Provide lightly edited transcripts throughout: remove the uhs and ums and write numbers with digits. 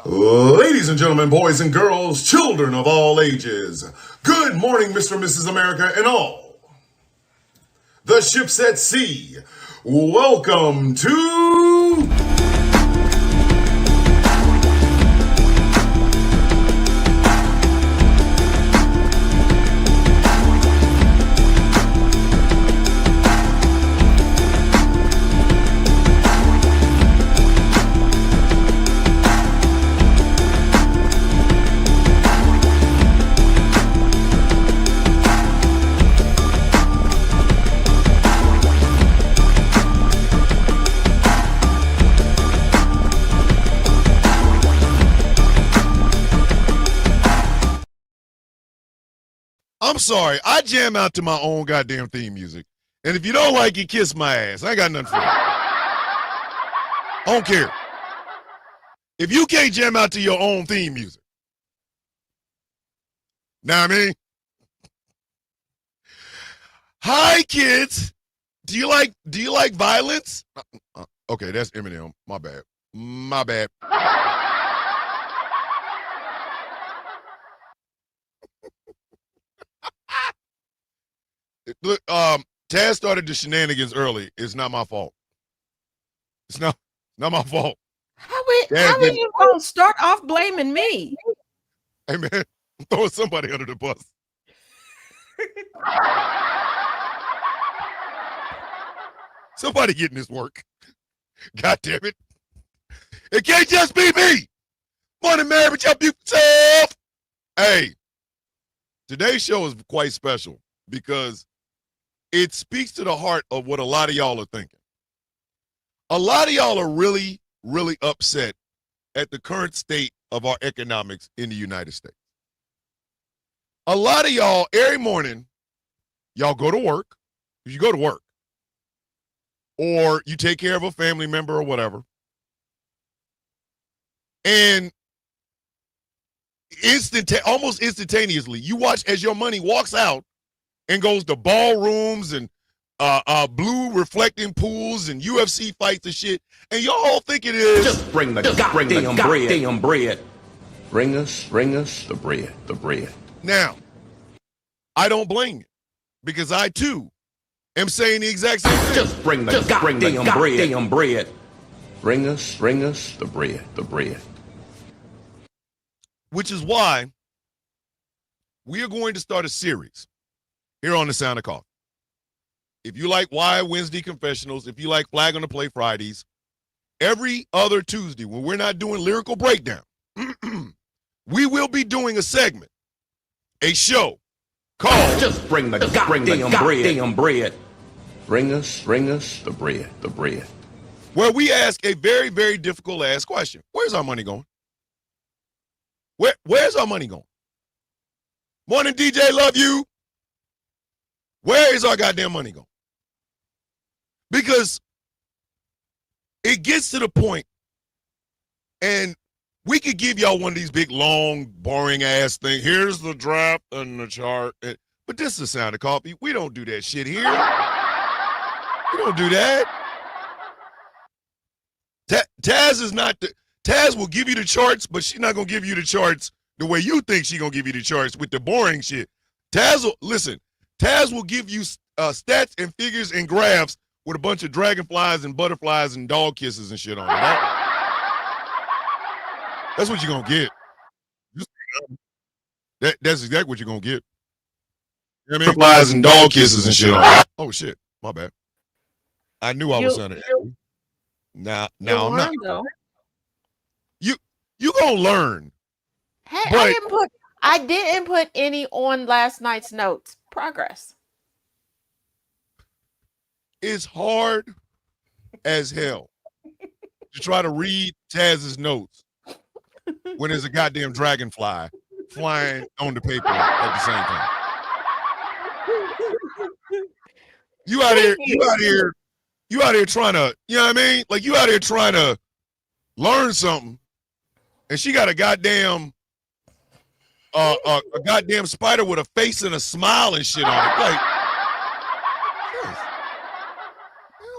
Ladies and gentlemen, boys and girls, children of all ages, good morning, Mr. and Mrs. America, and all the ships at sea. Welcome to I'm sorry. I jam out to my own goddamn theme music. And if you don't like it, kiss my ass. I ain't got nothing for you. I don't care. If you can't jam out to your own theme music. Know what I mean? Hi, kids. Do you like violence? Okay, that's Eminem. My bad. My bad. Look, Taz started the shenanigans early. It's not my fault. It's not my fault. How are you gonna start off blaming me? Hey man, I'm throwing somebody under the bus. Somebody getting this work. God damn it. It can't just be me. Morning, man, but y'all yourself. Hey, today's show is quite special because it speaks to the heart of what a lot of y'all are thinking. A lot of y'all are really, really upset at the current state of our economics in the United States. A lot of y'all, every morning, y'all go to work. You go to work. Or you take care of a family member or whatever. And almost instantaneously, you watch as your money walks out and goes to ballrooms and blue reflecting pools and UFC fights and shit. And y'all all think it is just bring the goddamn bread. Bring us the bread. Now, I don't blame you because I too am saying the exact same thing. Just bring the goddamn bread. Bring us the bread. Which is why we are going to start a series here on the Sound of Coffee. If you like Why Wednesday Confessionals, if you like Flag on the Play Fridays, every other Tuesday when we're not doing Lyrical Breakdown, we will be doing a segment, a show called Just bring the goddamn bread. Bring us the bread. Where we ask a very, very difficult ass question. Where's our money going? Where's our money going? Morning, DJ, love you. Where is our goddamn money going? Because it gets to the point, and we could give y'all one of these big, long, boring ass things. Here's the draft and the chart. But this is the Sound of Coffee. We don't do that shit here. We don't do that. Taz is not the... Taz will give you the charts, but she's not going to give you the charts the way you think she's going to give you the charts with the boring shit. Taz will give you stats and figures and graphs with a bunch of dragonflies and butterflies and dog kisses and shit on it. That's what you're going to get. That's exactly what you're going to get. You know what I mean? Butterflies and dog kisses and shit on it. Oh, shit. My bad. I knew I was on it. Now I'm not. Though. You gonna learn. Hey, but I didn't put any on last night's notes. Progress. It's hard as hell to try to read Taz's notes when there's a goddamn dragonfly flying on the paper at the same time. You out here trying to, you know what I mean? Like you out here trying to learn something. And she got a goddamn spider with a face and a smile and shit on it. Like,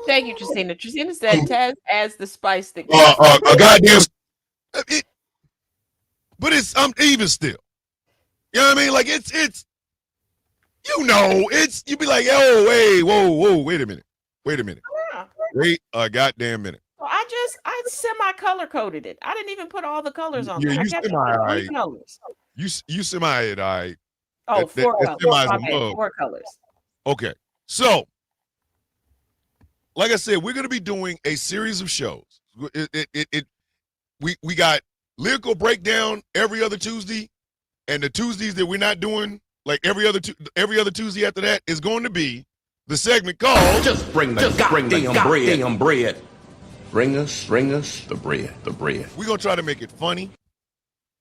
thank you, Tristina. Tristina said Taz adds the spice that But I'm even still. You know what I mean? Like it's you be like, oh, hey, whoa, wait a minute. Yeah. Wait a goddamn minute. Well, I semi-color coded it. I didn't even put all the colors on Yeah, there. I you kept it semi with all 3 right. colors. You semi it all right. Oh, That 4 colors. semi's My a bad. mug. 4 colors. Okay. So, like I said, we're gonna be doing a series of shows. We got lyrical breakdown every other Tuesday, and the Tuesdays that we're not doing, like every other Tuesday after that, is going to be the segment called Just bring the goddamn bread. Bring us the bread. We're gonna try to make it funny.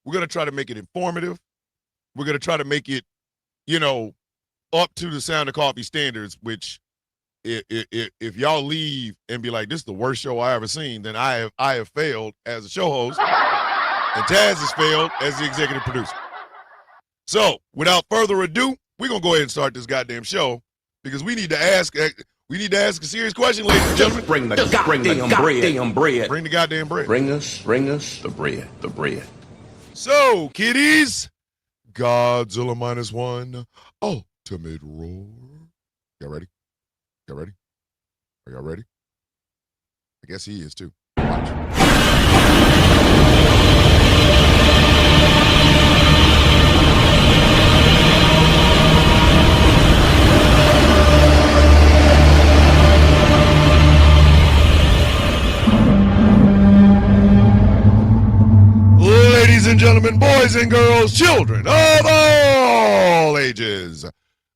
We're gonna try to make it informative. We're gonna try to make it, up to the Sound of Coffee standards. Which, if y'all leave and be like, "This is the worst show I ever seen," then I have failed as a show host, and Taz has failed as the executive producer. So, without further ado, we're gonna go ahead and start this goddamn show because we need to ask a serious question, ladies and gentlemen. Bring the goddamn bread. Bring the goddamn bread. Bring us the bread. So, kiddies, Godzilla -1, ultimate roar. Y'all ready? Are y'all ready? I guess he is too. Watch. Ladies and gentlemen, boys and girls, children of all ages,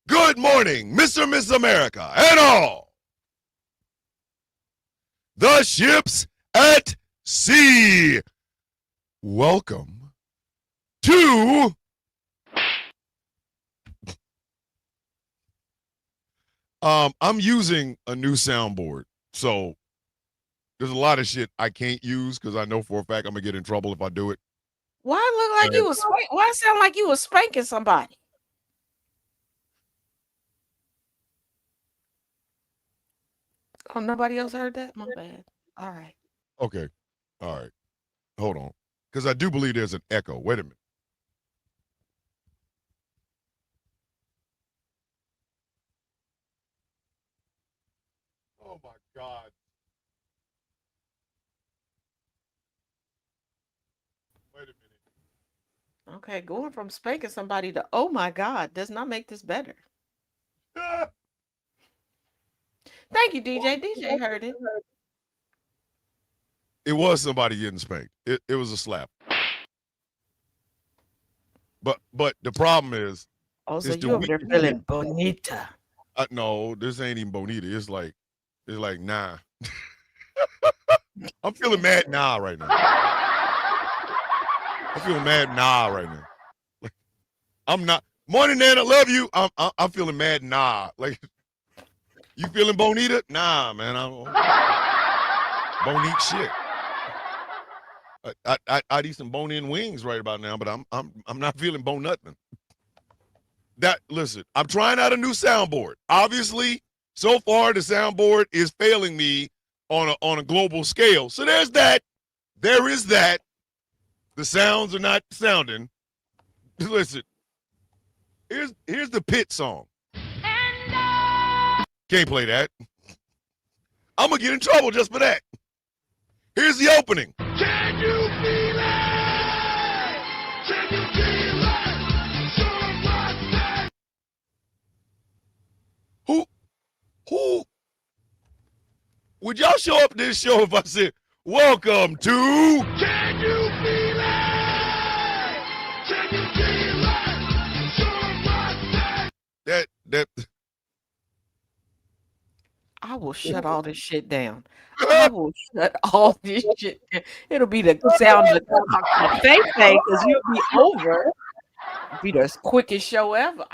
good morning, Mr. and Mrs. America, and all the ships at sea. Welcome to I'm using a new soundboard, so there's a lot of shit I can't use because I know for a fact I'm gonna get in trouble if I do it. Why it look like you was why it sound like you was spanking somebody? Oh, nobody else heard that? My bad. All right. Okay. All right. Hold on. Because I do believe there's an echo. Wait a minute. Oh my God. Wait a minute. Okay, going from spanking somebody to oh my God does not make this better. Thank you, DJ. DJ heard it. It was somebody getting spanked. It was a slap. But the problem is, Also, it's the you over there weekend. feeling bonita. No, this ain't even bonita. It's like nah. I'm feeling mad nah right now. I'm feeling mad nah right now. Like, I'm not. Morning, Nan, I love you. I'm feeling mad nah. Like, you feeling bonita? Nah, man. I'm bonita shit. I'd eat some bone-in wings right about now, but I'm not feeling bone nothing. Listen, I'm trying out a new soundboard. Obviously, so far the soundboard is failing me on a global scale. So there's that. There is that. The sounds are not sounding. Listen, here's the Pit song. Can't play that. I'm gonna get in trouble just for that. Here's the opening. Can you feel it? Can you feel it? Show my Who would y'all show up to this show if I said, welcome to Can you feel it? Can you feel it? Show my that I will shut all this shit down. I will shut all this shit down. It'll be the sound of the fake thing because you'll be over. It'll be the quickest show ever.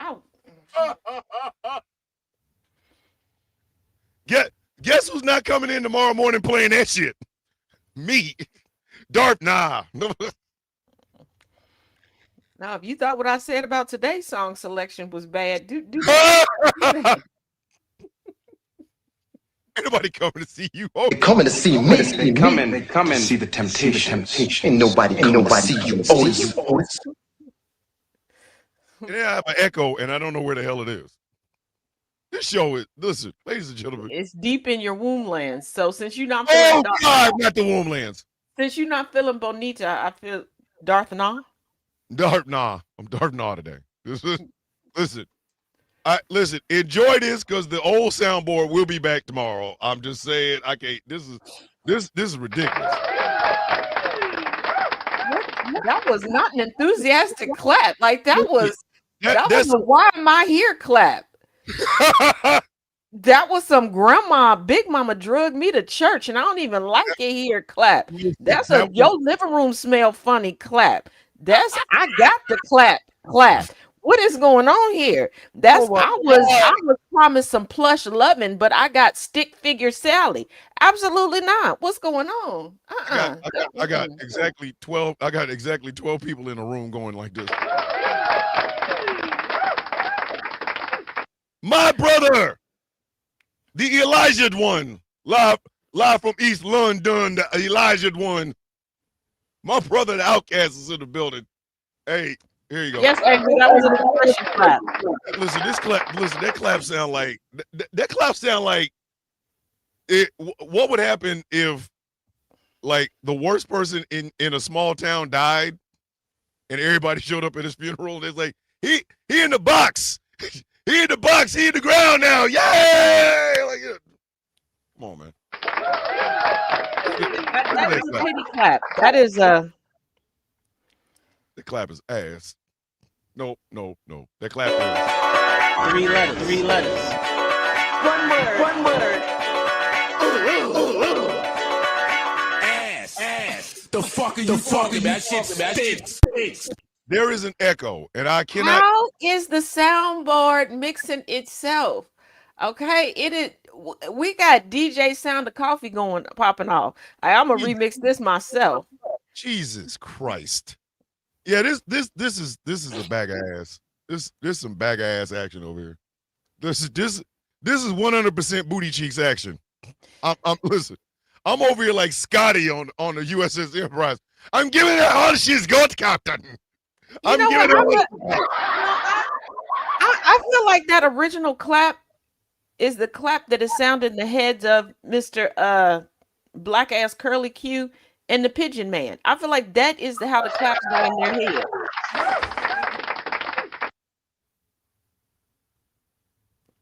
Guess who's not coming in tomorrow morning playing that shit? Me. Darth, nah. Now, if you thought what I said about today's song selection was bad, do that. Ain't nobody coming to see you. Oh, Coming to see me. They come and see the temptations. Ain't nobody coming to see you, Otis. and then I have an echo, and I don't know where the hell it is. This show is, listen, ladies and gentlemen. It's deep in your womb lands. So since you're not Oh, feeling God, not the Womblands. since you're not feeling Bonita, I feel Darth Nah. Nah, I'm Darth Nah today. Listen, listen, enjoy this because the old soundboard will be back tomorrow. I'm just saying, I can't. This is ridiculous. That was not an enthusiastic clap. Like that was That's a why am I here clap. That was some grandma, big mama drug me to church, and I don't even like it here clap. That's your living room smell funny clap. That's I got the clap. What is going on here? I was promised some plush loving, but I got stick figure Sally. Absolutely not. What's going on? I got exactly 12. I got exactly 12 people in a room going like this. My brother, the Elijah one, live from East London, the Elijah one. My brother, the Outcast, is in the building. Hey, here you go. Yes, Andrew, that was an impression clap. Listen, that clap sound like that clap sound like it. What would happen if, like, the worst person in a small town died, and everybody showed up at his funeral? It's like he in the box. He in the box. He in the ground now. Yay! Like, come on, man. That is a pity clap. That is the clap is ass. No. That clap is 3 letters. 3 letters. One word. Ass. The fuck are you talking about? Shit stinks. There is an echo, and I cannot. How is the soundboard mixing itself? Okay, it is. We got DJ Sound of Coffee popping off. I'm gonna remix this myself. Jesus Christ! Yeah, this is a bag of ass. This some bag of ass action over here. This is 100% booty cheeks action. Listen. I'm over here like Scotty on the USS Enterprise. I'm giving it all she's got, Captain. I feel like that original clap is the clap that is sounded in the heads of Mr. Black Ass Curly Q and the Pigeon Man. I feel like that is how the claps go in their head.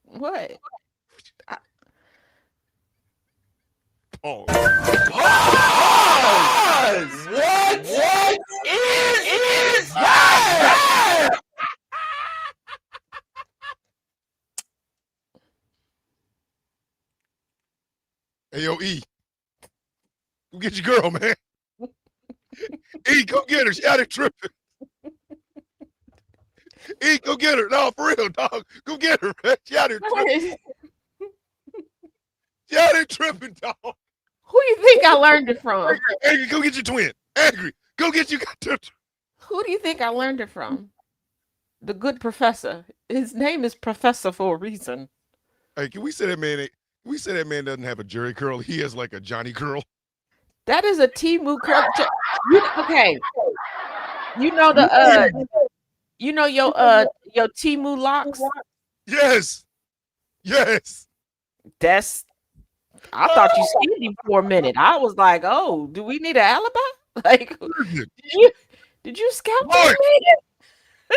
What? Oh. What is that? Hey, yo, E. Go get your girl, man. E, go get her. She out here tripping. E, go get her. No, for real, dog. Go get her, man. She out here tripping. She out here tripping, dog. Who do you think I learned it from? Angry, go get your twin. Angry, go get your. Who do you think I learned it from? The good professor. His name is Professor for a reason. Hey, can we say that man? Can we say that man doesn't have a Jerry curl? He has like a Johnny curl. That is a Timu curl. Okay. You know the you know your Timu locks? Yes. That's I thought you skinned him for a minute. I was like, oh, do we need an alibi? Like did you scout that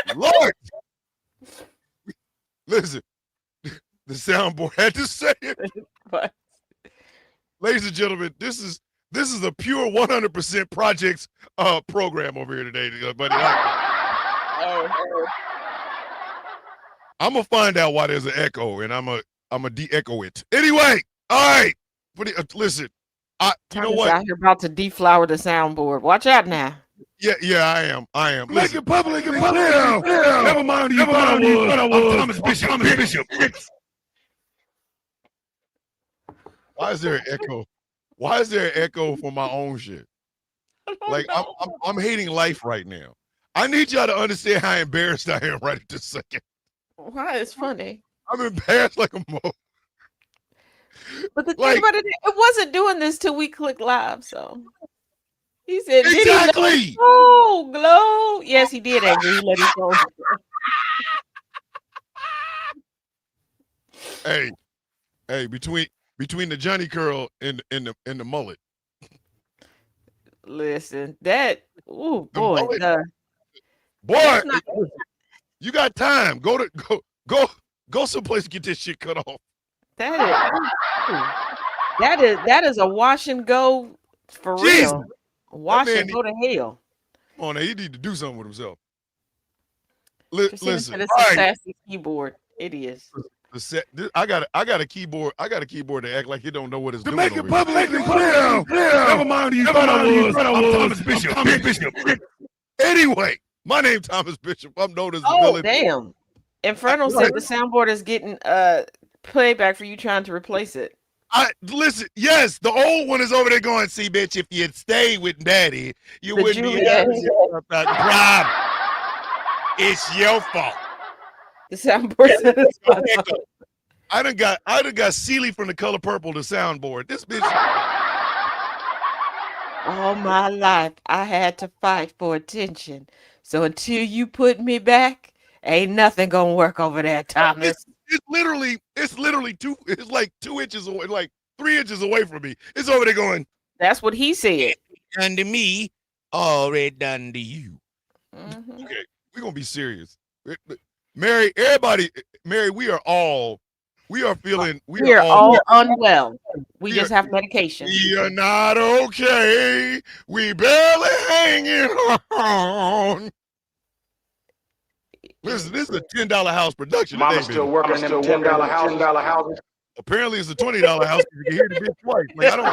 man? Lord. Listen, the soundboard had to say it. But, ladies and gentlemen, this is a pure 100% projects program over here today, buddy. I'm gonna find out why there's an echo, and I'm a de-echo it. Anyway, all right. Listen, you know what? Out here about to deflower the soundboard. Watch out now. Yeah, I am. Make it public and public. Never mind who you thought I was. I'm Thomas Bishop. Why is there an echo? Why is there an echo for my own shit? Like I'm hating life right now. I need y'all to understand how embarrassed I am right at this second. Why? It's funny. I'm embarrassed like a mo. But the thing Like, about it wasn't doing this till we clicked live. So he said, "Did he let exactly. it go, glow?" Yes, he did, Angry. He let his phone go. Hey, between the Johnny curl and the mullet. Listen, that oh The boy, mullet, boy, that's not you got time. Go someplace to get this shit cut off. that is a wash and go for Jesus, real. that Wash man, and go to hell. come on, now, he need to do something with himself. Christina Listen, said it's all a right. sassy keyboard. It is. I got a keyboard. I got a keyboard to act like it don't know what it's To doing. make it over here. publicly clear, never mind who you thought I was. I'm Thomas Bishop. Bitch. Anyway, my name's Thomas Bishop. I'm known as the Oh villain. damn! Inferno said the soundboard is getting playback for you trying to replace it. Listen, yes, the old one is over there going, see, bitch, if you'd stay with daddy, you The wouldn't be Juliet. problem. It's your fault. The soundboard said it's my Echo. fault. I done got Seeley from The Color Purple to soundboard. This bitch. All my life, I had to fight for attention. So until you put me back, ain't nothing gonna work over there, Thomas. It's literally it's like 2 inches away, like 3 inches away from me. It's over there going, That's what he said. done to me, already done to you. Mhm. Okay, we're gonna be serious. Mary, everybody, Mary, we are feeling We are all unwell. We just have medication. We are not okay. We barely hanging on. Listen, this is a $10 house production. Mama still working in them $10 houses. Apparently, it's a $20 house. You can hear the bitch twice. Like, I don't.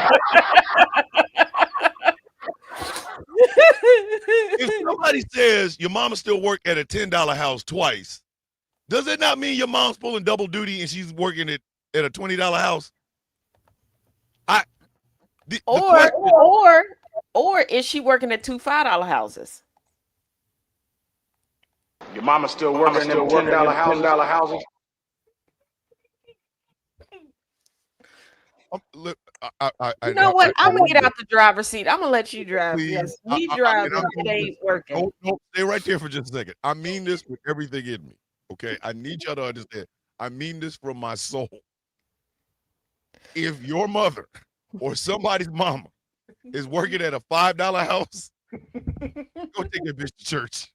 If somebody says your mama still work at a $10 house twice, does it not mean your mom's pulling double duty and she's working at a $20 house? Or is she working at two $5 houses? Your mama still working in them $10 houses. Look, You know what? I'm gonna get out the driver's seat. I'm gonna let you drive. Please. Yes, me drive. It ain't working. Don't stay right there for just a second. I mean this with everything in me. Okay, I need y'all to understand. I mean this from my soul. If your mother or somebody's mama is working at a $5 house, go take that bitch to church.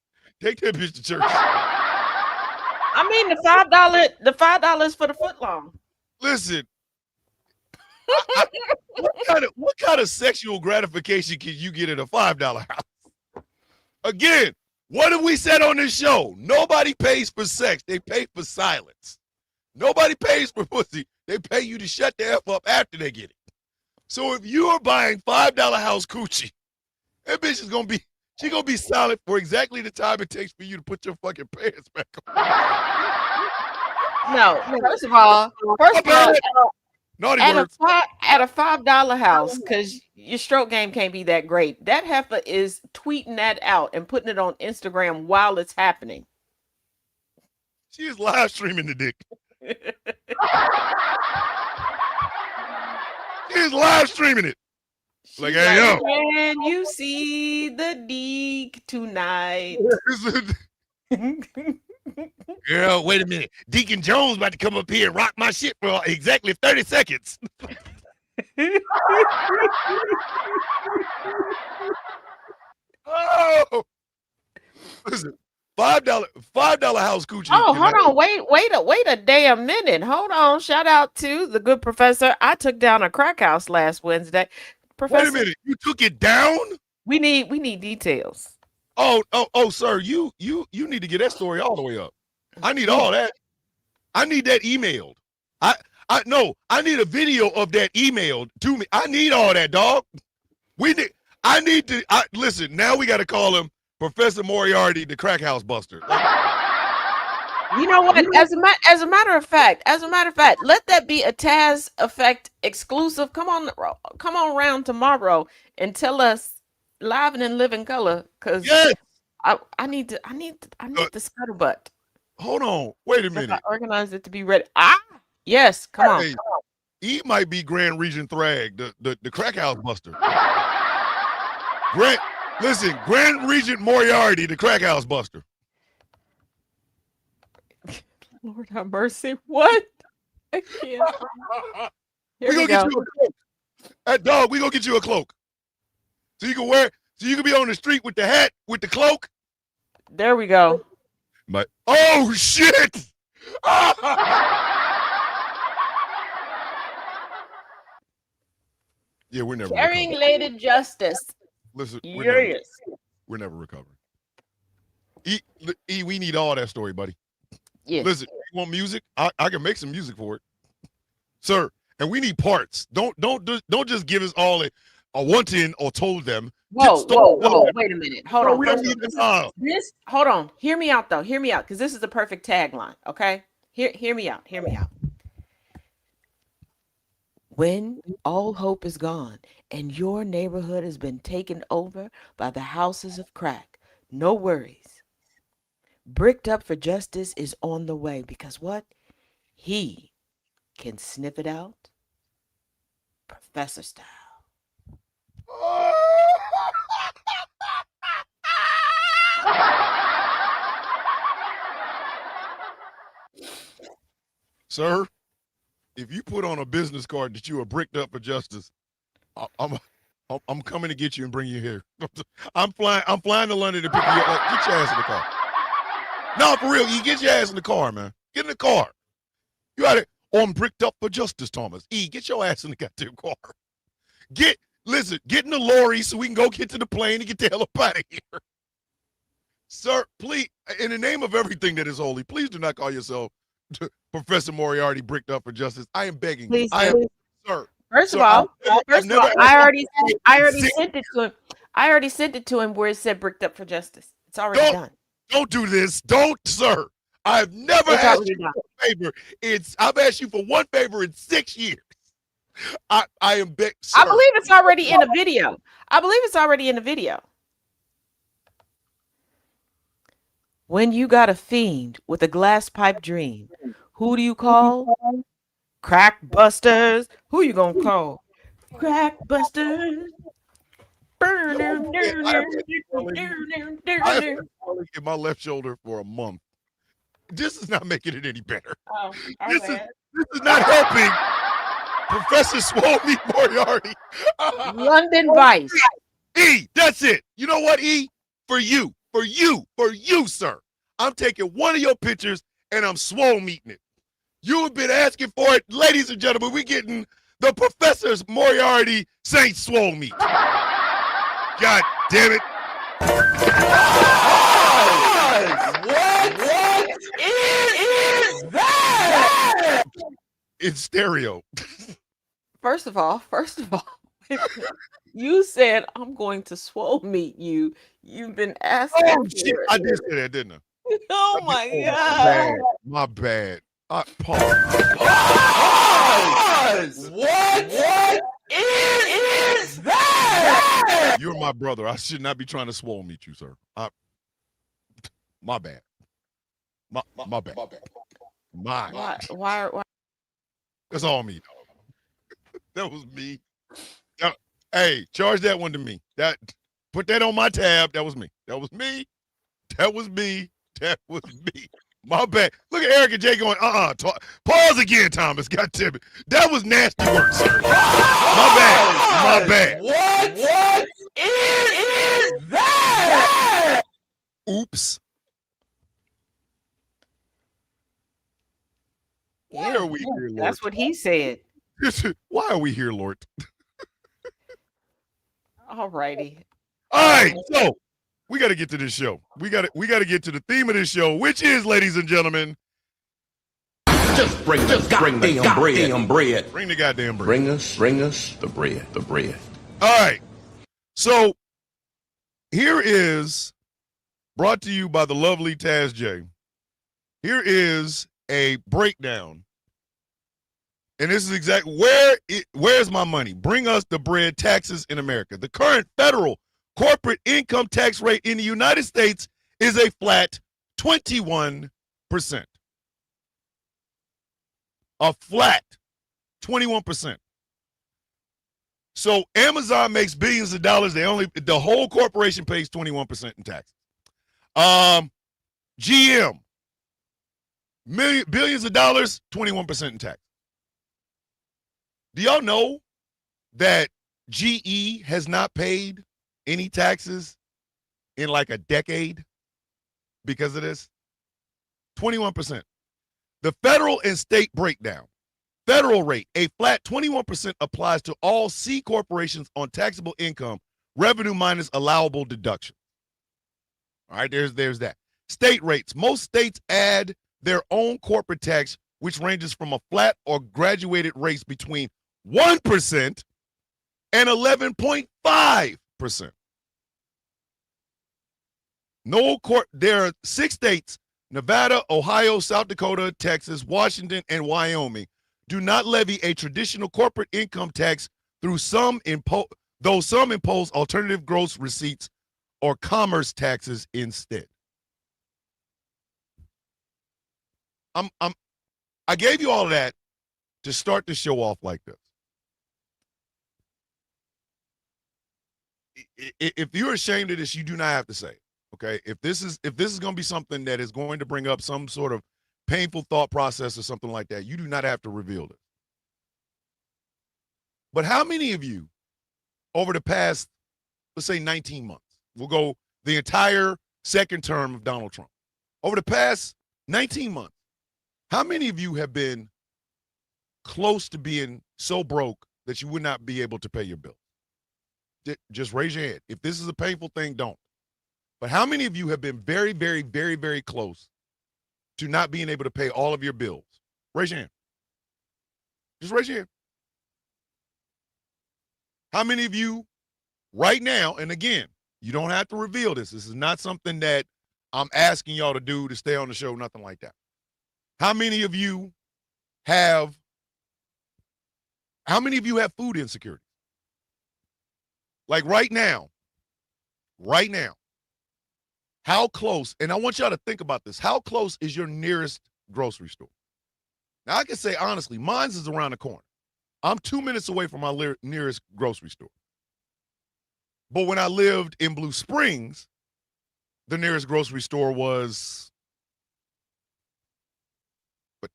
Take that bitch to church. I mean the $5 for the footlong. Listen, what kind of sexual gratification can you get at a $5 house? Again, what have we said on this show? Nobody pays for sex. They pay for silence. Nobody pays for pussy. They pay you to shut the F up after they get it. So if you are buying $5 house coochie, that bitch is gonna be silent for exactly the time it takes for you to put your fucking pants back on. No, first of all, Naughty at words. a $5 house, because your stroke game can't be that great. That heifer is tweeting that out and putting it on Instagram while it's happening. She is live streaming the dick. She is live streaming it. Like, hey, yo. Can you see the dick tonight? Girl, wait a minute. Deacon Jones about to come up here and rock my shit for exactly 30 seconds. Oh, listen, $5 house coochie. Oh, hold on, wait a damn minute. Hold on. Shout out to the good professor. I took down a crack house last Wednesday. Professor, Wait a minute, you took it down? we need details. Oh, sir, you need to get that story all the way up. I need all that. I need that emailed. I need a video of that emailed to me. I need all that, dog. Listen, now we got to call him Professor Moriarty, the crack house buster. You know what? As a matter of fact, let that be a Taz Effect exclusive. Come on around tomorrow and tell us live and in living color, because Yes. I need the scuttlebutt. Hold on. Wait a minute. I organized it to be ready. Yes, come on. Hey, E might be Grand Region Thrag, the crack house buster. Grand Regent Moriarty, the crack house buster. Lord have mercy. What? I can't. Here we Get go. you a cloak. That dog, we gonna get you a cloak. So you can be on the street with the hat, with the cloak. There we go. But oh shit! Yeah, we're never Carrying recovering. Lady Justice. Listen, We're never recovering. We need all that story, buddy. Yes. Listen, you want music? I can make some music for it, sir. And we need parts. Don't just give us all a wanting or told them. Whoa. Wait a minute. Hold on. We don't need this. Hold on. Hear me out, though. Hear me out, because this is the perfect tagline. Okay. Hear me out. Hear me out. When all hope is gone and your neighborhood has been taken over by the houses of crack, no worries. Bricked Up for Justice is on the way, because what? He can sniff it out professor style. Sir, if you put on a business card that you are bricked up for justice, I'm coming to get you and bring you here. I'm flying to London to pick you up. Get your ass in the car. No, for real, you get your ass in the car, man. Get in the car. You got it. I'm bricked up for justice, Thomas. Get your ass in the goddamn car. Get in the lorry so we can go get to the plane and get the hell up out of here. Sir, please, in the name of everything that is holy, please do not call yourself Professor Moriarty bricked up for justice. I am begging you. Sir. First of all, I already sent it to him. I already sent it to him where it said bricked up for justice. It's already done. Don't do this. Don't, sir. I've never asked you for a favor. I've asked you for one favor in 6 years. I am sir. I believe it's already in the video. When you got a fiend with a glass pipe dream, who do you call? Crack busters. Who you gonna call? Crack busters. I've been in my left shoulder for a month. This is not making it any better. Oh, this is not helping Professor Swole Moriarty. London Vice. E, that's it. You know what, E? For you, sir. I'm taking one of your pictures and I'm swole meeting it. You have been asking for it. Ladies and gentlemen, we're getting the Professor's Moriarty Saint Swole meet. God damn it. What is that? It's stereo. First of all, you said I'm going to swole meet you. You've been asking. Oh shit! I did say that, didn't I? Oh my god! My bad. Pause. What is that? You're my brother. I should not be trying to swole meet you, sir. My bad. My bad. Why? That's all me. That was me. Hey, charge that one to me. Put that on my tab. That was me. My bad. Look at Eric and Jay going, pause again, Thomas. God damn it. That was nasty work, sir. My bad. What is that? Oops. Why are we here, Lord? That's what he said. Why are we here, Lord? All righty. All right, so we got to get to this show. We got to get to the theme of this show, which is, ladies and gentlemen, Just bring the goddamn bread. bring the goddamn bread. Bring us the bread. All right. So here is, brought to you by the lovely Taz J. Here is a breakdown. And this is exactly where's my money? Bring us the bread. Taxes in America. The current federal corporate income tax rate in the United States is a flat 21%. A flat 21%. So Amazon makes billions of dollars. The whole corporation pays 21% in taxes. GM, billions of dollars, 21% in tax. Do y'all know that GE has not paid any taxes in like a decade because of this? 21%. The federal and state breakdown. Federal rate, a flat 21% applies to all C corporations on taxable income, revenue minus allowable deductions. All right, there's that. State rates. Most states add their own corporate tax, which ranges from a flat or graduated rates between 1% and 11.5%. There are 6 states, Nevada, Ohio, South Dakota, Texas, Washington, and Wyoming, do not levy a traditional corporate income tax though some impose alternative gross receipts or commerce taxes instead. I gave you all of that to start the show off like this. If you're ashamed of this, you do not have to say it, okay? If this is going to be something that is going to bring up some sort of painful thought process or something like that, you do not have to reveal it. But how many of you over the past, let's say 19 months, we'll go the entire second term of Donald Trump, over the past 19 months, how many of you have been close to being so broke that you would not be able to pay your bill? Just raise your hand. If this is a painful thing, don't. But how many of you have been very, very, very, very close to not being able to pay all of your bills? Raise your hand. Just raise your hand. How many of you right now, and again, you don't have to reveal this. This is not something that I'm asking y'all to do to stay on the show, nothing like that. How many of you have food insecurity? Like right now, how close, and I want y'all to think about this, how close is your nearest grocery store? Now, I can say honestly, mine's is around the corner. I'm 2 minutes away from my nearest grocery store. But when I lived in Blue Springs, the nearest grocery store was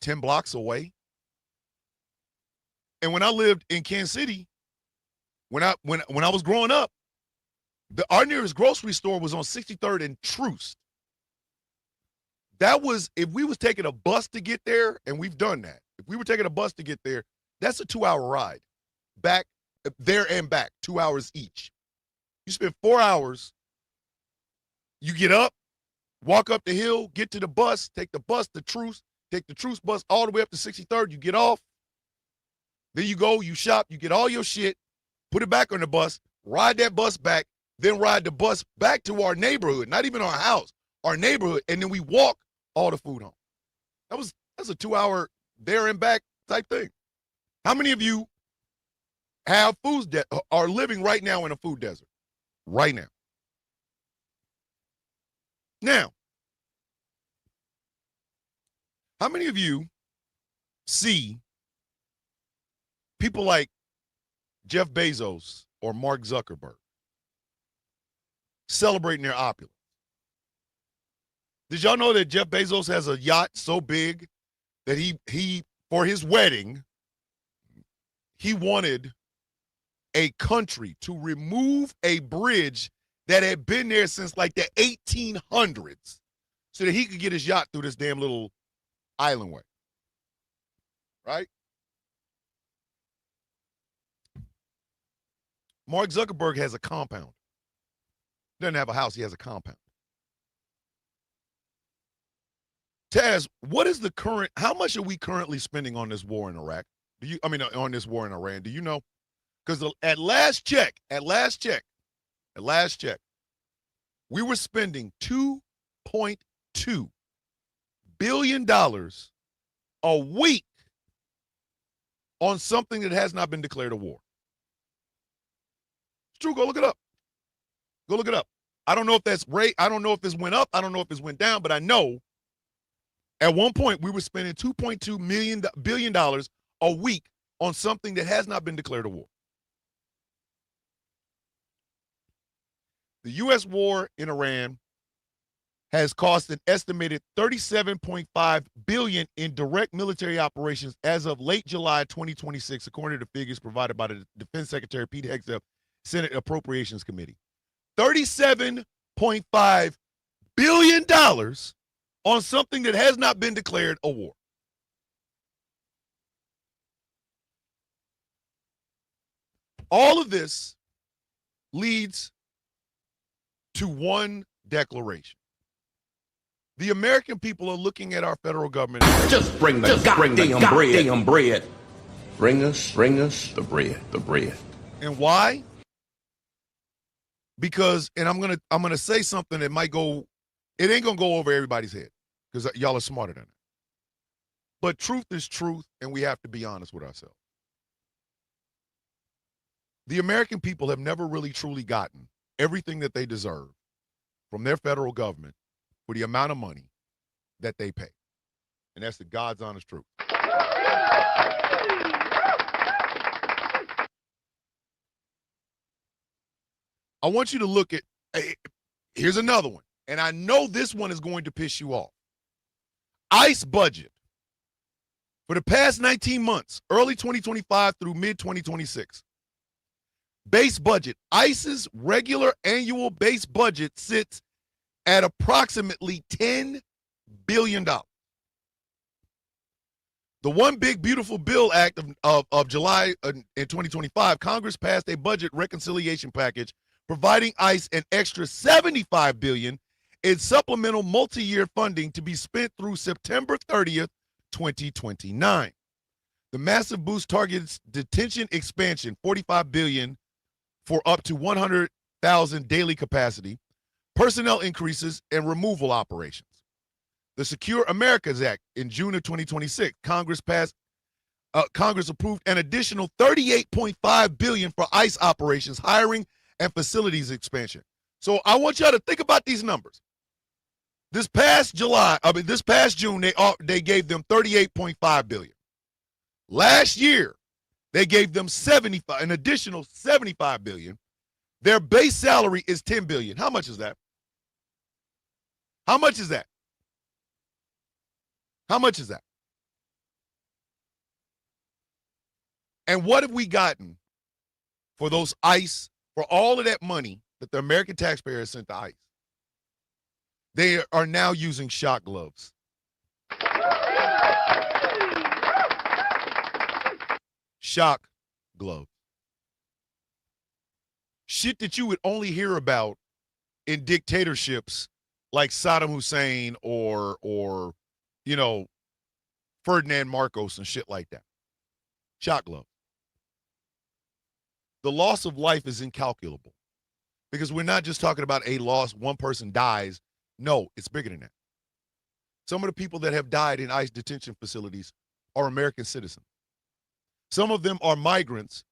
10 blocks away. And when I lived in Kansas City, when I was growing up, our nearest grocery store was on 63rd and Troost. That was, if we was taking a bus to get there, and we've done that, if we were taking a bus to get there, that's a 2-hour ride. Back there and back, 2 hours each. You spend 4 hours, you get up, walk up the hill, get to the bus, take the bus to Troost, take the Troost bus all the way up to 63rd, you get off, then you go, you shop, you get all your shit, put it back on the bus, ride that bus back, then ride the bus back to our neighborhood, not even our house, our neighborhood, and then we walk all the food home. That's a 2-hour there and back type thing. How many of you have are living right now in a food desert? Right now. Now, how many of you see people like Jeff Bezos or Mark Zuckerberg celebrating their opulence? Did y'all know that Jeff Bezos has a yacht so big that he for his wedding, he wanted a country to remove a bridge that had been there since like the 1800s so that he could get his yacht through this damn little island way. Right? Mark Zuckerberg has a compound. He doesn't have a house, he has a compound. Taz, what is how much are we currently spending on this war in Iraq? On this war in Iran? Do you know? Because at last check, we were spending $2.2 billion a week on something that has not been declared a war. It's true. Go look it up. I don't know if that's right. I don't know if this went up. I don't know if this went down, but I know at one point we were spending $2.2 billion a week on something that has not been declared a war. The U.S. war in Iran has cost an estimated $37.5 billion in direct military operations as of late July 2026, according to figures provided by the Defense Secretary Pete Hegseth, Senate Appropriations Committee. $37.5 billion on something that has not been declared a war. All of this leads to one declaration. The American people are looking at our federal government. Just bring the goddamn bread. Bring us the bread. And why? Because, and I'm gonna say something that might go, it ain't gonna go over everybody's head because y'all are smarter than that. But truth is truth, and we have to be honest with ourselves. The American people have never really truly gotten everything that they deserve from their federal government for the amount of money that they pay. And that's the God's honest truth. I want you to look at, here's another one. And I know this one is going to piss you off. ICE budget for the past 19 months, early 2025 through mid 2026. Base budget, ICE's regular annual base budget sits at approximately $10 billion. The One Big Beautiful Bill Act of July in 2025, Congress passed a budget reconciliation package providing ICE an extra $75 billion in supplemental multi-year funding to be spent through September 30th, 2029. The massive boost targets detention expansion, $45 billion for up to 100,000 daily capacity, personnel increases, and removal operations. The Secure Americas Act in June of 2026, Congress approved an additional $38.5 billion for ICE operations, hiring, and facilities expansion. So I want y'all to think about these numbers. This past June, they gave them $38.5 billion. Last year, they gave them an additional $75 billion. Their base salary is $10 billion. How much is that? How much is that? How much is that? And what have we gotten for those ICE, for all of that money that the American taxpayer has sent to ICE? They are now using shock gloves. Shock gloves. Shit that you would only hear about in dictatorships like Saddam Hussein or Ferdinand Marcos and shit like that. Shock gloves. The loss of life is incalculable because we're not just talking about a loss, one person dies. No, it's bigger than that. Some of the people that have died in ICE detention facilities are American citizens. Some of them are migrants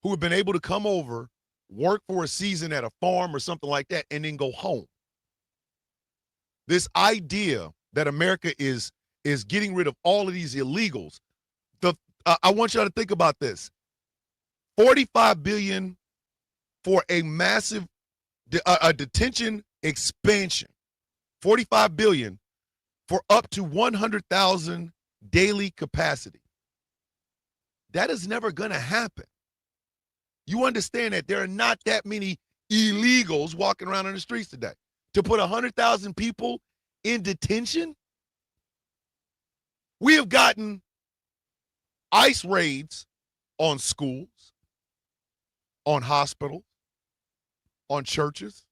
who have been able to come over, work for a season at a farm or something like that, and then go home. This idea that America is getting rid of all of these illegals. I want y'all to think about this. $45 billion for a massive detention expansion. $45 billion for up to 100,000 daily capacity. That is never going to happen. You understand that there are not that many illegals walking around on the streets today. To put 100,000 people in detention? We have gotten ICE raids on schools, on hospitals, on churches,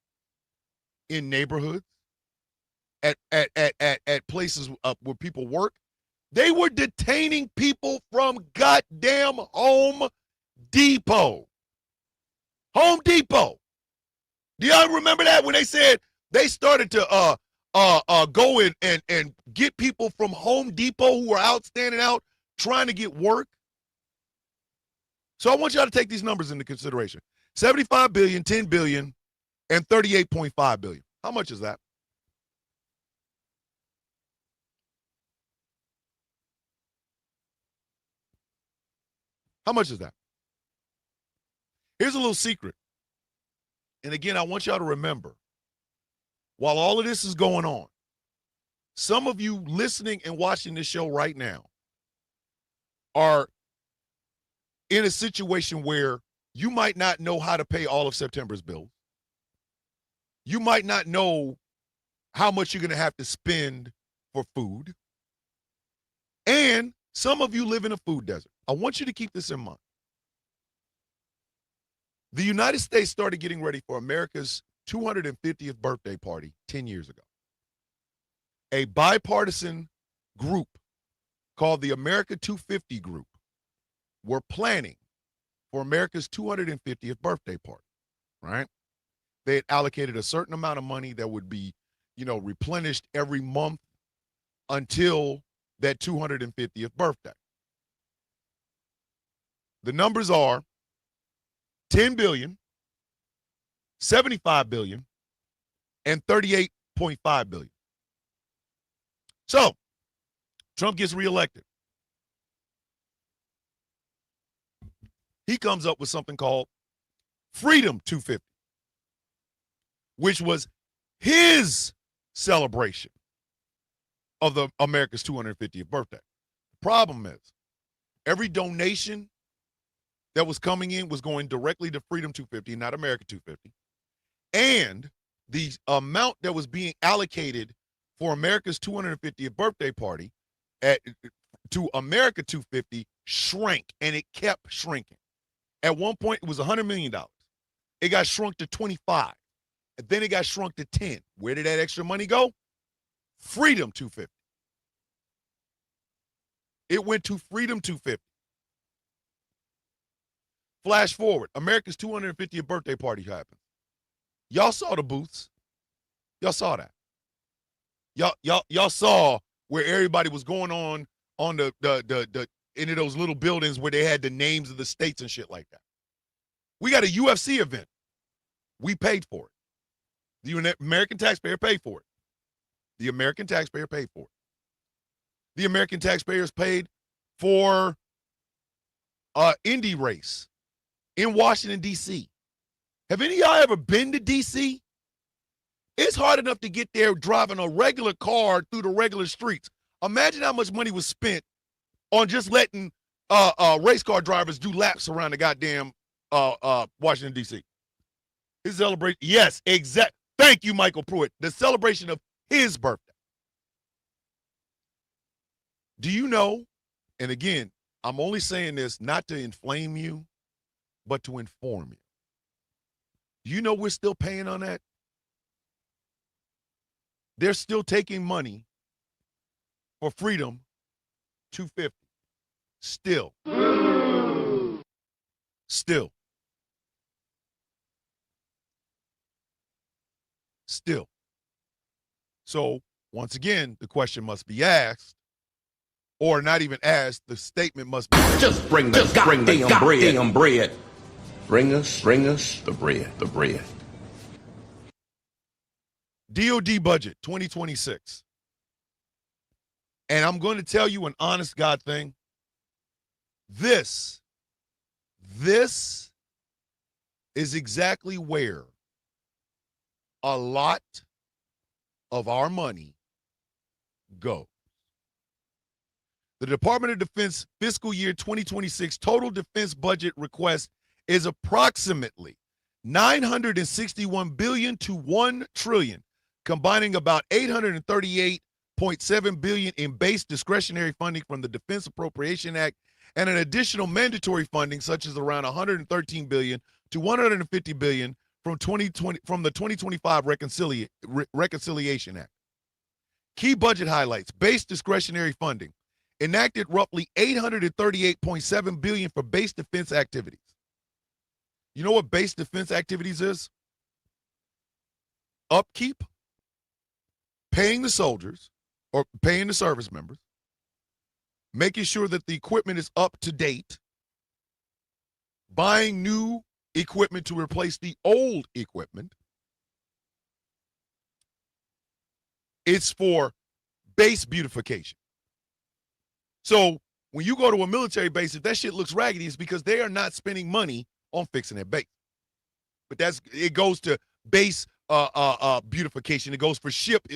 in neighborhoods, at places where people work. They were detaining people from goddamn Home Depot. Home Depot. Do y'all remember that when they said they started to go in and get people from Home Depot who are out standing out trying to get work? So I want y'all to take these numbers into consideration. 75 billion, 10 billion, and 38.5 billion. How much is that? How much is that? Here's a little secret. And again, I want y'all to remember, while all of this is going on, some of you listening and watching this show right now are in a situation where you might not know how to pay all of September's bills. You might not know how much you're going to have to spend for food. And some of you live in a food desert. I want you to keep this in mind. The United States started getting ready for America's 250th birthday party 10 years ago. A bipartisan group called the America 250 Group were planning for America's 250th birthday party, right? They had allocated a certain amount of money that would be, replenished every month until that 250th birthday. The numbers are 10 billion, 75 billion, and 38.5 billion. So, Trump gets reelected. He comes up with something called Freedom 250, which was his celebration of the America's 250th birthday. The problem is, every donation that was coming in was going directly to Freedom 250, not America 250. And the amount that was being allocated for America's 250th birthday party to America 250 shrank, and it kept shrinking. At one point, it was $100 million. It got shrunk to 25. And then it got shrunk to 10. Where did that extra money go? Freedom 250. It went to Freedom 250. Flash forward, America's 250th birthday party happened. Y'all saw the booths. Y'all saw that. Y'all saw where everybody was going on the into those little buildings where they had the names of the states and shit like that. We got a UFC event. We paid for it. The American taxpayer paid for it. The American taxpayer paid for it. The American taxpayers paid for Indy race in Washington, D.C. Have any of y'all ever been to D.C.? It's hard enough to get there driving a regular car through the regular streets. Imagine how much money was spent on just letting race car drivers do laps around the goddamn Washington, D.C. His celebration, yes, exact. Thank you, Michael Pruitt. The celebration of his birthday. Do you know, and again, I'm only saying this not to inflame you, but to inform you. Do you know we're still paying on that? They're still taking money for Freedom 250. Still. Still. Still. So, once again, the question must be asked, or not even asked, the statement must be made. Just bring the goddamn bread. Bring us the bread. DOD budget 2026. And I'm going to tell you an honest God thing. This is exactly where a lot of our money goes. The Department of Defense fiscal year 2026 total defense budget request is approximately $961 billion to $1 trillion, combining about $838.7 billion in base discretionary funding from the Defense Appropriation Act and an additional mandatory funding such as around $113 billion to $150 billion from the 2025 Reconciliation Act. Key budget highlights: base discretionary funding enacted roughly $838.7 billion for base defense activities. You know what base defense activities is? Upkeep, paying the soldiers or paying the service members, making sure that the equipment is up to date, buying new equipment to replace the old equipment. It's for base beautification. So when you go to a military base, if that shit looks raggedy, it's because they are not spending money on fixing their base. But it goes to base beautification. It goes for ship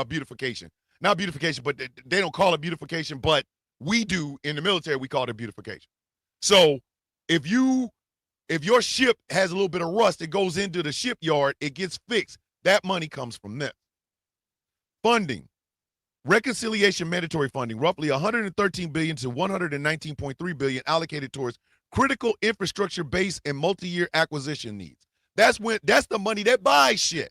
beautification. Not beautification, but they don't call it beautification, but we do in the military, we call it beautification. So if your ship has a little bit of rust, it goes into the shipyard, it gets fixed. That money comes from this. Funding. Reconciliation mandatory funding, roughly $113 billion to $119.3 billion allocated towards critical infrastructure base and multi-year acquisition needs. That's the money that buys shit.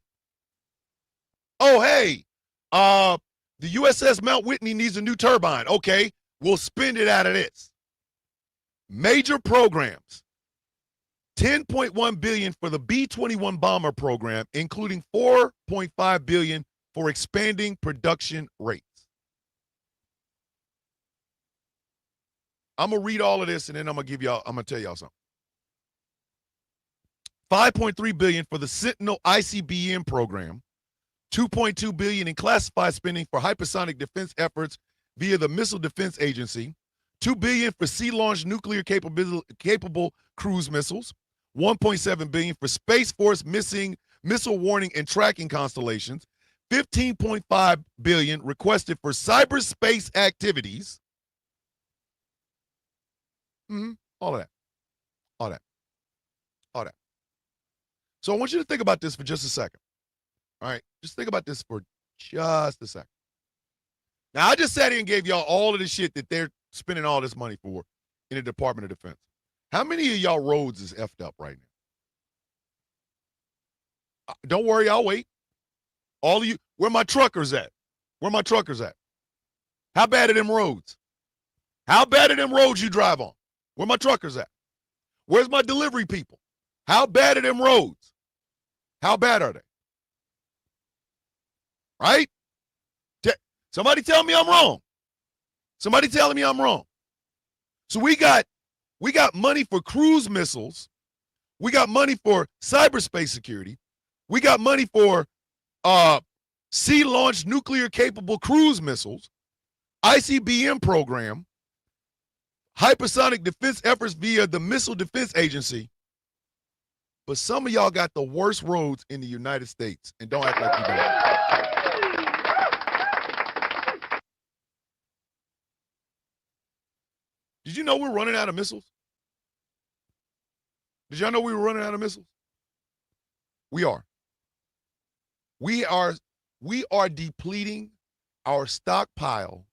Oh, hey, the USS Mount Whitney needs a new turbine. Okay, we'll spend it out of this. Major programs. $10.1 billion for the B-21 bomber program, including $4.5 billion for expanding production rates. I'm gonna read all of this and then I'm gonna tell y'all something. $5.3 billion for the Sentinel ICBM program, $2.2 billion in classified spending for hypersonic defense efforts via the Missile Defense Agency, $2 billion for sea-launched nuclear capable cruise missiles, $1.7 billion for Space Force missile warning and tracking constellations, $15.5 billion requested for cyberspace activities. All of that. So I want you to think about this for just a second. All right, just think about this for just a second. Now, I just sat here and gave y'all all of the shit that they're spending all this money for in the Department of Defense. How many of y'all roads is effed up right now? Don't worry, I'll wait. All of you, where my truckers at? How bad are them roads? How bad are them roads you drive on? Where my truckers at? Where's my delivery people? How bad are them roads? How bad are they? Right? Somebody tell me I'm wrong. Somebody telling me I'm wrong. So we got money for cruise missiles. We got money for cyberspace security. We got money for sea-launched nuclear-capable cruise missiles, ICBM program, hypersonic defense efforts via the Missile Defense Agency. But some of y'all got the worst roads in the United States, and don't act like you don't. Did you know we're running out of missiles? Did y'all know we were running out of missiles? We are. We are depleting our stockpile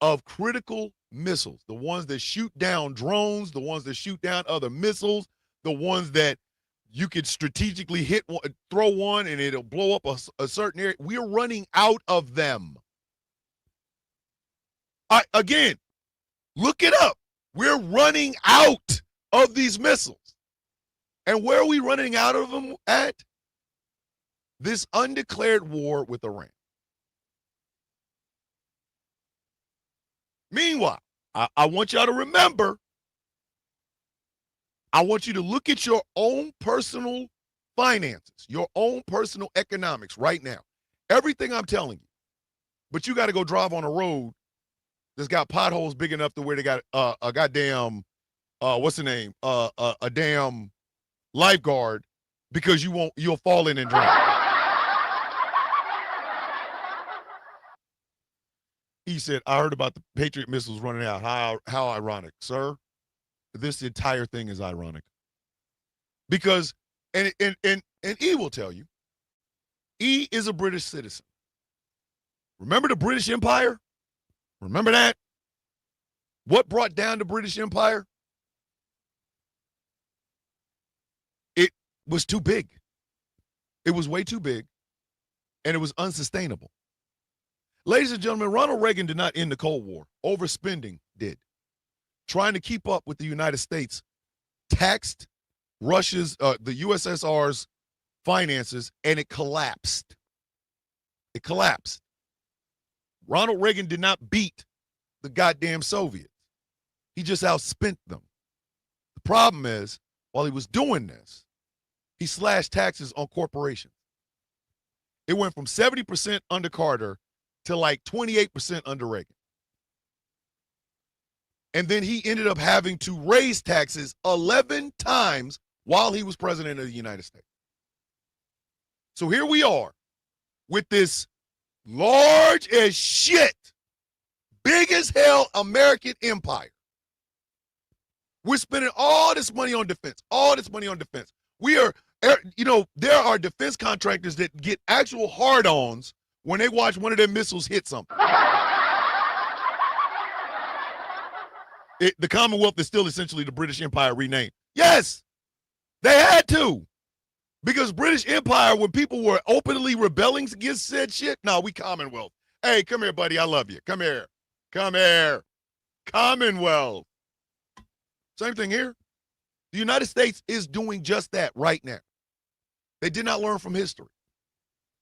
of critical missiles, the ones that shoot down drones, the ones that shoot down other missiles, the ones that you could strategically throw one and it'll blow up a certain area. We're running out of them. Again, look it up. We're running out of these missiles. And where are we running out of them at? This undeclared war with Iran. Meanwhile, I want y'all to remember, I want you to look at your own personal finances, your own personal economics right now. Everything I'm telling you. But you got to go drive on a road that's got potholes big enough to where they got a goddamn, what's the name? A damn lifeguard because you'll fall in and drown. He said, I heard about the Patriot missiles running out. How ironic, sir. This entire thing is ironic. Because, and E will tell you, E is a British citizen. Remember the British Empire? Remember that? What brought down the British Empire? It was too big. It was way too big, and it was unsustainable. Ladies and gentlemen, Ronald Reagan did not end the Cold War. Overspending did. Trying to keep up with the United States taxed Russia's, the USSR's finances, and it collapsed. It collapsed. Ronald Reagan did not beat the goddamn Soviets. He just outspent them. The problem is, while he was doing this, he slashed taxes on corporations. It went from 70% under Carter to like 28% under Reagan. And then he ended up having to raise taxes 11 times while he was president of the United States. So here we are with this large as shit, big as hell American empire. We're spending all this money on defense, We are, there are defense contractors that get actual hard-ons when they watch one of their missiles hit something. The Commonwealth is still essentially the British Empire renamed. Yes, they had to. Because British Empire, when people were openly rebelling against said shit, no, we Commonwealth. Hey, come here, buddy. I love you. Come here. Commonwealth. Same thing here. The United States is doing just that right now. They did not learn from history.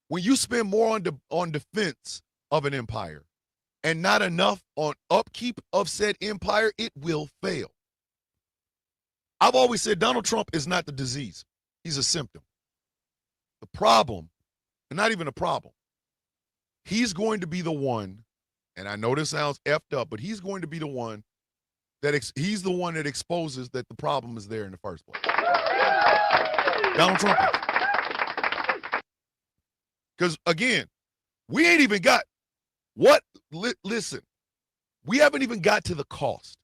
When you spend more on defense of an empire and not enough on upkeep of said empire, it will fail. I've always said Donald Trump is not the disease. He's a symptom. The problem, and not even a problem, he's going to be the one, and I know this sounds effed up, but he's going to be the one he's the one that exposes that the problem is there in the first place. Donald Trump is. Because, again, we ain't even got listen, we haven't even got to the cost.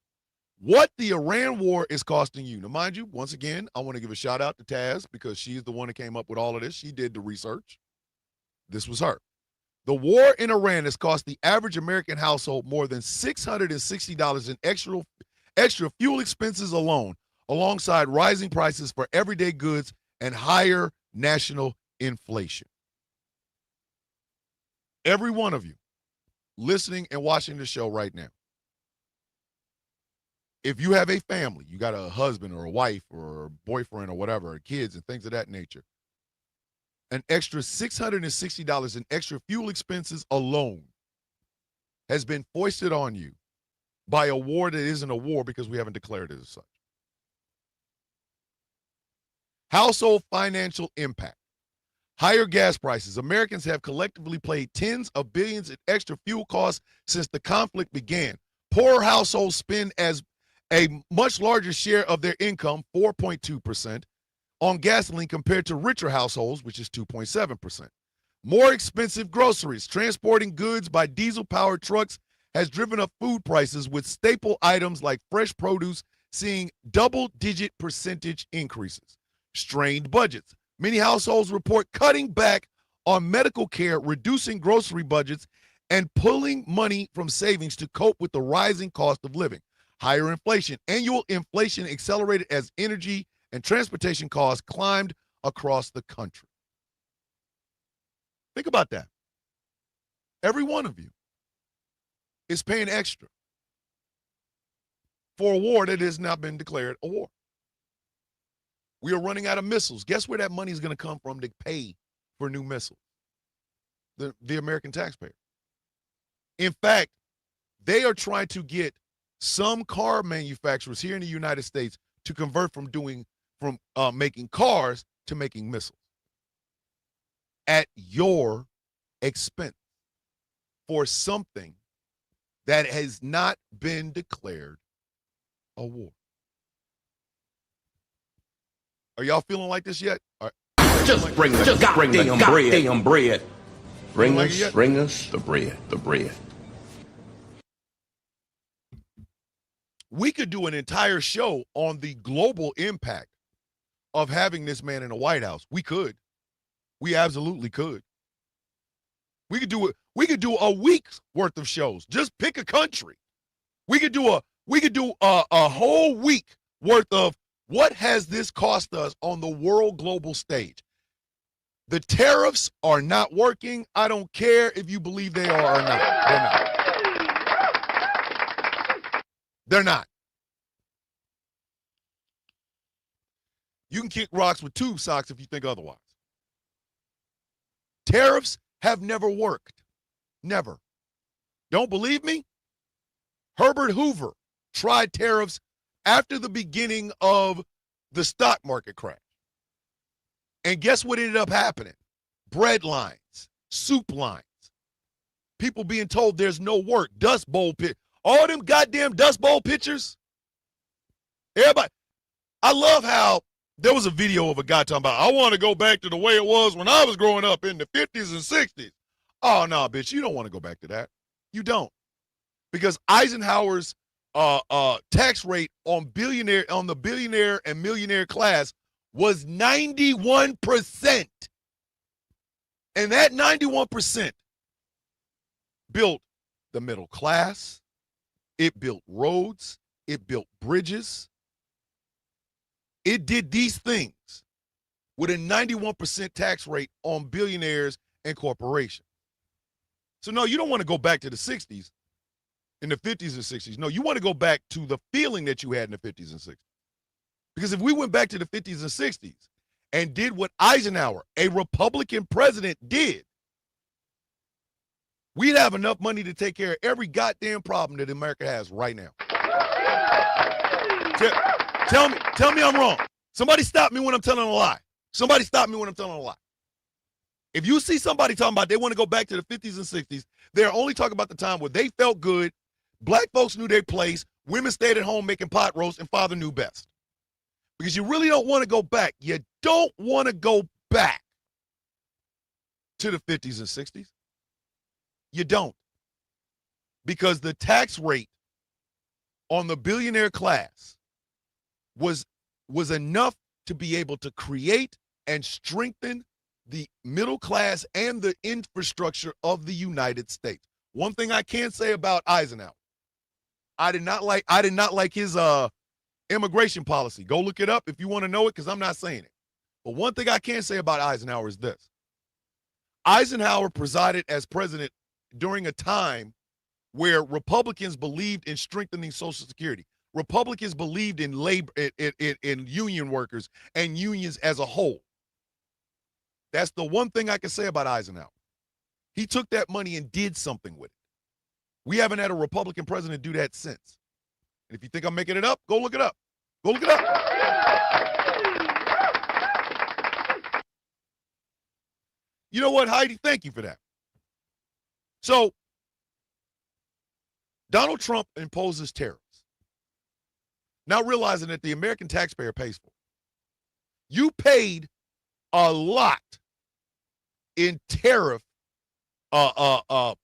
What the Iran war is costing you. Now, mind you, once again, I want to give a shout out to Taz because she's the one that came up with all of this. She did the research. This was her. The war in Iran has cost the average American household more than $660 in extra fuel expenses alone, alongside rising prices for everyday goods and higher national inflation. Every one of you listening and watching the show right now, if you have a family, you got a husband or a wife or a boyfriend or whatever, or kids and things of that nature, an extra $660 in extra fuel expenses alone has been foisted on you by a war that isn't a war because we haven't declared it as such. Household financial impact. Higher gas prices. Americans have collectively paid tens of billions in extra fuel costs since the conflict began. Poor households spend as a much larger share of their income, 4.2%, on gasoline compared to richer households, which is 2.7%. More expensive groceries. Transporting goods by diesel-powered trucks has driven up food prices, with staple items like fresh produce seeing double-digit percentage increases. Strained budgets. Many households report cutting back on medical care, reducing grocery budgets, and pulling money from savings to cope with the rising cost of living. Higher inflation. Annual inflation accelerated as energy and transportation costs climbed across the country. Think about that. Every one of you is paying extra for a war that has not been declared a war. We are running out of missiles. Guess where that money is going to come from to pay for new missiles? The American taxpayer. In fact, they are trying to get some car manufacturers here in the United States to convert from making cars to making missiles at your expense for something that has not been declared a war. Are y'all feeling like this yet? Just bring the goddamn bread. Bring us the bread. We could do an entire show on the global impact of having this man in the White House. We could. We absolutely could. We could do it. We could do a week's worth of shows. Just pick a country. We could do a whole week worth of what has this cost us on the world global stage. The tariffs are not working. I don't care if you believe they are or not. They're not. They're not. You can kick rocks with tube socks if you think otherwise. Tariffs have never worked. Never. Don't believe me? Herbert Hoover tried tariffs after the beginning of the stock market crash. And guess what ended up happening? Bread lines, soup lines, people being told there's no work, dust bowl pit, All them goddamn Dust Bowl pictures. Everybody, I love how there was a video of a guy talking about, I want to go back to the way it was when I was growing up in the 50s and 60s. Oh, no, bitch, you don't want to go back to that. You don't. Because Eisenhower's tax rate on the billionaire and millionaire class was 91%. And that 91% built the middle class. It built roads. It built bridges. It did these things with a 91% tax rate on billionaires and corporations. So, no, you don't want to go back to the 60s, in the 50s and 60s. No, you want to go back to the feeling that you had in the 50s and 60s. Because if we went back to the 50s and 60s and did what Eisenhower, a Republican president, did, we'd have enough money to take care of every goddamn problem that America has right now. Tell me I'm wrong. Somebody stop me when I'm telling a lie. Somebody stop me when I'm telling a lie. If you see somebody talking about they want to go back to the 50s and 60s, they're only talking about the time where they felt good, black folks knew their place, women stayed at home making pot roast, and father knew best. Because you really don't want to go back. You don't want to go back to the 50s and 60s. You don't. Because the tax rate on the billionaire class was enough to be able to create and strengthen the middle class and the infrastructure of the United States. One thing I can say about Eisenhower, I did not like his immigration policy. Go look it up if you want to know it, because I'm not saying it. But one thing I can say about Eisenhower is this. Eisenhower presided as president during a time where Republicans believed in strengthening Social Security. Republicans believed in labor, in union workers and unions as a whole. That's the one thing I can say about Eisenhower. He took that money and did something with it. We haven't had a Republican president do that since. And if you think I'm making it up, go look it up. Go look it up. You know what, Heidi? Thank you for that. So, Donald Trump imposes tariffs, not realizing that the American taxpayer pays for it. You paid a lot in tariff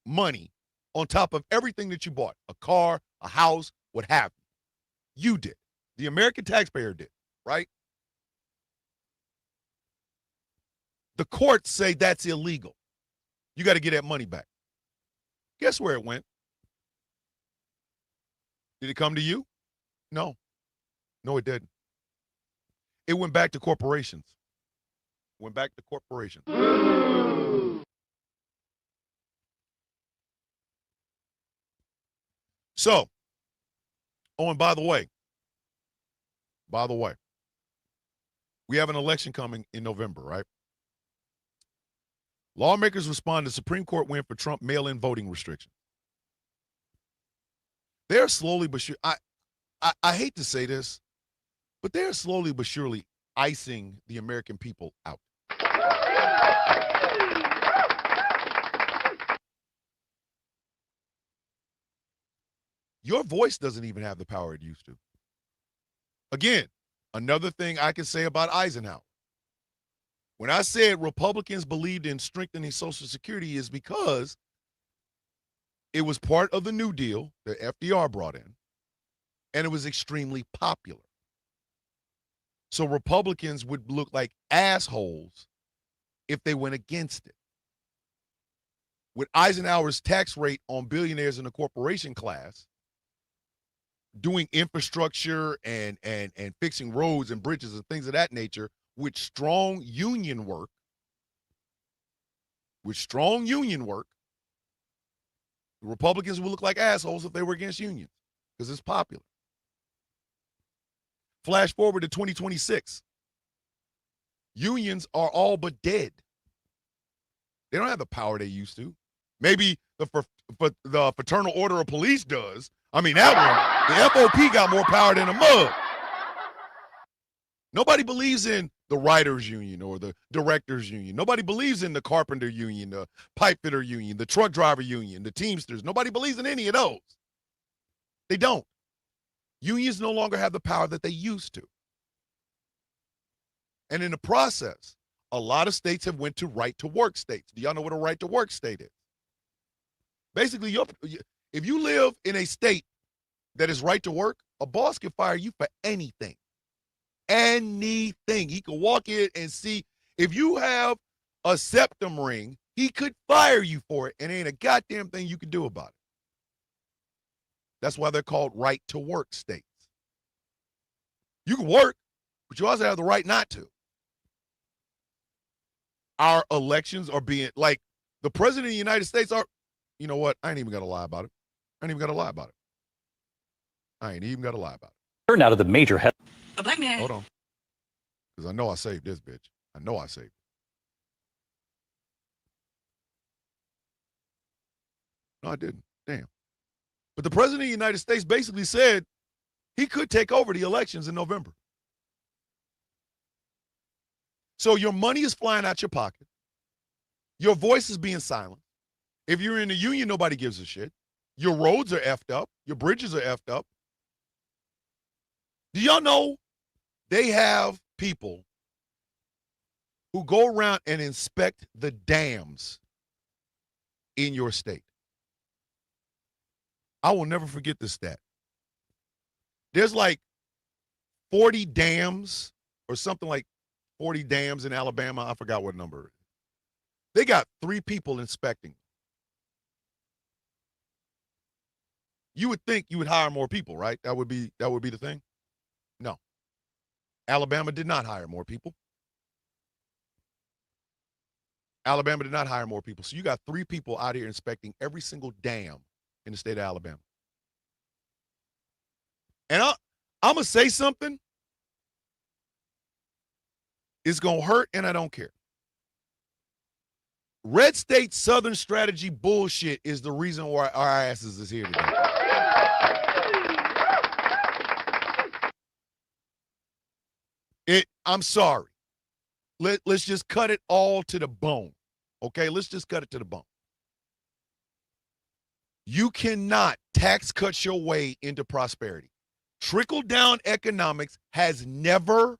money on top of everything that you bought, a car, a house, what have you. You did. The American taxpayer did, right? The courts say that's illegal. You got to get that money back. Guess where it went? Did it come to you? No. No, it didn't. It went back to corporations. Went back to corporations. So, oh, and by the way, we have an election coming in November, right? Lawmakers respond to Supreme Court win for Trump mail-in voting restrictions. They're slowly but surely, I hate to say this, but they're slowly but surely icing the American people out. Your voice doesn't even have the power it used to. Again, another thing I can say about Eisenhower. When I said Republicans believed in strengthening Social Security is because it was part of the New Deal that FDR brought in, and it was extremely popular. So Republicans would look like assholes if they went against it. With Eisenhower's tax rate on billionaires in the corporation class, doing infrastructure and fixing roads and bridges and things of that nature with strong union work, the Republicans would look like assholes if they were against unions because it's popular. Flash forward to 2026. Unions are all but dead. They don't have the power they used to. Maybe the Fraternal Order of Police does. I mean, that one, the FOP got more power than a mug. Nobody believes in the writers union or the directors union. Nobody believes in the carpenter union, the pipe fitter union, the truck driver union, the Teamsters. Nobody believes in any of those. They don't. Unions no longer have the power that they used to. And in the process, a lot of states have went to right-to-work states. Do y'all know what a right-to-work state is? Basically, if you live in a state that is right to work, a boss can fire you for anything. Anything. He can walk in and see if you have a septum ring, he could fire you for it, and ain't a goddamn thing you can do about it. That's why they're called right to work states. You can work, but you also have the right not to. Our elections are being, like, the president of the United States are, you know what? I ain't even got to lie about it. I ain't even got to lie about it. Turn out of the major head. A black man. Hold on. Because I know I saved this bitch. I know I saved it. No, I didn't. Damn. But the president of the United States basically said he could take over the elections in November. So your money is flying out your pocket. Your voice is being silenced. If you're in the union, nobody gives a shit. Your roads are effed up. Your bridges are effed up. Do y'all know they have people who go around and inspect the dams in your state? I will never forget this stat. There's like 40 dams or something like 40 dams in Alabama. I forgot what number. They got 3 people inspecting. You would think you would hire more people, right? That would be the thing. No. Alabama did not hire more people. Alabama did not hire more people. So you got 3 people out here inspecting every single dam in the state of Alabama. And I'm going to say something. It's going to hurt, and I don't care. Red state Southern strategy bullshit is the reason why our asses is here today. I'm sorry. Let's just cut it all to the bone. Okay, let's just cut it to the bone. You cannot tax cut your way into prosperity. Trickle-down economics has never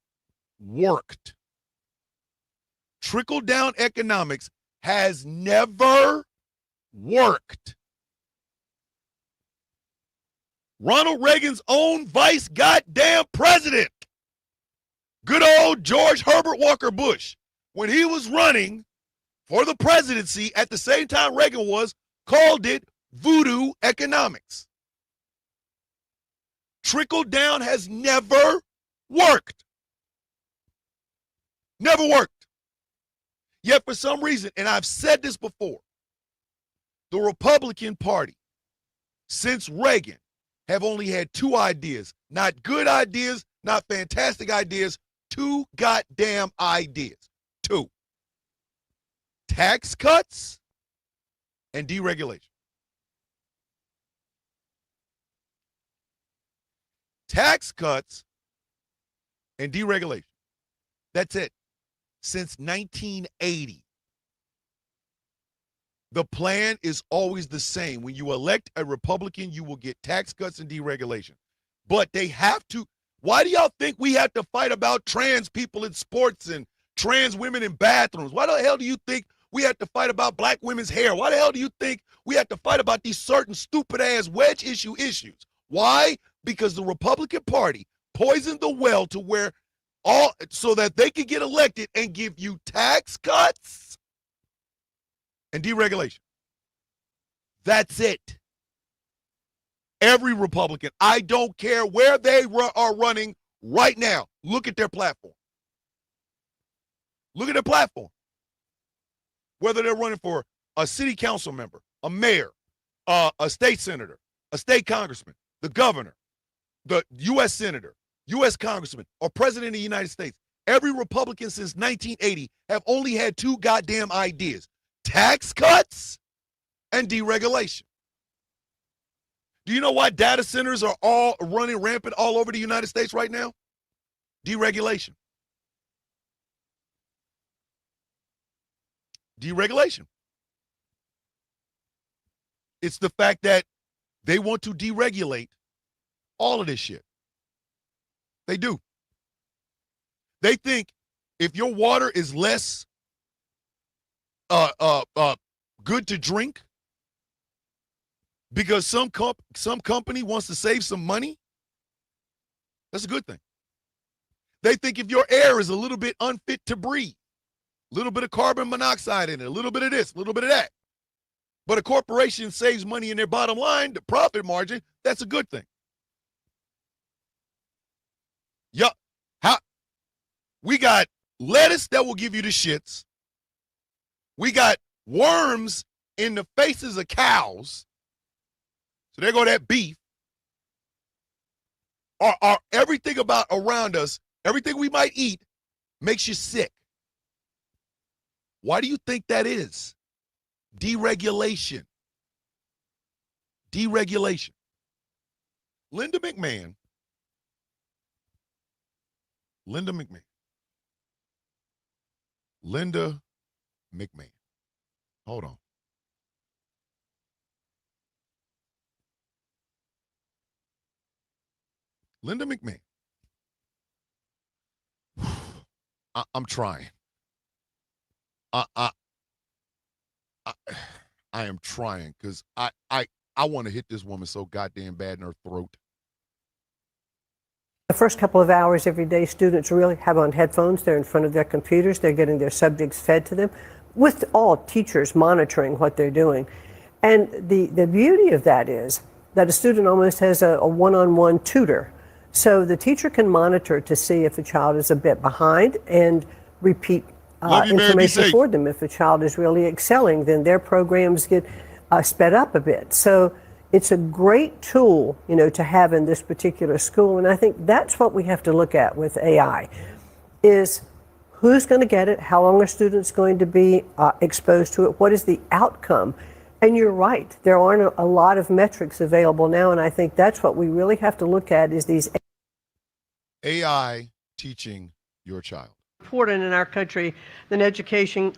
worked. Trickle-down economics has never worked. Ronald Reagan's own vice goddamn president, good old George Herbert Walker Bush, when he was running for the presidency at the same time Reagan was, called it voodoo economics. Trickle down has never worked. Never worked. Yet for some reason, and I've said this before, the Republican Party, since Reagan, have only had 2 ideas. Not good ideas, not fantastic ideas, 2 goddamn ideas. 2. Tax cuts and deregulation. Tax cuts and deregulation. That's it. Since 1980. The plan is always the same. When you elect a Republican, you will get tax cuts and deregulation. But they have to. Why do y'all think we have to fight about trans people in sports and trans women in bathrooms? Why the hell do you think we have to fight about black women's hair? Why the hell do you think we have to fight about these certain stupid-ass wedge issues? Why? Because the Republican Party poisoned the well to where so that they could get elected and give you tax cuts and deregulation. That's it. Every Republican, I don't care where they are running right now. Look at their platform. Look at their platform. Whether they're running for a city council member, a mayor, a state senator, a state congressman, the governor, the U.S. senator, U.S. congressman, or president of the United States, every Republican since 1980 have only had 2 goddamn ideas: tax cuts and deregulation. Do you know why data centers are all running rampant all over the United States right now? Deregulation. Deregulation. It's the fact that they want to deregulate All of this shit. They do. They think if your water is less good to drink because some company wants to save some money, that's a good thing. They think if your air is a little bit unfit to breathe, a little bit of carbon monoxide in it, a little bit of this, a little bit of that, but a corporation saves money in their bottom line, the profit margin, that's a good thing. Yup. We got lettuce that will give you the shits. We got worms in the faces of cows. So there go that beef. Or everything about around us, everything we might eat makes you sick. Why do you think that is? Deregulation. Deregulation. Linda McMahon. Hold on. Linda McMahon. I'm trying. I am trying because I want to hit this woman so goddamn bad in her throat. The first couple of hours every day, students really have on headphones. They're in front of their computers. They're getting their subjects fed to them with all teachers monitoring what they're doing. And the beauty of that is that a student almost has a one-on-one tutor. So the teacher can monitor to see if a child is a bit behind and repeat information for them. If a child is really excelling, then their programs get sped up a bit. So it's a great tool, to have in this particular school. And I think that's what we have to look at with AI is who's going to get it? How long are students going to be exposed to it? What is the outcome? And you're right. There aren't a lot of metrics available now. And I think that's what we really have to look at is these AI teaching your child. Important in our country than educating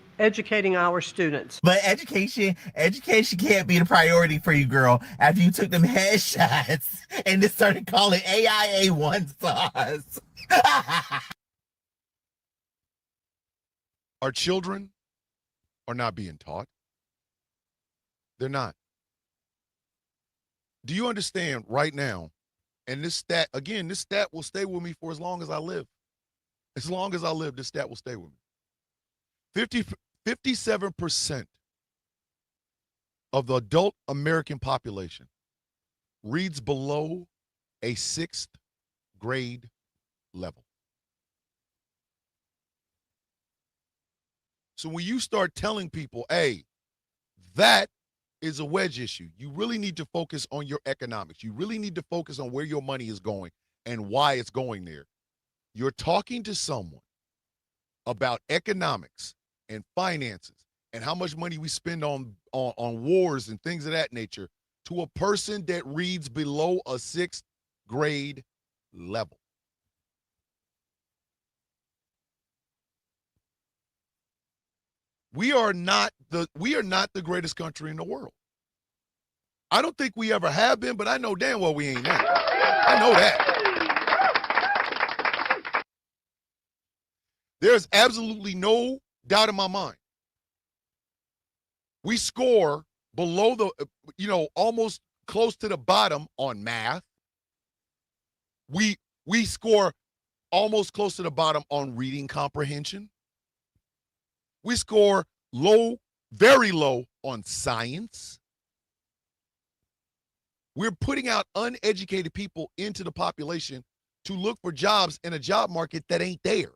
our students. But education can't be the priority for you, girl, after you took them headshots and just started calling AI A1 sauce. Our children are not being taught. They're not. Do you understand right now? And this stat will stay with me for as long as I live. As long as I live, this stat will stay with me. 57% of the adult American population reads below a 6th grade level. So when you start telling people, hey, that is a wedge issue, you really need to focus on your economics. You really need to focus on where your money is going and why it's going there. You're talking to someone about economics and finances and how much money we spend on wars and things of that nature to a person that reads below a 6th grade level. We are not the greatest country in the world. I don't think we ever have been, but I know damn well we ain't now. I know that. There's absolutely no doubt in my mind. We score below the, almost close to the bottom on math. We score almost close to the bottom on reading comprehension. We score low, very low on science. We're putting out uneducated people into the population to look for jobs in a job market that ain't there.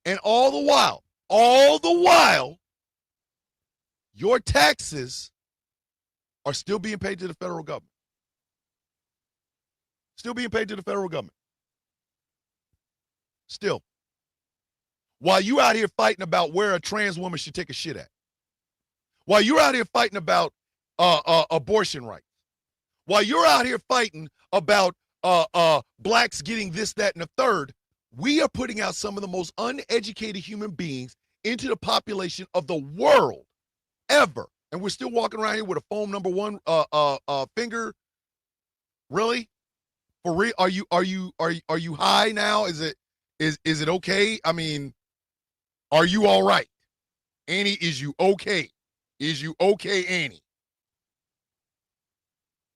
And all the while, your taxes are still being paid to the federal government. Still being paid to the federal government. Still. While you out here fighting about where a trans woman should take a shit at. While you're out here fighting about abortion rights. While you're out here fighting about blacks getting this, that, and the third, we are putting out some of the most uneducated human beings into the population of the world ever. And we're still walking around here with a foam number one finger. Really? For real? Are you high now? Is it okay? I mean, are you all right? Annie, is you okay? Is you okay, Annie?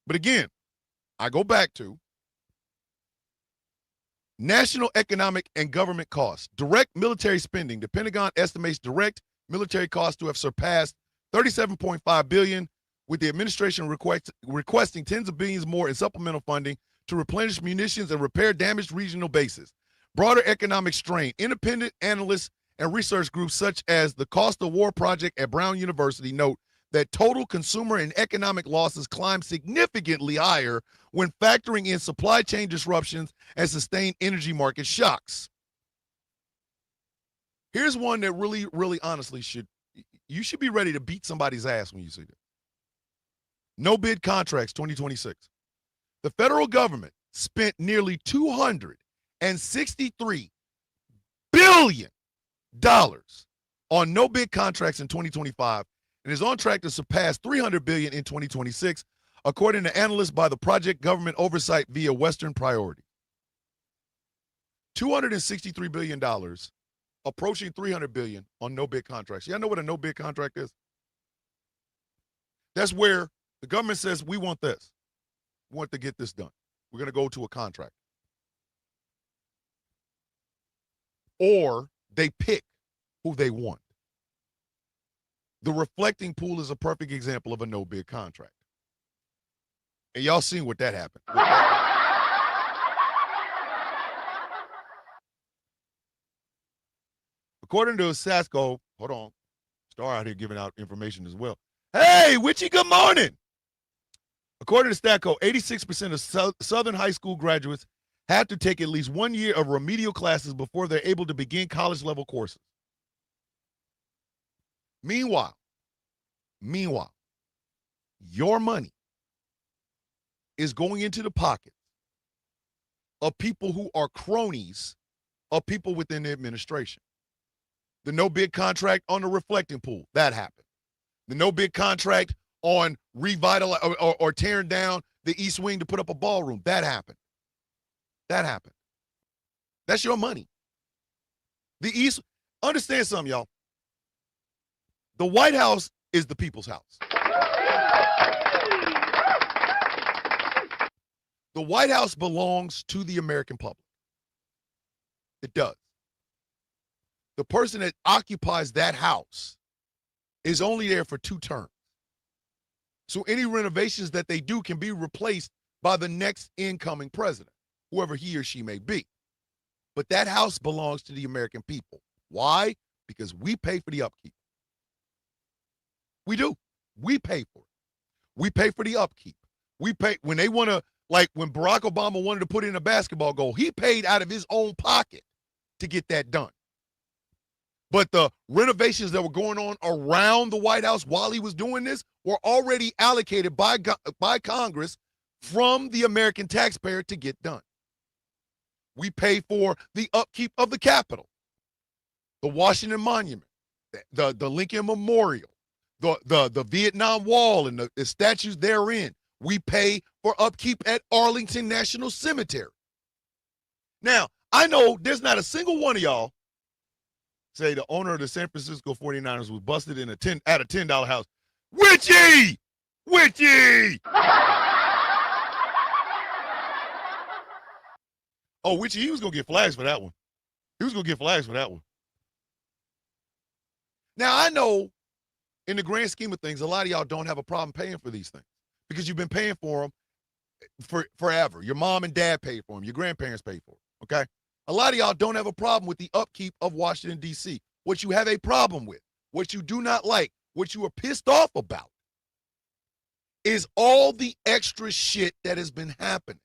But again, I go back to national economic and government costs. Direct military spending. The Pentagon estimates direct military costs to have surpassed $37.5 billion, with the administration requesting tens of billions more in supplemental funding to replenish munitions and repair damaged regional bases. Broader economic strain. Independent analysts and research groups such as the Cost of War Project at Brown University note that total consumer and economic losses climb significantly higher when factoring in supply chain disruptions and sustained energy market shocks. Here's one that really, really honestly you should be ready to beat somebody's ass when you see this. No bid contracts 2026. The federal government spent nearly $263 billion on no bid contracts in 2025 and is on track to surpass $300 billion in 2026, according to analysts by the Project Government Oversight via Western Priority. $263 billion, approaching $300 billion on no bid contracts. Y'all know what a no bid contract is? That's where the government says, we want this. We want to get this done. We're going to go to a contract. Or they pick who they want. The reflecting pool is a perfect example of a no bid contract. And y'all seen what that happened. According to Sasco, hold on, Star out here giving out information as well. Hey, Witchy, good morning. According to Statco, 86% of Southern high school graduates have to take at least 1 year of remedial classes before they're able to begin college-level courses. Meanwhile, your money is going into the pockets of people who are cronies of people within the administration. The no-bid contract on the reflecting pool, that happened. The no-bid contract on revitalizing or tearing down the East Wing to put up a ballroom, that happened. That happened. That's your money. The East, understand something, y'all. The White House is the people's house. The White House belongs to the American public. It does. The person that occupies that house is only there for 2 terms. So any renovations that they do can be replaced by the next incoming president, whoever he or she may be. But that house belongs to the American people. Why? Because we pay for the upkeep. We do. We pay for it. We pay for the upkeep. We pay when they want to, like when Barack Obama wanted to put in a basketball goal, he paid out of his own pocket to get that done. But the renovations that were going on around the White House while he was doing this were already allocated by Congress from the American taxpayer to get done. We pay for the upkeep of the Capitol, the Washington Monument, the Lincoln Memorial, the Vietnam Wall and the statues therein. We pay for upkeep at Arlington National Cemetery. Now, I know there's not a single one of y'all say the owner of the San Francisco 49ers was busted in at a $10 house. Witchy! Oh, Witchy, he was going to get flags for that one. Now, I know in the grand scheme of things, a lot of y'all don't have a problem paying for these things because you've been paying for them forever. Your mom and dad paid for them. Your grandparents paid for them, okay? A lot of y'all don't have a problem with the upkeep of Washington, D.C. What you have a problem with, what you do not like, what you are pissed off about is all the extra shit that has been happening.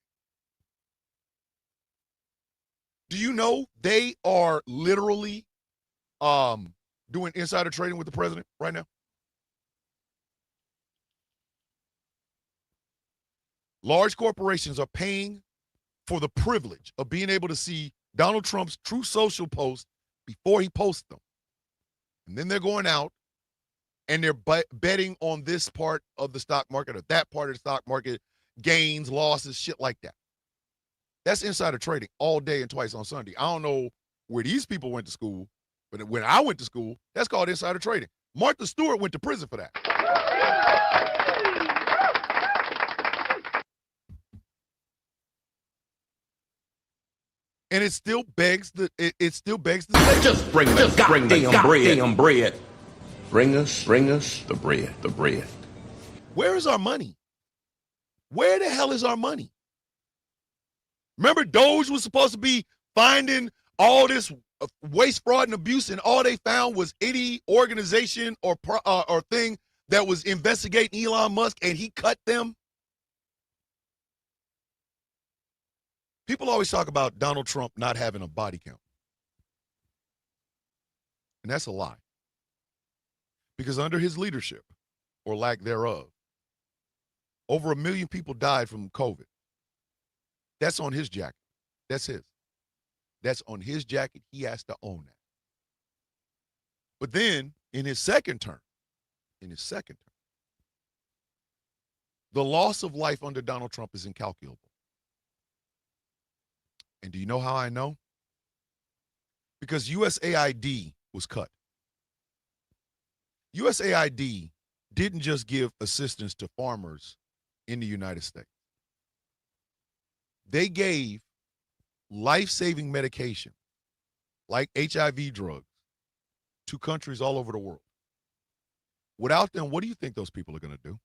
Do you know they are literally doing insider trading with the president right now? Large corporations are paying for the privilege of being able to see Donald Trump's true social posts before he posts them. And then they're going out and they're betting on this part of the stock market or that part of the stock market, gains, losses, shit like that. That's insider trading all day and twice on Sunday. I don't know where these people went to school, but when I went to school, that's called insider trading. Martha Stewart went to prison for that. And it still begs the statement. Just bring the goddamn bread. Bring us the bread. Where is our money? Where the hell is our money? Remember, Doge was supposed to be finding all this waste, fraud, and abuse, and all they found was any organization or thing that was investigating Elon Musk, and he cut them. People always talk about Donald Trump not having a body count. And that's a lie. Because under his leadership, or lack thereof, over 1 million people died from COVID. That's on his jacket. That's his. That's on his jacket. He has to own that. But then, in his second term, the loss of life under Donald Trump is incalculable. And do you know how I know? Because USAID was cut. USAID didn't just give assistance to farmers in the United States. They gave life-saving medication, like HIV drugs, to countries all over the world. Without them, what do you think those people are going to do?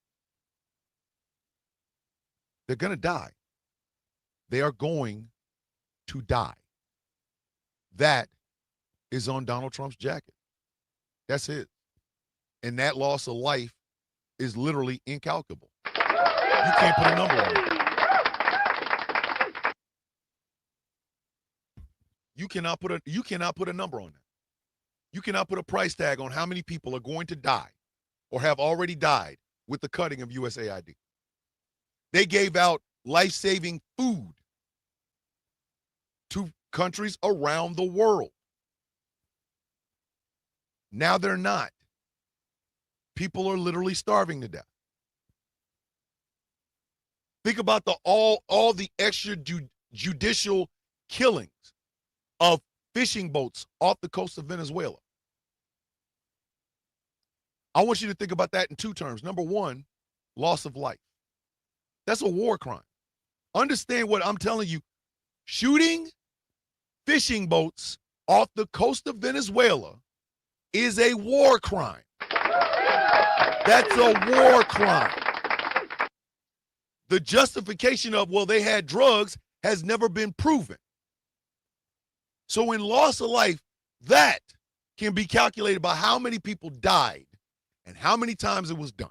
They're going to die. They are going to die. That is on Donald Trump's jacket. That's it. And that loss of life is literally incalculable. You can't put a number on it. You cannot put a number on that. You cannot put a price tag on how many people are going to die or have already died with the cutting of USAID. They gave out life-saving food to countries around the world. Now they're not. People are literally starving to death. Think about all the extrajudicial killings of fishing boats off the coast of Venezuela. I want you to think about that in two terms. Number one, loss of life. That's a war crime. Understand what I'm telling you. Shooting fishing boats off the coast of Venezuela is a war crime. That's a war crime. The justification of, well, they had drugs has never been proven. So in loss of life, that can be calculated by how many people died and how many times it was done.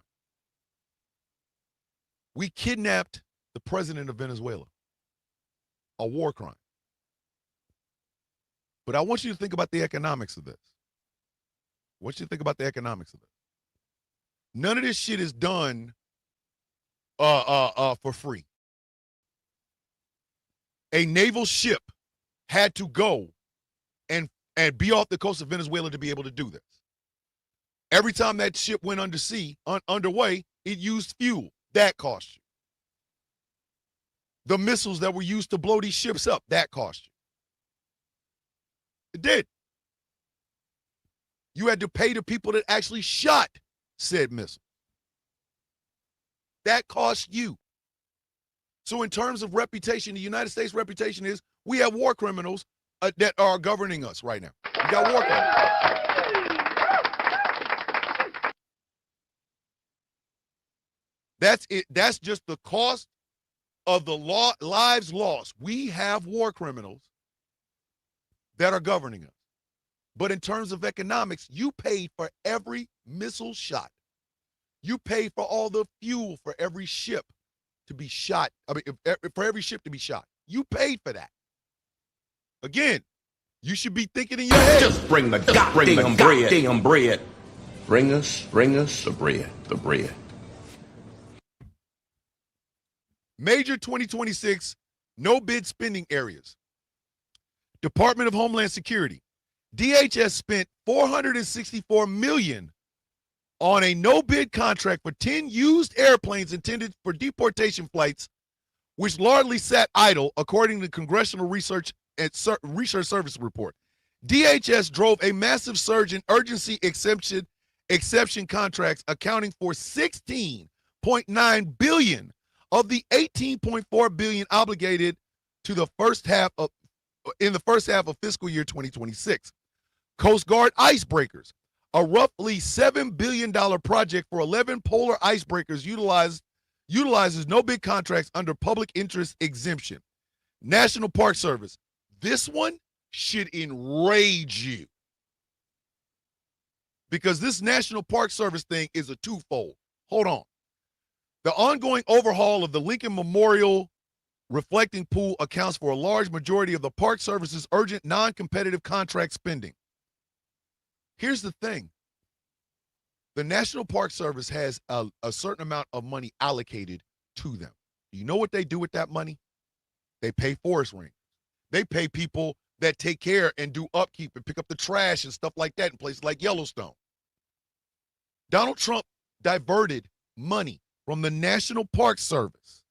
We kidnapped the president of Venezuela. A war crime. But I want you to think about the economics of this. I want you to think about the economics of this. None of this shit is done for free. A naval ship had to go and be off the coast of Venezuela to be able to do this. Every time that ship went underway, it used fuel. That cost you. The missiles that were used to blow these ships up, that cost you. It did. You had to pay the people that actually shot said missile. That cost you. So in terms of reputation, the United States reputation is we have war criminals that are governing us right now. We got war criminals. That's it. That's just the cost of the lives lost. We have war criminals that are governing us. But in terms of economics, you paid for every missile shot. You paid for all the fuel for every ship to be shot. For every ship to be shot. You paid for that. Again, you should be thinking in your head. Just bring the goddamn bread. Bring us the bread. Major 2026 no-bid spending areas. Department of Homeland Security. DHS spent $464 million on a no-bid contract for 10 used airplanes intended for deportation flights which largely sat idle, according to Congressional Research Service report. DHS drove a massive surge in urgency exception contracts, accounting for $16.9 billion of the $18.4 billion obligated to the first half of fiscal year 2026. Coast Guard icebreakers, a roughly $7 billion project for 11 polar icebreakers, utilizes no bid contracts under public interest exemption. National Park Service, this one should enrage you, because this National Park Service thing is a twofold. Hold on. The ongoing overhaul of the Lincoln Memorial reflecting pool accounts for a large majority of the Park Service's urgent non-competitive contract spending. Here's the thing. The National Park Service has a certain amount of money allocated to them. You know what they do with that money? They pay forest rangers. They pay people that take care and do upkeep and pick up the trash and stuff like that in places like Yellowstone. Donald Trump diverted money from the National Park Service.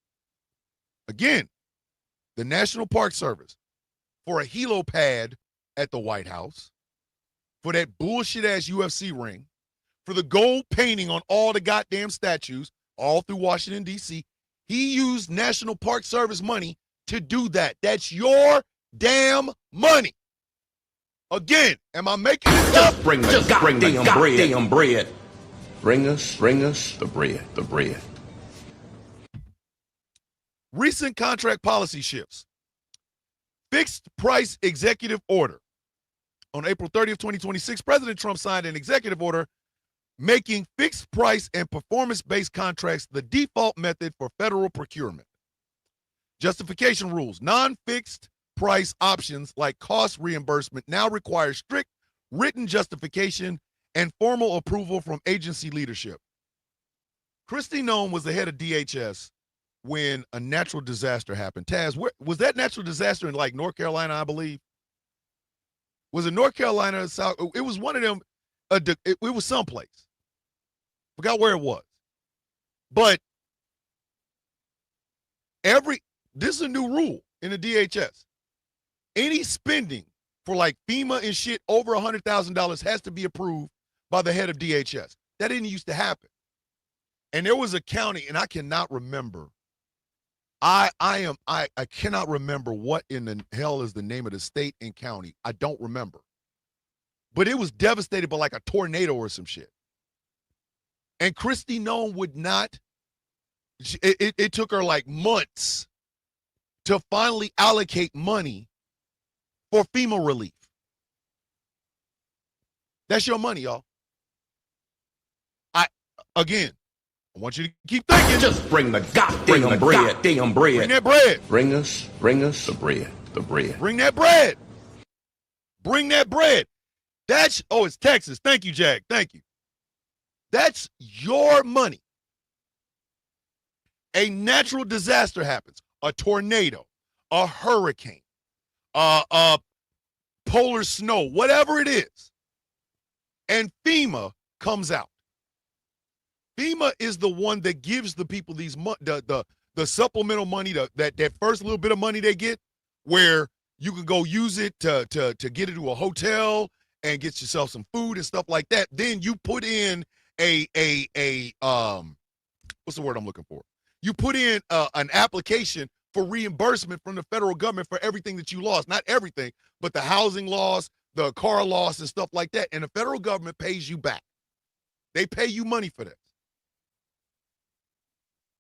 Again, the National Park Service, for a helipad at the White House, for that bullshit-ass UFC ring, for the gold painting on all the goddamn statues all through Washington, D.C. He used National Park Service money to do that. That's your damn money. Again, am I making this up? Bring the goddamn bread. Bring us the bread. Recent contract policy shifts. Fixed price executive order. On April 30th, 2026, President Trump signed an executive order making fixed price and performance-based contracts the default method for federal procurement. Justification rules. Non-fixed price options like cost reimbursement now require strict written justification and formal approval from agency leadership. Kristi Noem was the head of DHS when a natural disaster happened. Taz, where was that natural disaster in, like, North Carolina, I believe? Was it North Carolina? South? It was one of them. It was someplace. Forgot where it was. But this is a new rule in the DHS. Any spending for like FEMA and shit over $100,000 has to be approved by the head of DHS. That didn't used to happen. And there was a county, and I cannot remember. I cannot remember what in the hell is the name of the state and county. I don't remember. But it was devastated by like a tornado or some shit. And Kristi Noem would not, it took her like months to finally allocate money for FEMA relief. That's your money, y'all. I want you to keep thinking. Just bring the goddamn bread. Bring that bread. Bring us the bread. Bring that bread. Bring that bread. It's Texas. Thank you, Jag. Thank you. That's your money. A natural disaster happens. A tornado, a hurricane, polar snow, whatever it is. And FEMA comes out. FEMA is the one that gives the people these the supplemental money, that first little bit of money they get, where you can go use it to get into a hotel and get yourself some food and stuff like that. Then you put in what's the word I'm looking for? You put in an application for reimbursement from the federal government for everything that you lost. Not everything, but the housing loss, the car loss, and stuff like that. And the federal government pays you back. They pay you money for this.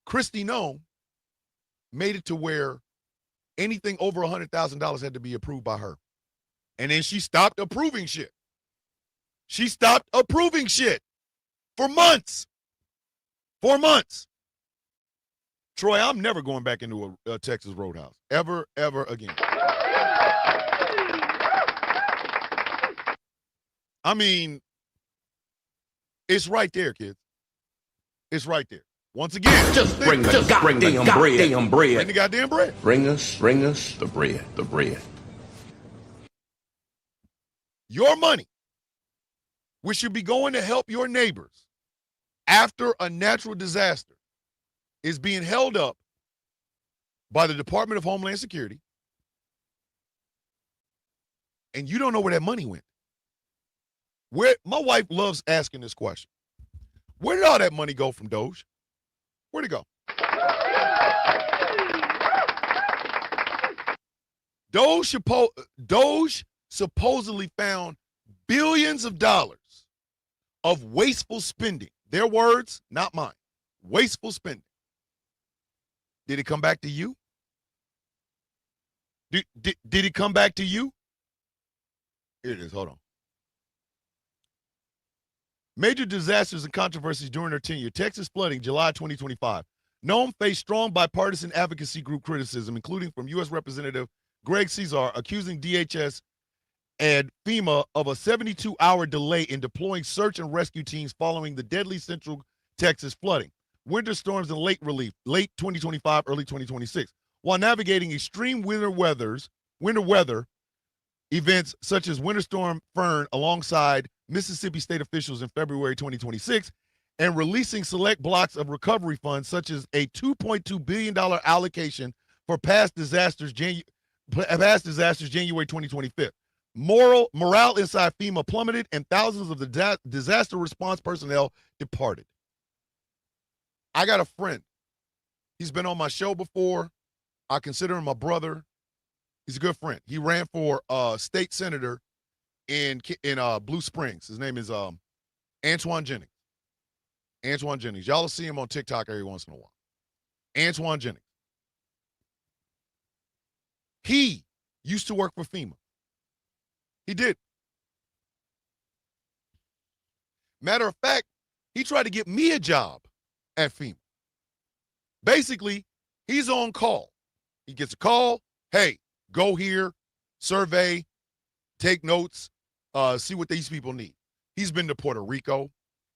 Kristi Noem made it to where anything over $100,000 had to be approved by her. And then she stopped approving shit. She stopped approving shit for months. 4 months. Troy, I'm never going back into a Texas Roadhouse. Ever again. I mean, it's right there, kids. It's right there. Once again, just bring the goddamn bread. Bring the goddamn bread. Bring us the bread. Your money, which should be going to help your neighbors after a natural disaster, is being held up by the Department of Homeland Security, and you don't know where that money went. My wife loves asking this question. Where did all that money go from Doge? Where'd it go? Doge supposedly found billions of dollars of wasteful spending. Their words, not mine. Wasteful spending. Did it come back to you? Did it come back to you? Here it is. Hold on. Major disasters and controversies during their tenure. Texas flooding, July 2025. Nome faced strong bipartisan advocacy group criticism, including from U.S. Representative Greg Cesar, accusing DHS and FEMA of a 72-hour delay in deploying search and rescue teams following the deadly Central Texas flooding, winter storms, and lake relief, late 2025, early 2026. While navigating extreme winter weather events such as Winter Storm Fern alongside Mississippi state officials in February 2026, and releasing select blocks of recovery funds such as a $2.2 billion allocation for past disasters January 2025. Morale inside FEMA plummeted and thousands of the disaster response personnel departed. I got a friend. He's been on my show before. I consider him my brother. He's a good friend. He ran for state senator in Blue Springs. His name is Antoine Jennings. Antoine Jennings. Y'all will see him on TikTok every once in a while. Antoine Jennings. He used to work for FEMA. He did. Matter of fact, he tried to get me a job at FEMA. Basically, he's on call. He gets a call. Hey, go here, survey, take notes, see what these people need. He's been to Puerto Rico.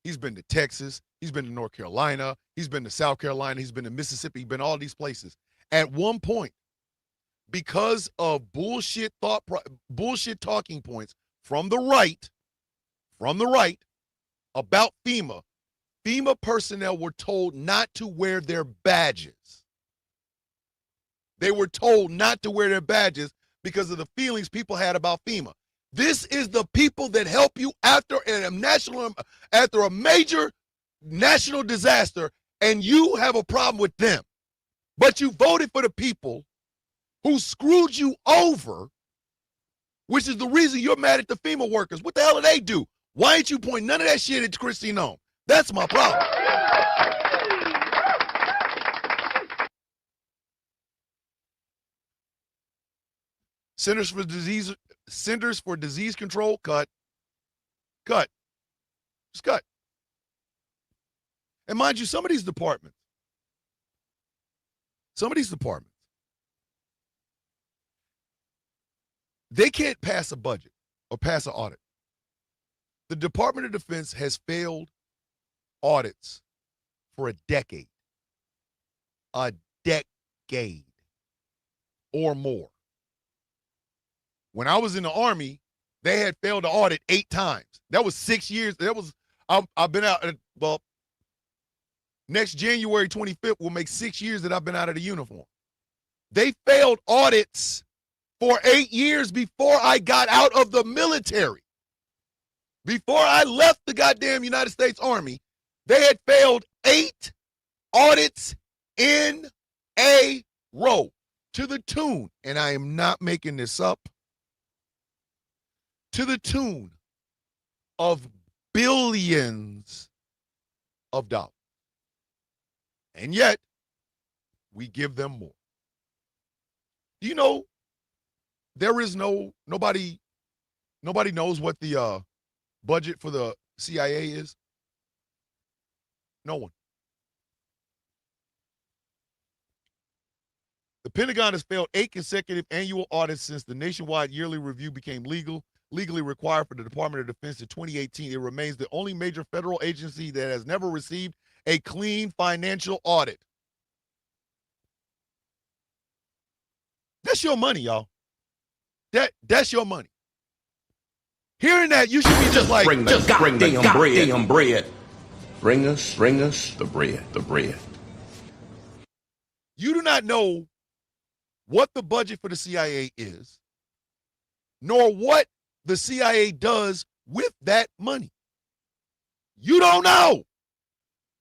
He's been to Texas. He's been to North Carolina. He's been to South Carolina. He's been to Mississippi. He's been all these places. At one point, because of bullshit talking points from the right about FEMA personnel were told not to wear their badges. They were told not to wear their badges because of the feelings people had about FEMA. This is the people that help you after a major national disaster, and you have a problem with them. But you voted for the people who screwed you over, which is the reason you're mad at the FEMA workers. What the hell do they do? Why ain't you pointing none of that shit at Christine Nome? That's my problem. Centers for Disease Control, cut. Just cut. And mind you, some of these departments, they can't pass a budget or pass an audit. The Department of Defense has failed audits for a decade or more. When I was in the Army, they had failed to audit 8 times. That was 6 years. I've been out, next January 25th will make 6 years that I've been out of the uniform. They failed audits for 8 years before I got out of the military. Before I left the goddamn United States Army, they had failed 8 audits in a row to the tune, and I am not making this up, to the tune of billions of dollars. And yet, we give them more. Do you know there is nobody knows what the budget for the CIA is? No one. The Pentagon has failed 8 consecutive annual audits since the nationwide yearly review became legally required for the Department of Defense in 2018. It remains the only major federal agency that has never received a clean financial audit. That's your money, y'all. That's your money. Hearing that, you should be just like, bring the goddamn bread. Bring us the bread. You do not know what the budget for the CIA is, nor what the CIA does with that money. You don't know.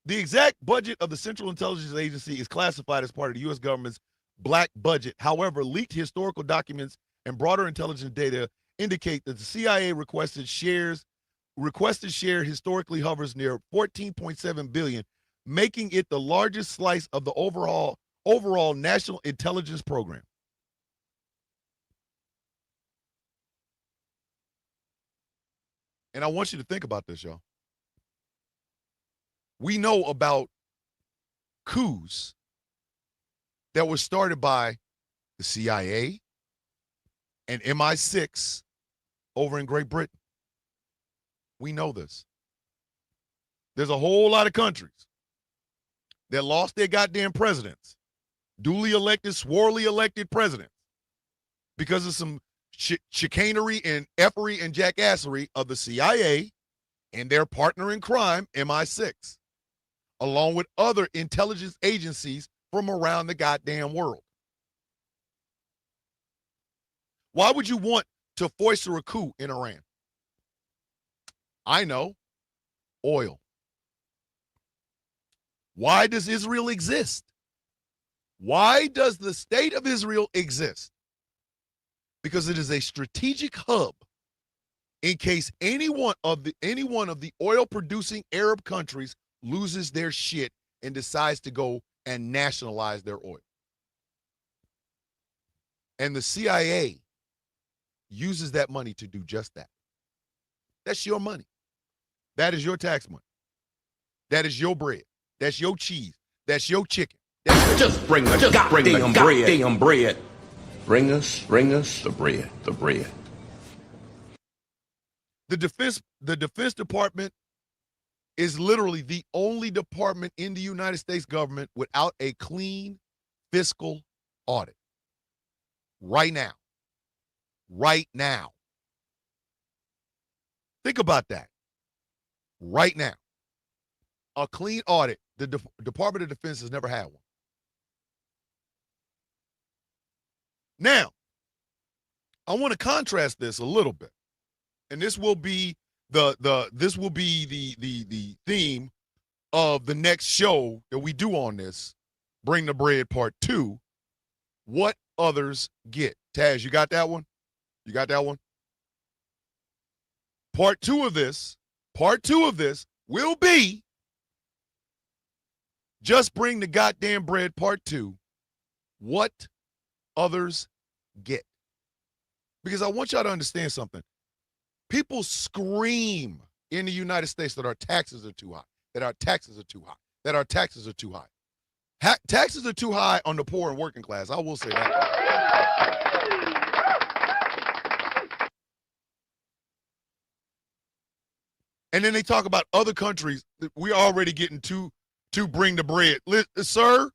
The exact budget of the Central Intelligence Agency is classified as part of the U.S. government's black budget. However, leaked historical documents and broader intelligence data indicate that the CIA requested share historically hovers near 14.7 billion, making it the largest slice of the overall national intelligence program. And I want you to think about this, y'all. We know about coups that were started by the CIA and MI6 over in Great Britain. We know this. There's a whole lot of countries that lost their goddamn presidents, duly elected, swornly elected presidents, because of some chicanery and effery and jackassery of the CIA and their partner in crime, MI6, along with other intelligence agencies from around the goddamn world. Why would you want to foster a coup in Iran? I know. Oil. Why does Israel exist? Why does the state of Israel exist? Because it is a strategic hub in case any one of the oil-producing Arab countries loses their shit and decides to go and nationalize their oil. And the CIA uses that money to do just that. That's your money. That is your tax money. That is your bread. That's your cheese. That's your chicken. Just bring the goddamn bread. Bring us the bread. The Defense Department is literally the only department in the United States government without a clean fiscal audit. Right now. Think about that. Right now. A clean audit. The Department of Defense has never had one. Now, I want to contrast this a little bit. And this will be the theme of the next show that we do on this, Bring the Bread Part 2, What Others Get. Taz, you got that one? You got that one? Part two of this will be Just Bring the Goddamn Bread Part 2, What Others Get. Because I want y'all to understand something. People scream in the United States that our taxes are too high, that our taxes are too high, that our taxes are too high. Taxes are too high on the poor and working class. I will say that. And then they talk about other countries that we're already getting to bring the bread. Sir,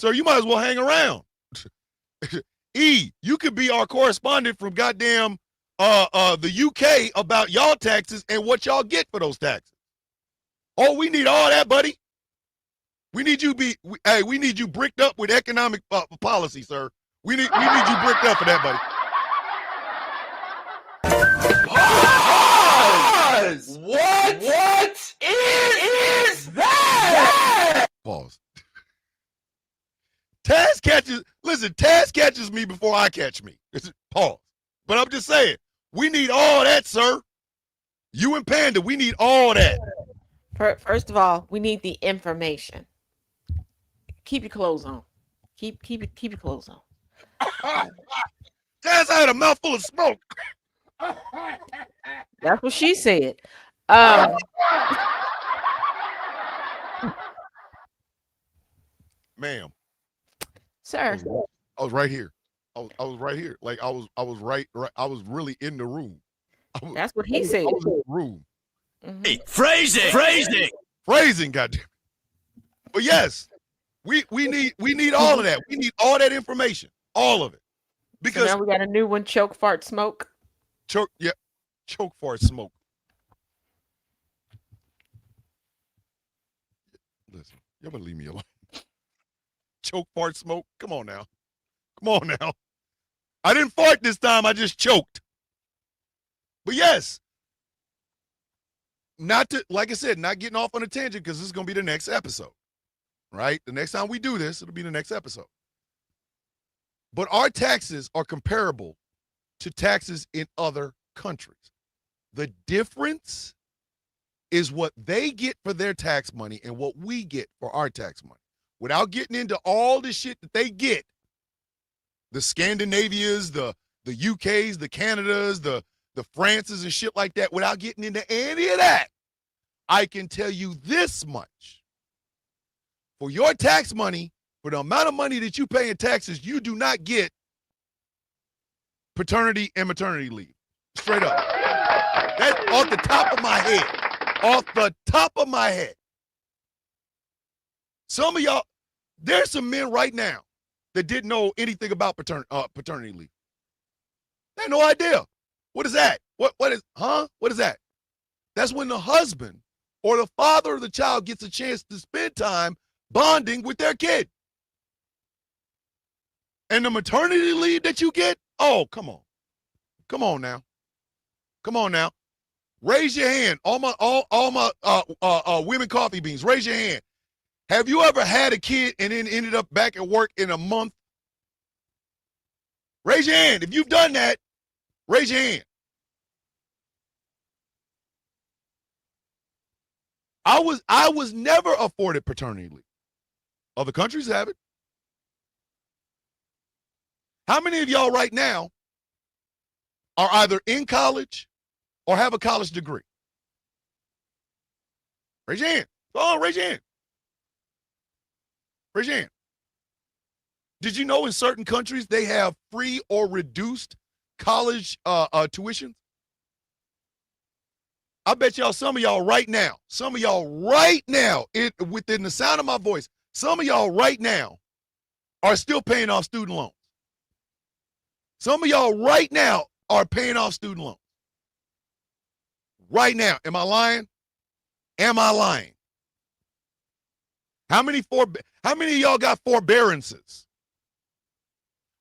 you might as well hang around. E, you could be our correspondent from goddamn the UK about y'all taxes and what y'all get for those taxes. Oh, we need all that, buddy. We need you we need you bricked up with economic policy, sir. We need you bricked up for that, buddy. Pause! What is that? Pause. Taz catches me before I catch me. Pause. But I'm just saying, we need all that, sir. You and Panda, we need all that. First of all, we need the information. Keep your clothes on. Keep your clothes on. Taz, I had a mouthful of smoke. That's what she said. Ma'am. Sir. I was right here. I was right here. Like I was right. I was really in the room. That's what he said. I was in the room. Mm-hmm. Hey, phrasing, goddamn. But yes, we need all of that. We need all that information, all of it, because so now we got a new one: choke, fart, smoke. Choke, fart, smoke. Listen, y'all better leave me alone. Choke, fart, smoke. Come on now. Come on now. I didn't fart this time. I just choked. But yes, like I said, not getting off on a tangent because this is going to be the next episode, right? The next time we do this, it'll be the next episode. But our taxes are comparable to taxes in other countries. The difference is what they get for their tax money and what we get for our tax money. Without getting into all the shit that they get, the Scandinavias, the UKs, the Canadas, the Frances and shit like that, without getting into any of that, I can tell you this much. For your tax money, for the amount of money that you pay in taxes, you do not get paternity and maternity leave. Straight up. That's off the top of my head. Off the top of my head. Some of y'all, there's some men right now that didn't know anything about paternity leave. They had no idea. What is that? What is that? That's when the husband or the father of the child gets a chance to spend time bonding with their kid. And the maternity leave that you get, oh, come on. Come on now. Come on now. Raise your hand. All my women coffee beans, raise your hand. Have you ever had a kid and then ended up back at work in a month? Raise your hand. If you've done that, raise your hand. I was never afforded paternity leave. Other countries have it. How many of y'all right now are either in college or have a college degree? Raise your hand. Go on, raise your hand. Raise your hand. Did you know in certain countries they have free or reduced college tuition? I bet y'all, some of y'all right now, within the sound of my voice, some of y'all right now are still paying off student loans. Some of y'all right now are paying off student loans. Right now. Am I lying? Am I lying? How many of y'all got forbearances?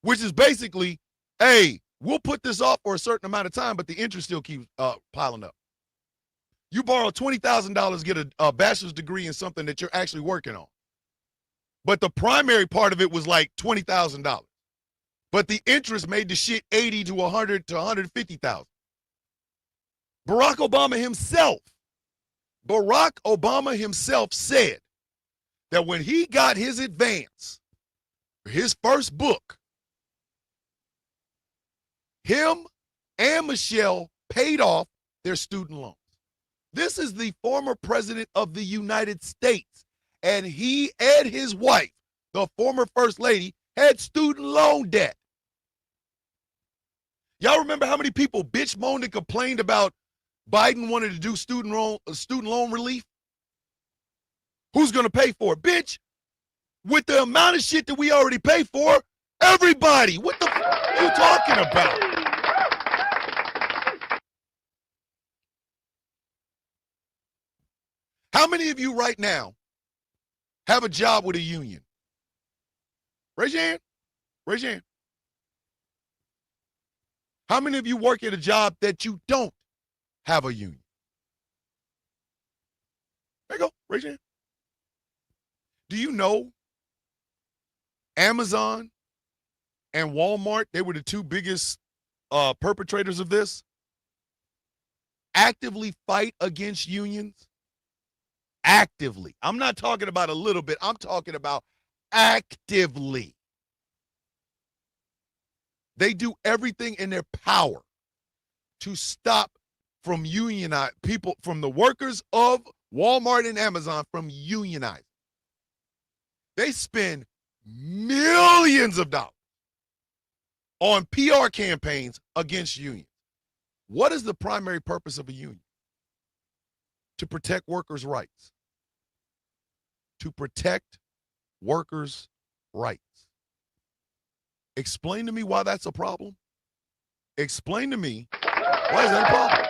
Which is basically, hey, we'll put this off for a certain amount of time, but the interest still keeps piling up. You borrow $20,000, get a bachelor's degree in something that you're actually working on. But the primary part of it was like $20,000. But the interest made the shit 80 to 100 to 150,000. Barack Obama himself said that when he got his advance for his first book, him and Michelle paid off their student loans. This is the former president of the United States, and he and his wife, the former first lady, had student loan debt. Y'all remember how many people bitch moaned and complained about Biden wanted to do student loan relief? Who's going to pay for it? Bitch, with the amount of shit that we already pay for, everybody. What the fuck are you talking about? How many of you right now have a job with a union? Raise your hand. Raise your hand. How many of you work at a job that you don't have a union? There you go. Raise your hand. Do you know Amazon and Walmart, they were the two biggest perpetrators of this, actively fight against unions? Actively. I'm not talking about a little bit. I'm talking about actively. They do everything in their power to stop from people, from the workers of Walmart and Amazon from unionizing. They spend millions of dollars on PR campaigns against unions. What is the primary purpose of a union? To protect workers' rights. To protect workers' rights. Explain to me why that's a problem. Explain to me why is that a problem?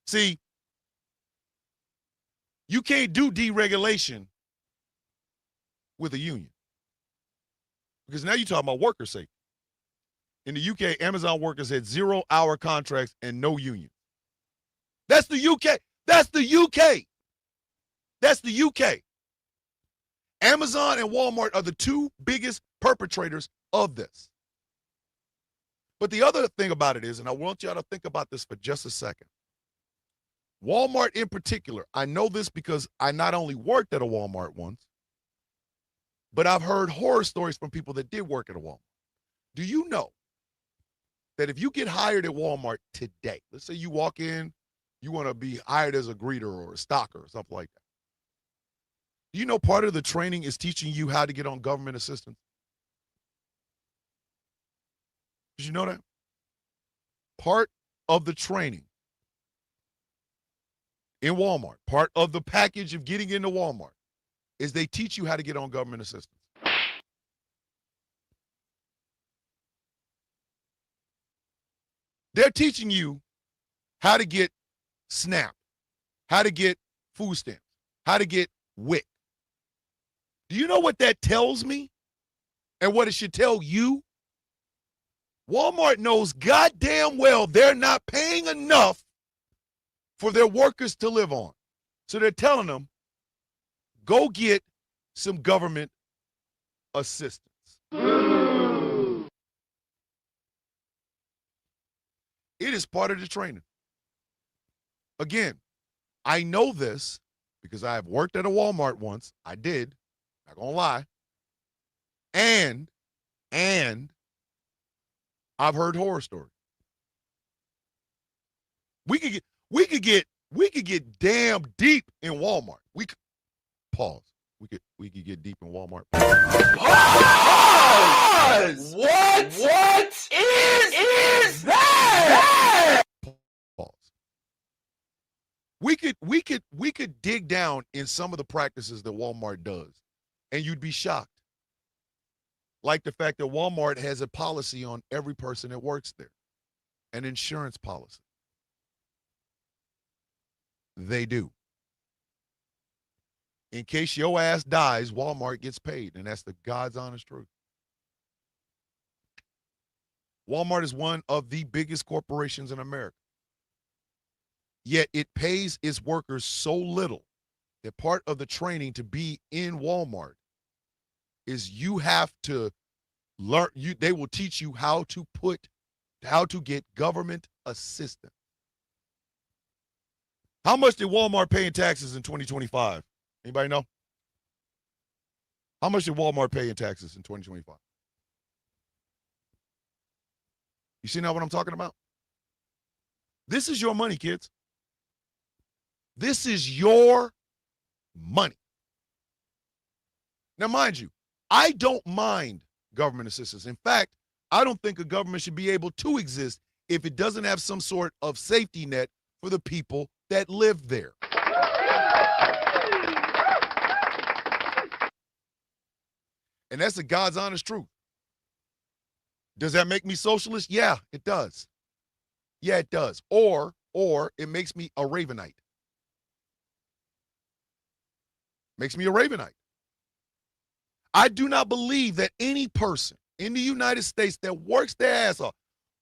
See, you can't do deregulation with a union. Because now you're talking about worker safety. In the UK, Amazon workers had 0-hour contracts and no union. That's the UK. That's the UK. That's the UK. Amazon and Walmart are the two biggest perpetrators of this. But the other thing about it is, and I want y'all to think about this for just a second. Walmart in particular, I know this because I not only worked at a Walmart once, but I've heard horror stories from people that did work at a Walmart. Do you know that if you get hired at Walmart today, let's say you walk in, you want to be hired as a greeter or a stocker or something like that. Do you know part of the training is teaching you how to get on government assistance? Did you know that? Part of the training in Walmart, part of the package of getting into Walmart is they teach you how to get on government assistance. They're teaching you how to get SNAP, how to get food stamps, how to get WIC. Do you know what that tells me and what it should tell you? Walmart knows goddamn well they're not paying enough for their workers to live on. So they're telling them, go get some government assistance. It is part of the training. Again, I know this because I have worked at a Walmart once. I did. Not gonna lie. And I've heard horror stories. We could get damn deep in Walmart. We could get deep in Walmart. Pause! What is that? Pause. We could dig down in some of the practices that Walmart does, and you'd be shocked. Like the fact that Walmart has a policy on every person that works there, an insurance policy. They do. In case your ass dies, Walmart gets paid, and that's the God's honest truth. Walmart is one of the biggest corporations in America. Yet it pays its workers so little that part of the training to be in Walmart is you have to learn. They will teach you how to get government assistance. How much did Walmart pay in taxes in 2025? Anybody know? How much did Walmart pay in taxes in 2025? You see now what I'm talking about? This is your money, kids. This is your money. Now, mind you, I don't mind government assistance. In fact, I don't think a government should be able to exist if it doesn't have some sort of safety net for the people that live there. And that's the God's honest truth. Does that make me socialist? Yeah, it does. Yeah, it does. Or it makes me a Ravenite. Makes me a Ravenite. I do not believe that any person in the United States that works their ass off.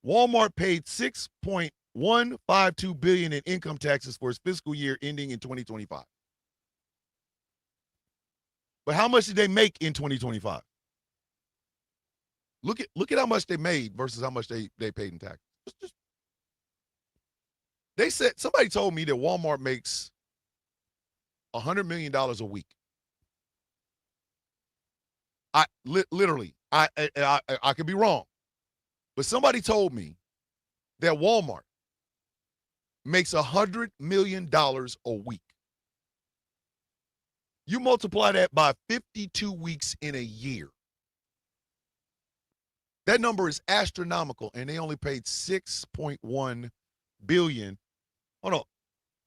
Walmart paid $6.152 billion in income taxes for its fiscal year ending in 2025. But how much did they make in 2025? Look at how much they made versus how much they paid in taxes. They said, somebody told me that Walmart makes $100 million a week. I could be wrong, but somebody told me that Walmart makes $100 million a week. You multiply that by 52 weeks in a year. That number is astronomical, and they only paid $6.1 billion. Hold on.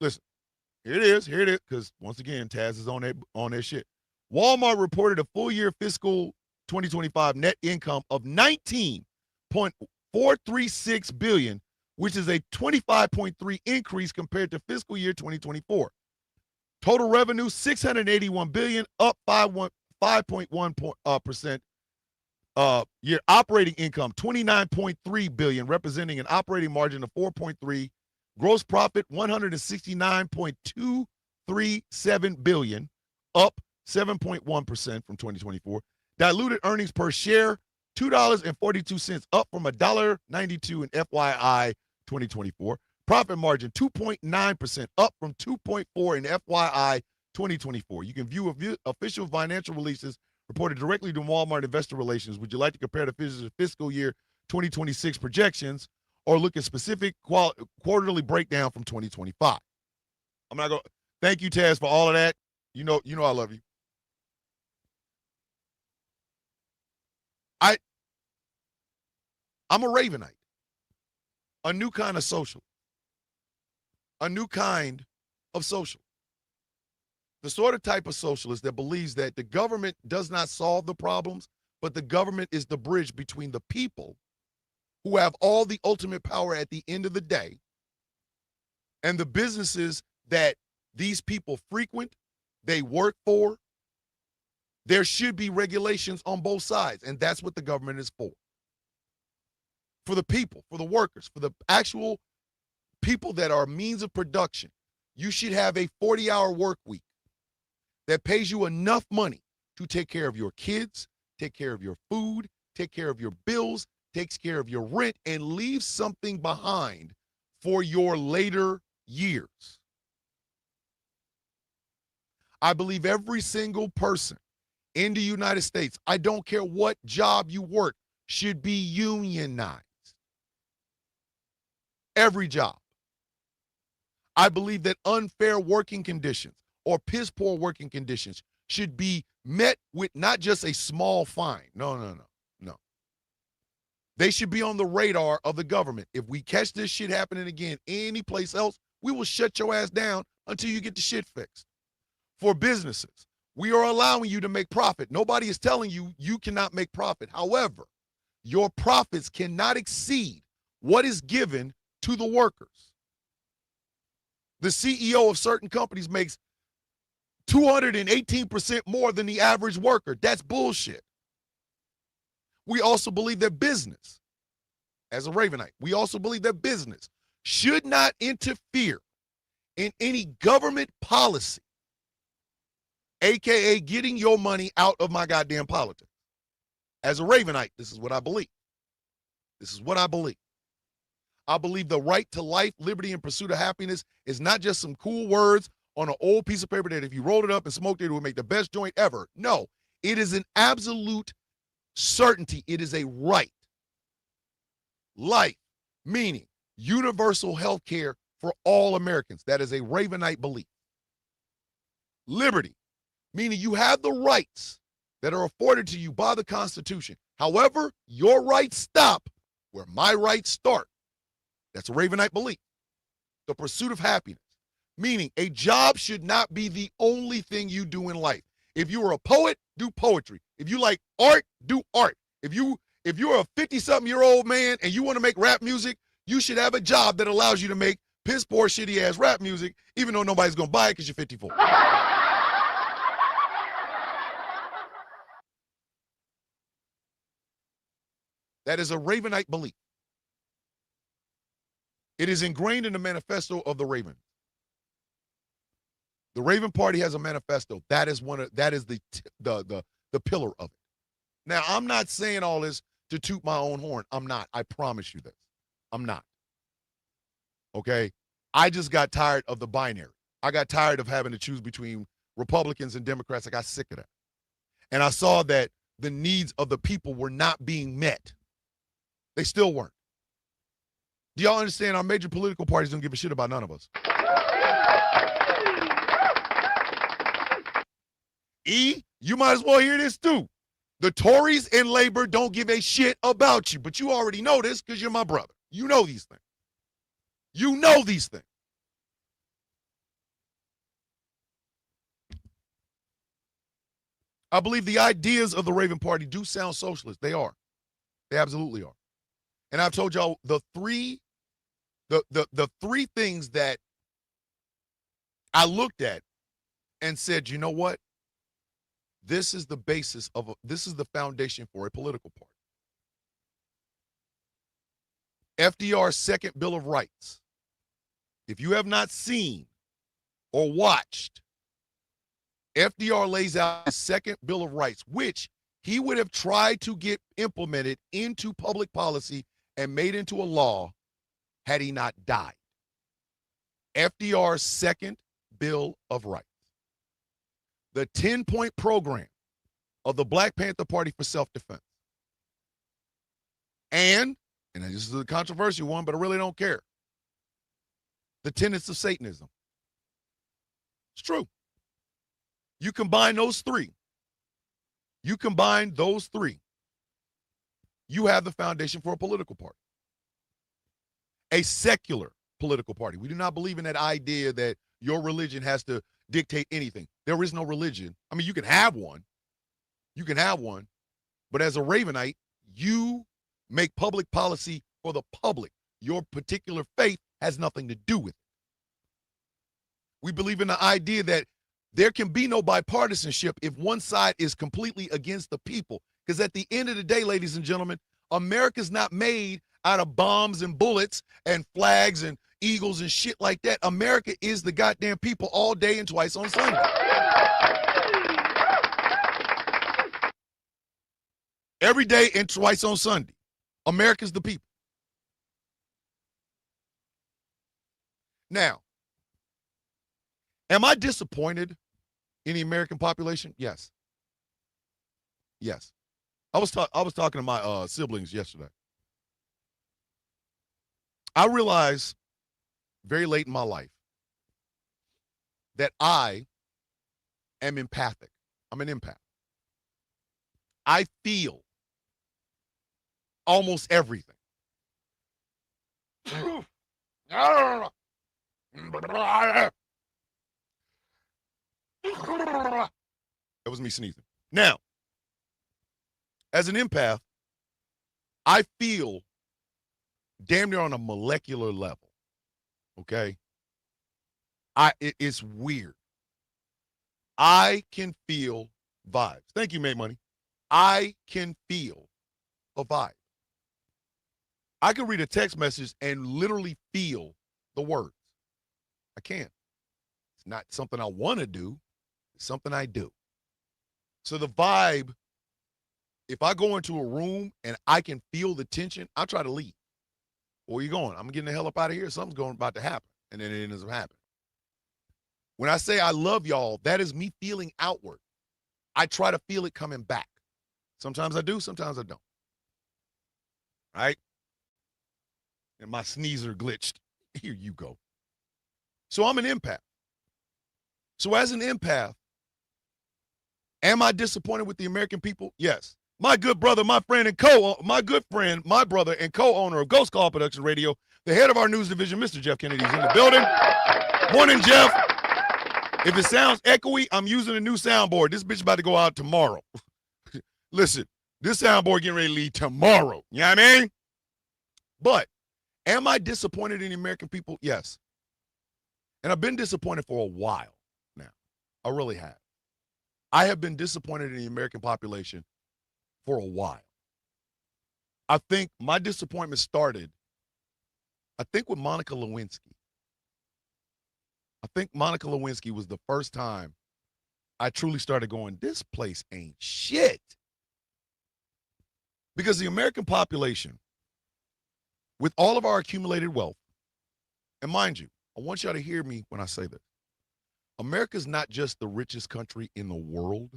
Listen, here it is, because once again, Taz is on their shit. Walmart reported a full year fiscal 2025 net income of $19.436 billion, which is a 25.3 increase compared to fiscal year 2024. Total revenue $681 billion, up 5.1% year. Operating income, $29.3 billion, representing an operating margin of 4.3%. Gross profit, $169.237 billion, up 7.1% from 2024. Diluted earnings per share, $2.42, up from $1.92 in FYI 2024. Profit margin, 2.9%, up from 2.4% in FYI 2024. You can view official financial releases reported directly to Walmart Investor Relations. Would you like to compare the fiscal year 2026 projections or look at specific quarterly breakdown from 2025? I'm not going to thank you, Taz, for all of that. You know I love you. I'm a Ravenite, a new kind of social, a new kind of social. The sort of type of socialist that believes that the government does not solve the problems, but the government is the bridge between the people who have all the ultimate power at the end of the day and the businesses that these people frequent, they work for. There should be regulations on both sides, and that's what the government is for. For the people, for the workers, for the actual people that are means of production, you should have a 40-hour work week that pays you enough money to take care of your kids, take care of your food, take care of your bills, takes care of your rent, and leave something behind for your later years. I believe every single person in the United States, I don't care what job you work, should be unionized. Every job. I believe that unfair working conditions or piss poor working conditions should be met with not just a small fine. No. They should be on the radar of the government. If we catch this shit happening again any place else, we will shut your ass down until you get the shit fixed. For businesses, we are allowing you to make profit. Nobody is telling you you cannot make profit. However, your profits cannot exceed what is given to the workers. The CEO of certain companies makes 218% more than the average worker. That's bullshit. We also believe that business, as a Ravenite, we also believe that business should not interfere in any government policy, AKA getting your money out of my goddamn politics. As a Ravenite, this is what I believe. This is what I believe. I believe the right to life, liberty, and pursuit of happiness is not just some cool words on an old piece of paper that if you rolled it up and smoked it, it would make the best joint ever. No, it is an absolute certainty. It is a right. Life, meaning universal health care for all Americans. That is a Ravenite belief. Liberty, meaning you have the rights that are afforded to you by the Constitution. However, your rights stop where my rights start. That's a Ravenite belief. The pursuit of happiness, meaning a job should not be the only thing you do in life. If you are a poet, do poetry. If you like art, do art. If you're a 50-something-year-old man and you want to make rap music, you should have a job that allows you to make piss poor, shitty ass rap music, even though nobody's gonna buy it because you're 54. That is a Ravenite belief. It is ingrained in the manifesto of the Raven. The Raven Party has a manifesto. That is the pillar of it. Now, I'm not saying all this to toot my own horn. I'm not. I promise you this. I'm not. Okay? I just got tired of the binary. I got tired of having to choose between Republicans and Democrats. I got sick of that. And I saw that the needs of the people were not being met. They still weren't. Do y'all understand our major political parties don't give a shit about none of us? You might as well hear this too. The Tories and Labor don't give a shit about you, but you already know this because you're my brother. You know these things. You know these things. I believe the ideas of the Raven Party do sound socialist. They are. They absolutely are. And I've told y'all the three things that I looked at and said, you know what? This is the basis of this is the foundation for a political party. FDR's second Bill of Rights. If you have not seen or watched, FDR lays out his second Bill of Rights, which he would have tried to get implemented into public policy and made into a law had he not died. FDR's second Bill of Rights. The 10-point program of the Black Panther Party for self-defense. And this is a controversial one, but I really don't care. The tenets of Satanism. It's true. You combine those three. You have the foundation for a political party. A secular political party. We do not believe in that idea that your religion has to dictate anything. There is no religion. I mean, you can have one. But as a Ravenite, you make public policy for the public. Your particular faith has nothing to do with it. We believe in the idea that there can be no bipartisanship if one side is completely against the people. Because at the end of the day, ladies and gentlemen, America's not made out of bombs and bullets and flags and eagles and shit like that. America is the goddamn people all day and twice on Sunday. Every day and twice on Sunday. America's the people. Now, am I disappointed in the American population? Yes. I was talking to my siblings yesterday. I realized very late in my life that I am empathic. I'm an empath. I feel almost everything. That was me sneezing. Now, as an empath, I feel damn near on a molecular level. Okay? It's weird. I can feel vibes. Thank you, Make Money. I can feel a vibe. I can read a text message and literally feel the words. I can. It's not something I want to do. It's something I do. So the vibe, if I go into a room and I can feel the tension, I try to leave. Where you going? I'm getting the hell up out of here. Something's about to happen. And then it ends up happening. When I say I love y'all, that is me feeling outward. I try to feel it coming back. Sometimes I do, sometimes I don't. Right? And my sneezer glitched. Here you go. So I'm an empath. So as an empath, am I disappointed with the American people? Yes. My good brother, my brother and co-owner of Ghost Call Production Radio, the head of our news division, Mr. Jeff Kennedy, is in the building. Morning, Jeff. If it sounds echoey, I'm using a new soundboard. This bitch about to go out tomorrow. Listen, this soundboard getting ready to leave tomorrow. You know what I mean? But am I disappointed in the American people? Yes. And I've been disappointed for a while now. I really have. I have been disappointed in the American population for a while. I think my disappointment started, with Monica Lewinsky. I think Monica Lewinsky was the first time I truly started going, this place ain't shit. Because the American population, with all of our accumulated wealth, and mind you, I want y'all to hear me when I say this. America's not just the richest country in the world.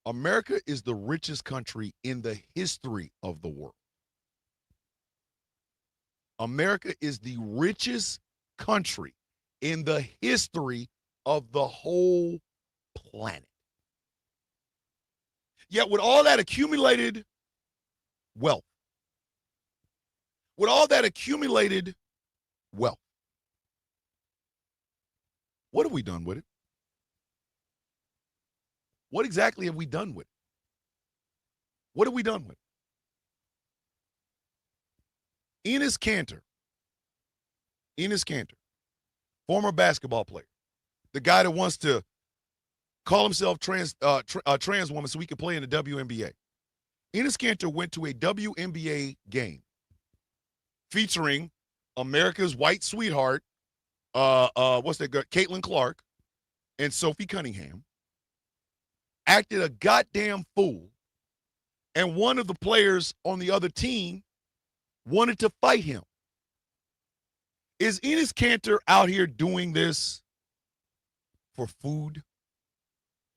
America is the richest country in the history of the world. America is the richest country in the history of the whole planet. Yet with all that accumulated wealth, what have we done with it? What exactly have we done with it? What have we done with it? Enes Kanter, former basketball player, the guy that wants to call himself trans woman so he could play in the WNBA. Enes Kanter went to a WNBA game featuring America's white sweetheart, what's that girl? Caitlin Clark and Sophie Cunningham, acted a goddamn fool, and one of the players on the other team wanted to fight him. Is Enes Kanter out here doing this for food?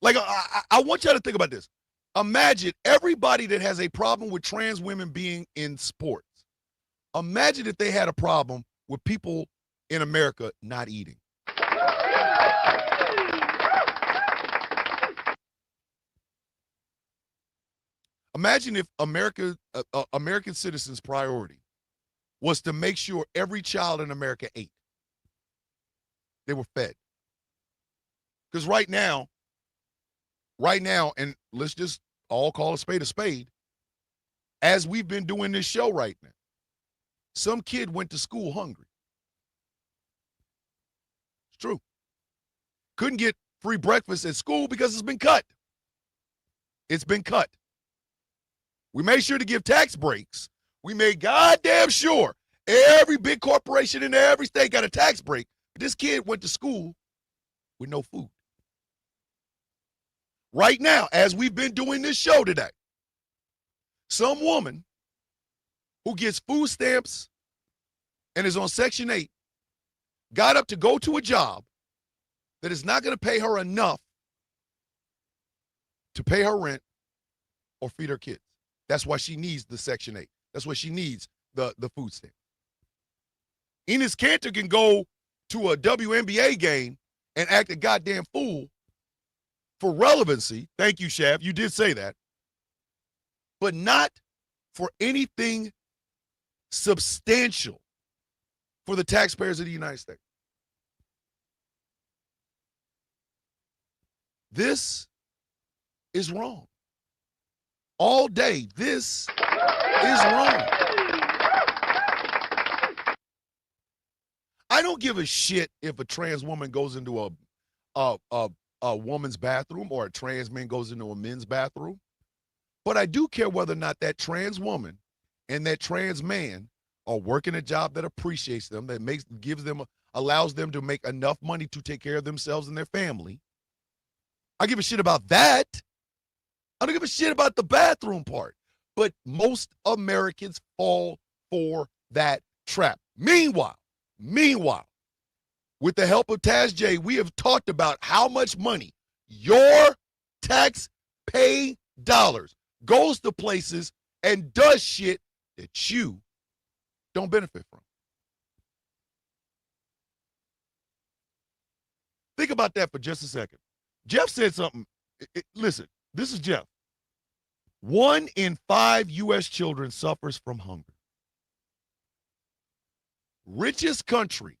Like, I want y'all to think about this. Imagine everybody that has a problem with trans women being in sports. Imagine if they had a problem with people in America not eating. Imagine if American citizens' priority was to make sure every child in America ate. They were fed. Because right now, and let's just all call a spade, as we've been doing this show right now, some kid went to school hungry. It's true. Couldn't get free breakfast at school because it's been cut. It's been cut. We made sure to give tax breaks. We made goddamn sure every big corporation in every state got a tax break. But this kid went to school with no food. Right now, as we've been doing this show today, some woman who gets food stamps and is on Section 8 got up to go to a job that is not going to pay her enough to pay her rent or feed her kids. That's why she needs the Section 8. That's why she needs the food stamp. Enes Kanter can go to a WNBA game and act a goddamn fool for relevancy. Thank you, Shav. You did say that. But not for anything substantial for the taxpayers of the United States. This is wrong. All day, this is wrong. I don't give a shit if a trans woman goes into a woman's bathroom or a trans man goes into a men's bathroom. But I do care whether or not that trans woman and that trans man are working a job that appreciates them, that allows them to make enough money to take care of themselves and their family. I give a shit about that. I don't give a shit about the bathroom part. But most Americans fall for that trap. Meanwhile, with the help of Taz J, we have talked about how much money your tax-paying dollars goes to places and does shit that you don't benefit from. Think about that for just a second. Jeff said something. Listen, this is Jeff. 1 in 5 U.S. children suffers from hunger. Richest country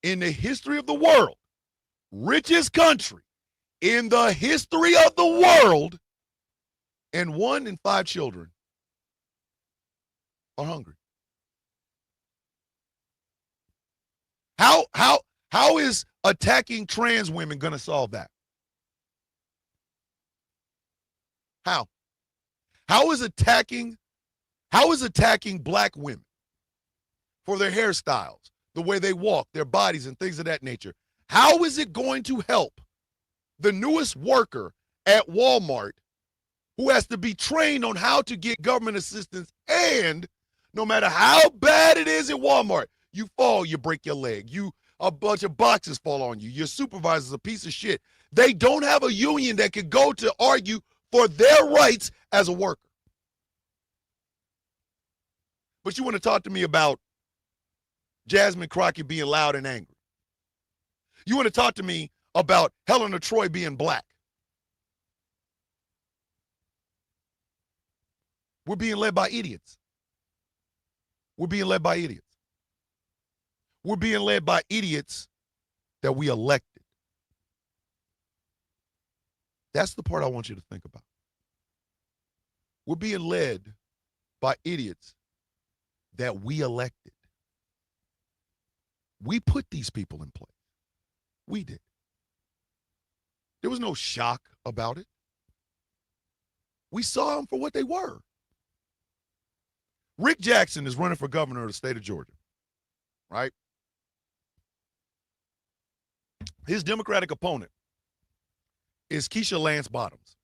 in the history of the world. Richest country in the history of the world. And 1 in 5 children are hungry. How is attacking trans women going to solve that? How? How is attacking black women for their hairstyles, the way they walk, their bodies, and things of that nature? How is it going to help the newest worker at Walmart who has to be trained on how to get government assistance, and no matter how bad it is at Walmart, you fall, you break your leg, a bunch of boxes fall on you, your supervisor's a piece of shit. They don't have a union that could go to argue for their rights as a worker. But you want to talk to me about Jasmine Crockett being loud and angry. You want to talk to me about Helena Troy being black. We're being led by idiots. We're being led by idiots. We're being led by idiots that we elected. That's the part I want you to think about. We're being led by idiots that we elected. We put these people in place. We did. There was no shock about it. We saw them for what they were. Rick Jackson is running for governor of the state of Georgia, right? His Democratic opponent is Keisha Lance Bottoms.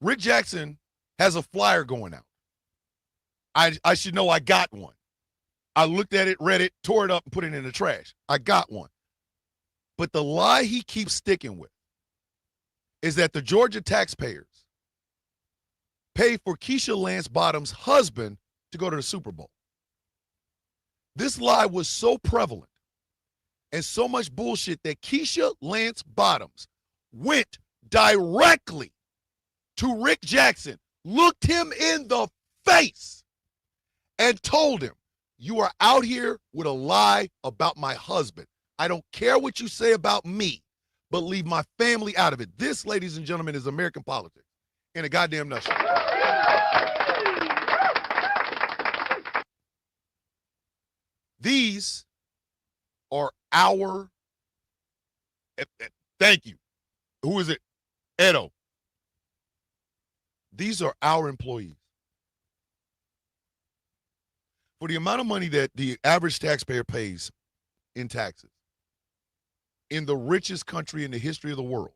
Rick Jackson has a flyer going out. I should know I got one. I looked at it, read it, tore it up, and put it in the trash. I got one. But the lie he keeps sticking with is that the Georgia taxpayers pay for Keisha Lance Bottoms' husband to go to the Super Bowl. This lie was so prevalent and so much bullshit that Keisha Lance Bottoms went directly to Rick Jackson, looked him in the face, and told him, you are out here with a lie about my husband. I don't care what you say about me, but leave my family out of it. This, ladies and gentlemen, is American politics in a goddamn nutshell. These are our, thank you. Who is it? Edo. These are our employees. For the amount of money that the average taxpayer pays in taxes in the richest country in the history of the world,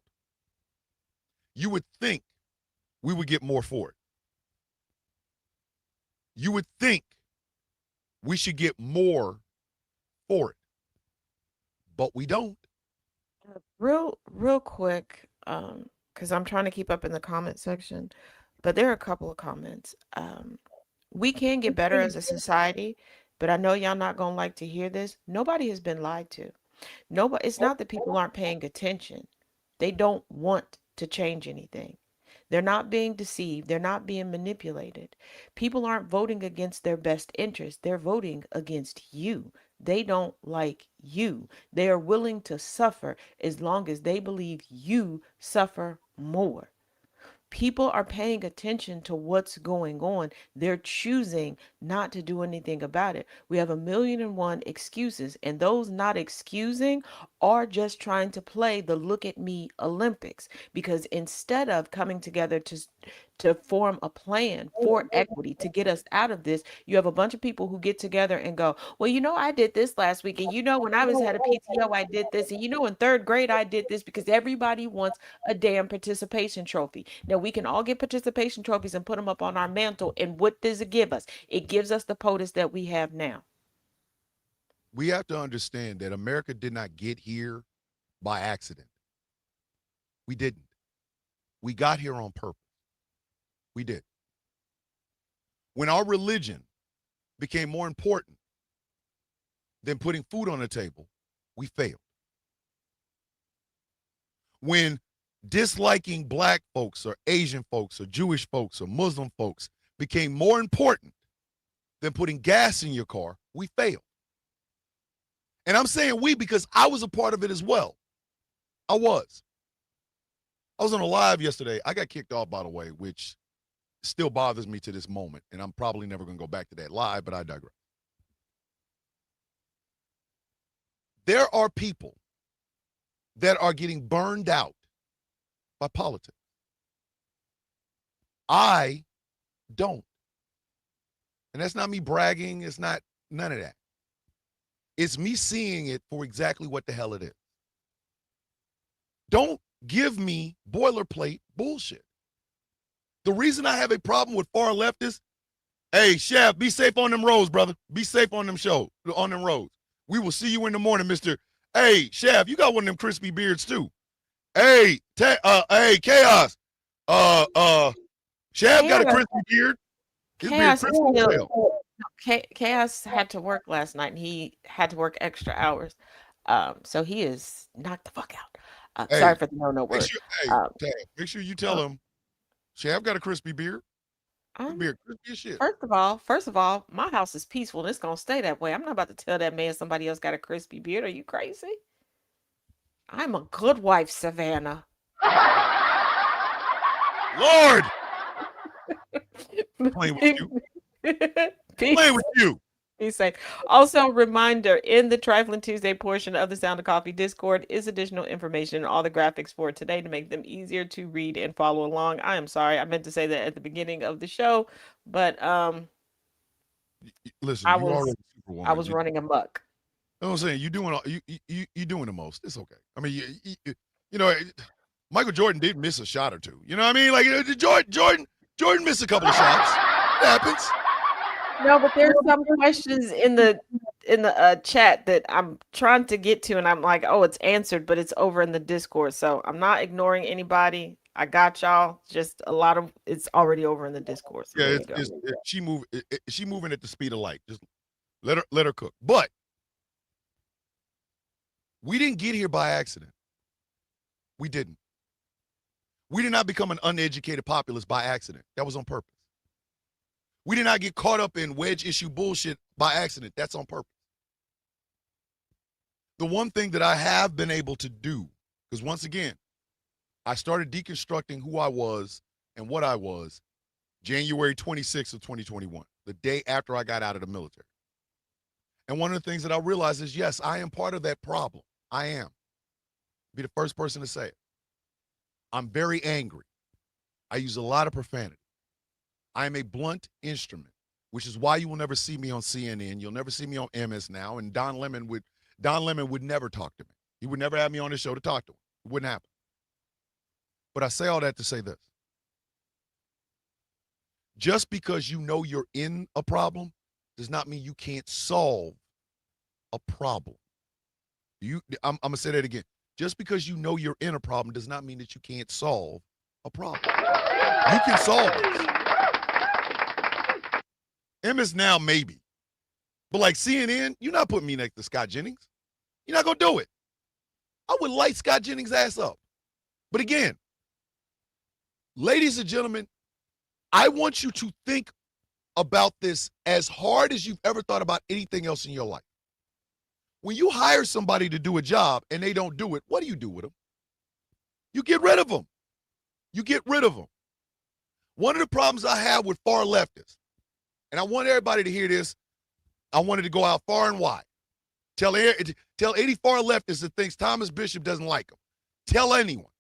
you would think we would get more for it. You would think we should get more for it, but we don't. Real quick, because I'm trying to keep up in the comment section, but there are a couple of comments. We can get better as a society, but I know y'all not gonna like to hear this. Nobody has been lied to. Nobody. It's not that people aren't paying attention. They don't want to change anything. They're not being deceived. They're not being manipulated. People aren't voting against their best interest. They're voting against you. They don't like you. They are willing to suffer as long as they believe you suffer more. People are paying attention to what's going on. They're choosing not to do anything about it. We have 1,000,001 excuses, and those not excusing are just trying to play the look at me Olympics, because instead of coming together to form a plan for equity to get us out of this, you have a bunch of people who get together and go, well, I did this last week, and when I was had a PTO, I did this, and in third grade I did this, because everybody wants a damn participation trophy. Now we can all get participation trophies and put them up on our mantle, and what does it give us? It gives us the POTUS that we have now. We have to understand that America did not get here by accident. We didn't. We got here on purpose. We did. When our religion became more important than putting food on the table, we failed. When disliking black folks or Asian folks or Jewish folks or Muslim folks became more important than putting gas in your car, we failed. And I'm saying we because I was a part of it as well. I was on a live yesterday. I got kicked off, by the way, which still bothers me to this moment, and I'm probably never going to go back to that live, but I digress. There are people that are getting burned out by politics. I don't. And that's not me bragging. It's not none of that. It's me seeing it for exactly what the hell it is. Don't give me boilerplate bullshit. The reason I have a problem with far leftists, hey, Chef, be safe on them roads, brother. Be safe on them roads. We will see you in the morning, Mr. Hey, Chef, you got one of them crispy beards too. Hey, Chaos. Chef got a crispy beard. His beard crispy as hell. Chaos had to work last night, and he had to work extra hours. So he is knocked the fuck out. Hey, sorry for the no word. Make sure you tell him, Chef got a crispy beard. His beard crispy as shit. First of all, my house is peaceful, and it's gonna stay that way. I'm not about to tell that man somebody else got a crispy beard. Are you crazy? I'm a good wife, Savannah. Lord! Playing with you. Playing with you. Be safe. Also, reminder in the Trifling Tuesday portion of the Sound of Coffee Discord is additional information and all the graphics for today to make them easier to read and follow along. I am sorry, I meant to say that at the beginning of the show, but Listen, I you was already I Superwoman. was running amok. You know what I'm saying? You doing the most. It's okay. I mean, you know, Michael Jordan did miss a shot or two. You know what I mean? Like Jordan missed a couple of shots. It happens. No, but there's some questions in the chat that I'm trying to get to, and I'm like, oh, it's answered, but it's over in the Discord. So I'm not ignoring anybody. I got y'all. Just a lot of it's already over in the Discord. So Yeah, there you go. she moving at the speed of light. Just let her cook. But we didn't get here by accident. We didn't. We did not become an uneducated populace by accident. That was on purpose. We did not get caught up in wedge issue bullshit by accident. That's on purpose. The one thing that I have been able to do, because once again, I started deconstructing who I was and what I was January 26th of 2021, the day after I got out of the military. And one of the things that I realized is, yes, I am part of that problem. I am. Be the first person to say it. I'm very angry. I use a lot of profanity. I am a blunt instrument, which is why you will never see me on CNN. You'll never see me on MS Now. And Don Lemon would never talk to me. He would never have me on his show to talk to him. It wouldn't happen. But I say all that to say this. Just because you know you're in a problem does not mean you can't solve a problem. I'm going to say that again. Just because you know you're in a problem does not mean that you can't solve a problem. You can solve it. MS Now, maybe. But like CNN, you're not putting me next to Scott Jennings. You're not going to do it. I would light Scott Jennings' ass up. But again, ladies and gentlemen, I want you to think about this as hard as you've ever thought about anything else in your life. When you hire somebody to do a job and they don't do it, what do you do with them? You get rid of them. You get rid of them. One of the problems I have with far leftists, and I want everybody to hear this, I wanted to go out far and wide. Tell any far leftist that thinks Thomas Bishop doesn't like them. Tell anyone.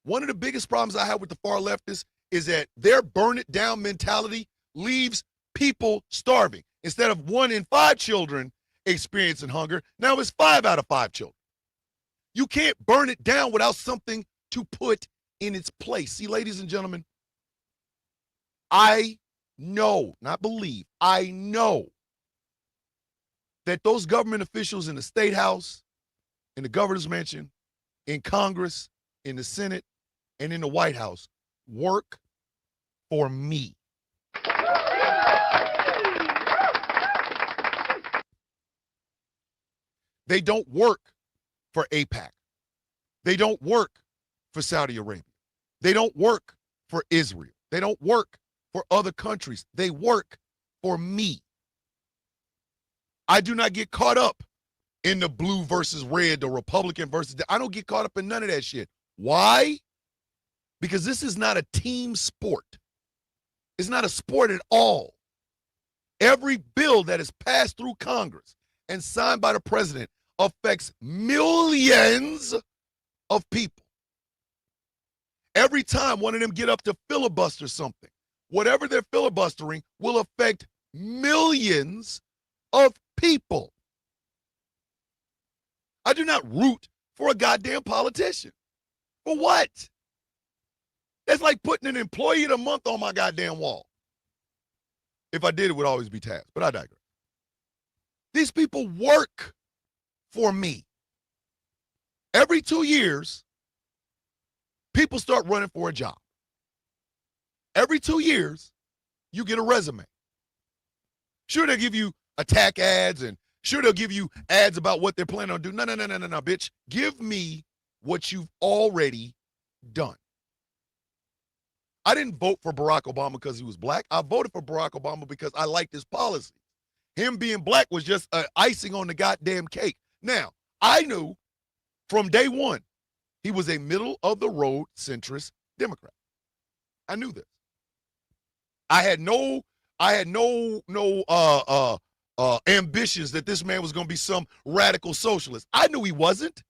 One of the biggest problems I have with the far leftists is that their burn it down mentality leaves people starving. Instead of 1 in 5 children experiencing hunger, now it's 5 out of 5 children. You can't burn it down without something to put in its place. See, ladies and gentlemen, I know, not believe, I know that those government officials in the State House, in the governor's mansion, in Congress, in the Senate, and in the White House work for me. They don't work for AIPAC. They don't work for Saudi Arabia. They don't work for Israel. They don't work for other countries. They work for me. I do not get caught up in the blue versus red, the Republican versus, I don't get caught up in none of that shit. Why? Because this is not a team sport. It's not a sport at all. Every bill that is passed through Congress and signed by the president affects millions of people. Every time one of them get up to filibuster something, whatever they're filibustering will affect millions of people. I do not root for a goddamn politician. For what? That's like putting an employee of the month on my goddamn wall. If I did, it would always be Taz, but I digress. These people work for me. Every 2 years, people start running for a job. Every 2 years, you get a resume. Sure, they'll give you attack ads and sure, they'll give you ads about what they're planning on doing. No, bitch. Give me what you've already done. I didn't vote for Barack Obama because he was black. I voted for Barack Obama because I liked his policy. Him being black was just icing on the goddamn cake. Now, I knew from day one he was a middle-of-the-road centrist Democrat. I knew this. I had no ambitions that this man was going to be some radical socialist. I knew he wasn't,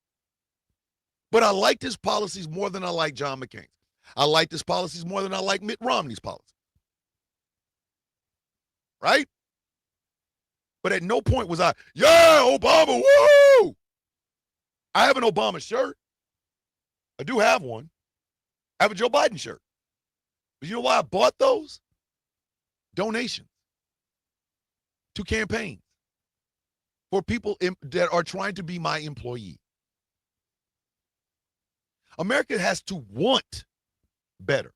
but I liked his policies more than I liked John McCain's. I liked his policies more than I liked Mitt Romney's policies. Right? But at no point was I, yeah, Obama, woo! I have an Obama shirt. I do have one. I have a Joe Biden shirt. But you know why I bought those? Donations to campaigns for people that are trying to be my employee. America has to want better.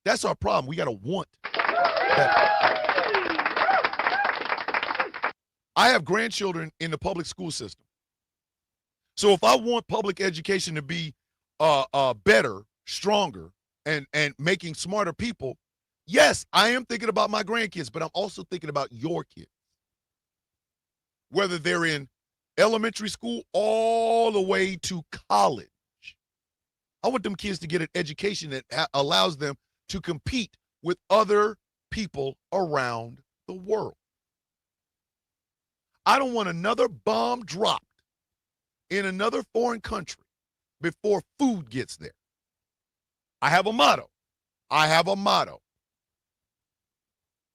That's our problem. We got to want better. I have grandchildren in the public school system. So if I want public education to be better, stronger, and making smarter people, yes, I am thinking about my grandkids, but I'm also thinking about your kids. Whether they're in elementary school all the way to college. I want them kids to get an education that allows them to compete with other people around the world. I don't want another bomb dropped in another foreign country before food gets there. I have a motto.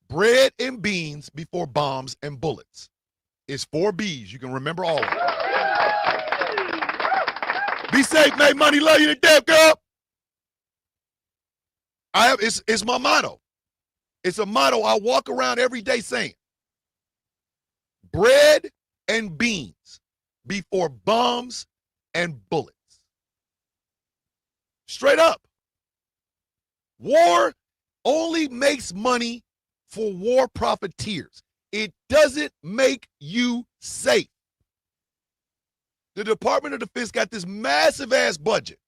Bread and beans before bombs and bullets. It's 4 B's. You can remember all of them. Be safe, make money, love you to death, girl. It's my motto. It's a motto I walk around every day saying. Bread and beans before bombs and bullets. Straight up. War only makes money for war profiteers. It doesn't make you safe. The Department of Defense got this massive ass budget,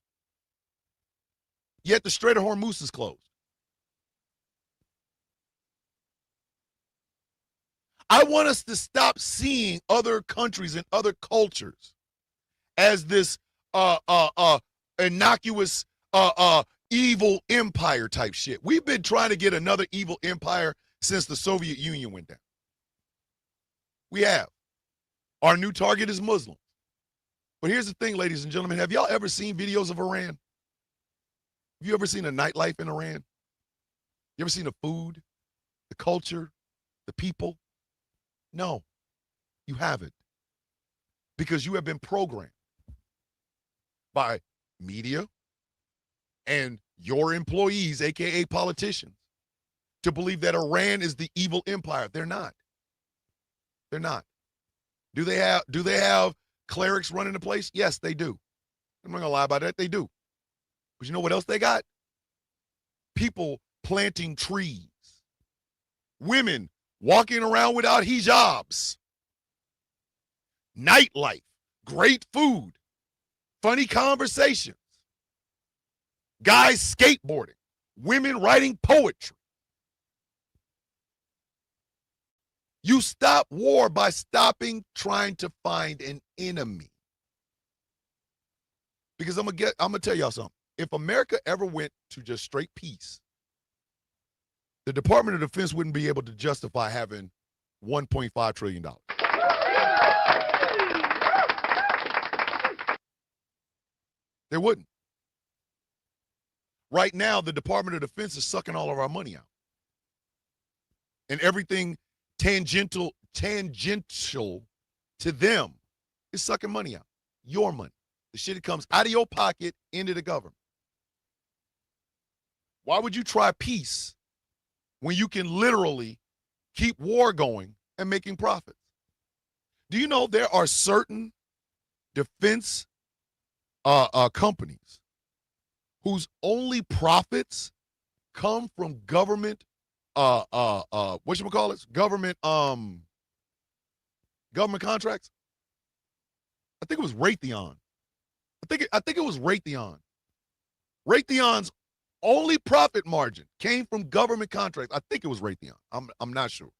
yet the Strait of Hormuz is closed. I want us to stop seeing other countries and other cultures as this innocuous evil empire type shit. We've been trying to get another evil empire since the Soviet Union went down. We have. Our new target is Muslim. But here's the thing, ladies and gentlemen. Have y'all ever seen videos of Iran? Have you ever seen a nightlife in Iran? You ever seen the food, the culture, the people? No, you haven't. Because you have been programmed by media and your employees, aka politicians, to believe that Iran is the evil empire. They're not. They're not. Do they have clerics running the place? Yes, they do. I'm not gonna lie about that. They do. But you know what else they got? People planting trees. Women walking around without hijabs. Nightlife. Great food. Funny conversations. Guys skateboarding. Women writing poetry. You stop war by stopping trying to find an enemy. Because I'm gonna tell y'all something. If America ever went to just straight peace, the Department of Defense wouldn't be able to justify having $1.5 trillion. They wouldn't. Right now, the Department of Defense is sucking all of our money out. And everything tangential to them is sucking money out. Your money. The shit that comes out of your pocket into the government. Why would you try peace when you can literally keep war going and making profits? Do you know there are certain defense companies whose only profits come from government whatchamacallits? Government contracts? I think it was Raytheon. I think it was Raytheon. Raytheon's only profit margin came from government contracts. I think it was Raytheon. I'm not sure.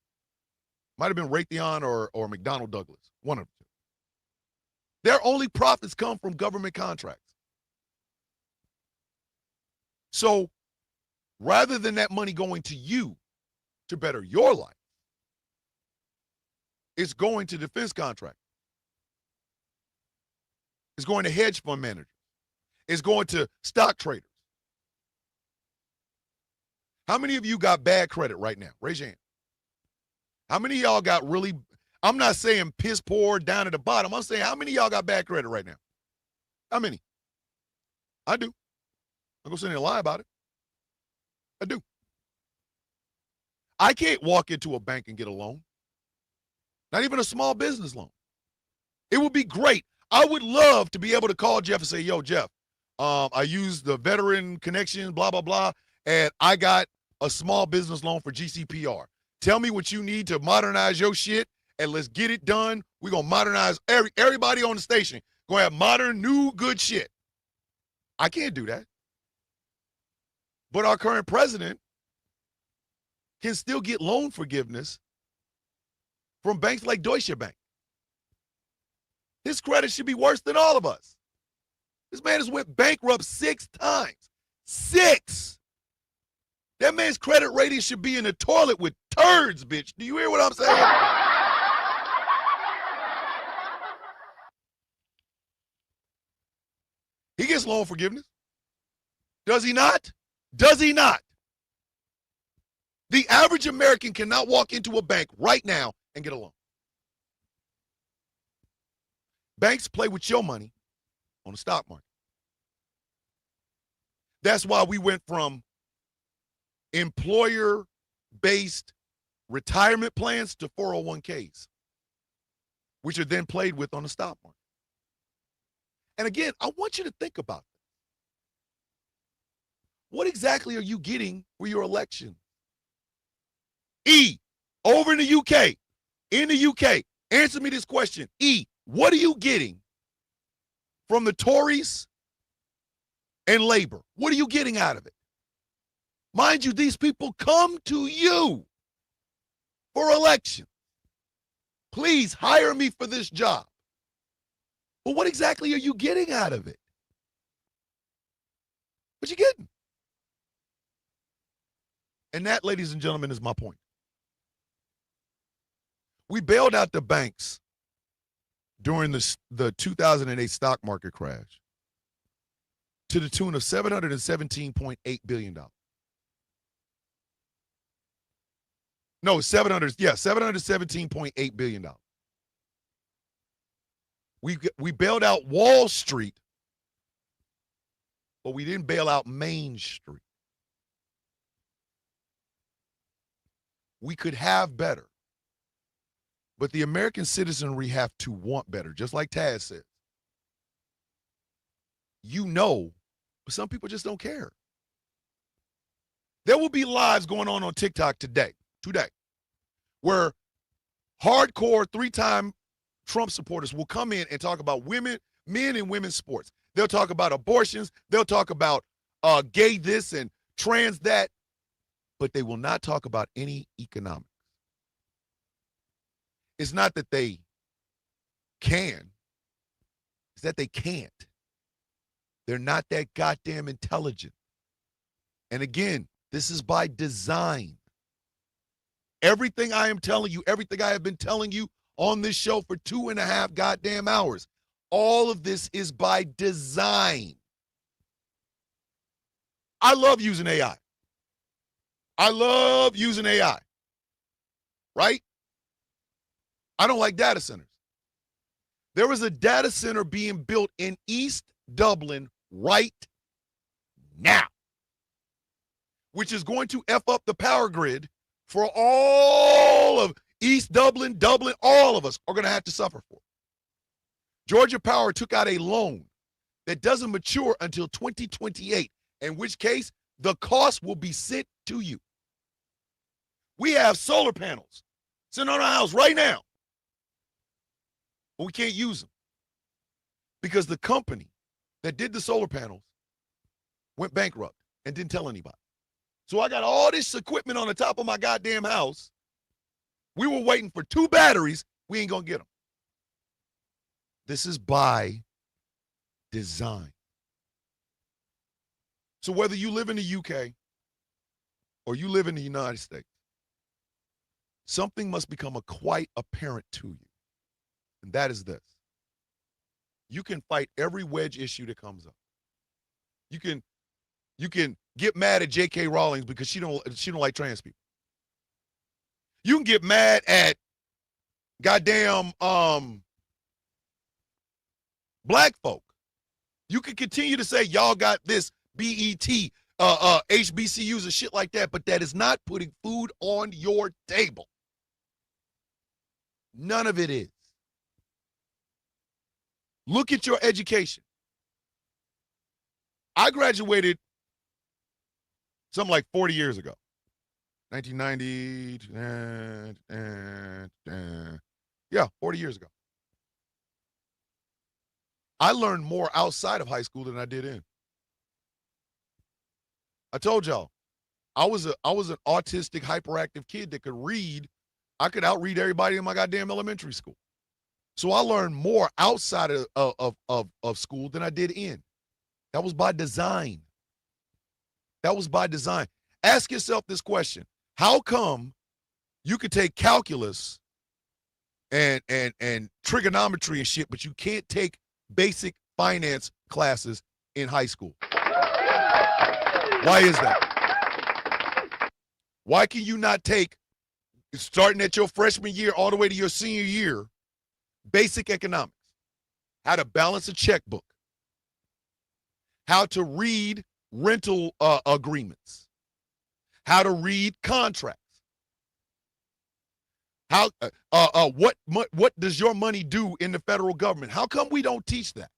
Might have been Raytheon or McDonnell Douglas. One of the two. Their only profits come from government contracts. So rather than that money going to you to better your life, It's going to defense contractors. It's going to hedge fund managers. It's going to stock traders. How many of you got bad credit right now? Raise your hand. How many of y'all got really, I'm not saying piss poor down at the bottom. I'm saying how many of y'all got bad credit right now? How many? I do. I'm going to sit here and lie about it. I do. I can't walk into a bank and get a loan. Not even a small business loan. It would be great. I would love to be able to call Jeff and say, yo, Jeff, I used the veteran connection, blah, blah, blah, and I got a small business loan for GCPR. Tell me what you need to modernize your shit, and let's get it done. We're going to modernize everybody on the station. Going to have modern, new, good shit. I can't do that. But our current president can still get loan forgiveness from banks like Deutsche Bank. His credit should be worse than all of us. This man has went bankrupt 6 times. 6. That man's credit rating should be in the toilet with turds, bitch. Do you hear what I'm saying? He gets loan forgiveness. Does he not? Does he not? The average American cannot walk into a bank right now and get a loan. Banks play with your money on the stock market. That's why we went from employer-based retirement plans to 401ks, which are then played with on the stock market. And again, I want you to think about this. What exactly are you getting for your election? E, over in the UK, answer me this question. E, what are you getting from the Tories and Labor? What are you getting out of it? Mind you, these people come to you for election. Please hire me for this job. But what exactly are you getting out of it? What you getting? And that, ladies and gentlemen, is my point. We bailed out the banks during the 2008 stock market crash to the tune of $717.8 billion. No, $717.8 billion. We bailed out Wall Street, but we didn't bail out Main Street. We could have better, but the American citizenry have to want better, just like Taz said. You know, but some people just don't care. There will be lives going on TikTok today, where hardcore 3-time Trump supporters will come in and talk about women, men and women's sports. They'll talk about abortions. They'll talk about gay this and trans that, but they will not talk about any economics. It's not that they can, it's that they can't. They're not that goddamn intelligent. And again, this is by design. Everything I am telling you, everything I have been telling you on this show for 2.5 goddamn hours, all of this is by design. I love using AI. I love using AI, right? I don't like data centers. There is a data center being built in East Dublin right now, which is going to F up the power grid for all of East Dublin, all of us are going to have to suffer for. Georgia Power took out a loan that doesn't mature until 2028, in which case the cost will be sent to you. We have solar panels sitting on our house right now, but we can't use them because the company that did the solar panels went bankrupt and didn't tell anybody. So I got all this equipment on the top of my goddamn house. We were waiting for 2 batteries. We ain't going to get them. This is by design. So whether you live in the UK or you live in the United States, something must become quite apparent to you. And that is this. You can fight every wedge issue that comes up. You can get mad at J.K. Rowling because she don't like trans people. You can get mad at goddamn black folk. You can continue to say y'all got this BET, HBCUs and shit like that, but that is not putting food on your table. None of it is. Look at your education. I graduated something like 40 years ago. 1990, yeah, 40 years ago. I learned more outside of high school than I did in. I told y'all, I was an autistic, hyperactive kid that could read. I could outread everybody in my goddamn elementary school. So I learned more outside of school than I did in. That was by design. That was by design. Ask yourself this question. How come you could take calculus and trigonometry and shit, but you can't take basic finance classes in high school? Why is that? Why can you not take, starting at your freshman year all the way to your senior year, basic economics, how to balance a checkbook, how to read rental agreements, how to read contracts, how what does your money do in the federal government? How come we don't teach that?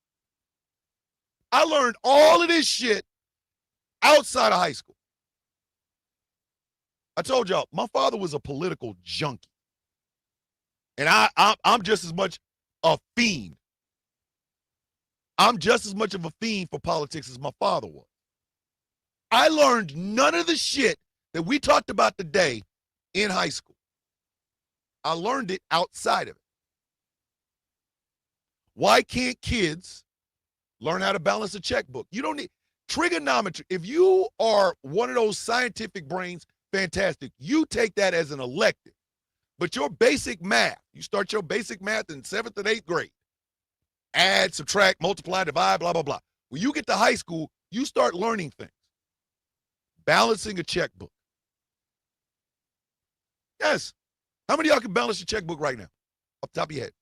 I learned all of this shit outside of high school. I told y'all, my father was a political junkie. And I'm just as much a fiend. I'm just as much of a fiend for politics as my father was. I learned none of the shit that we talked about today in high school. I learned it outside of it. Why can't kids learn how to balance a checkbook? You don't need trigonometry. If you are one of those scientific brains, fantastic. You take that as an elective. But your basic math, you start your basic math in 7th and 8th grade. Add, subtract, multiply, divide, blah, blah, blah. When you get to high school, you start learning things. Balancing a checkbook. Yes. How many of y'all can balance your checkbook right now? Off the top of your head.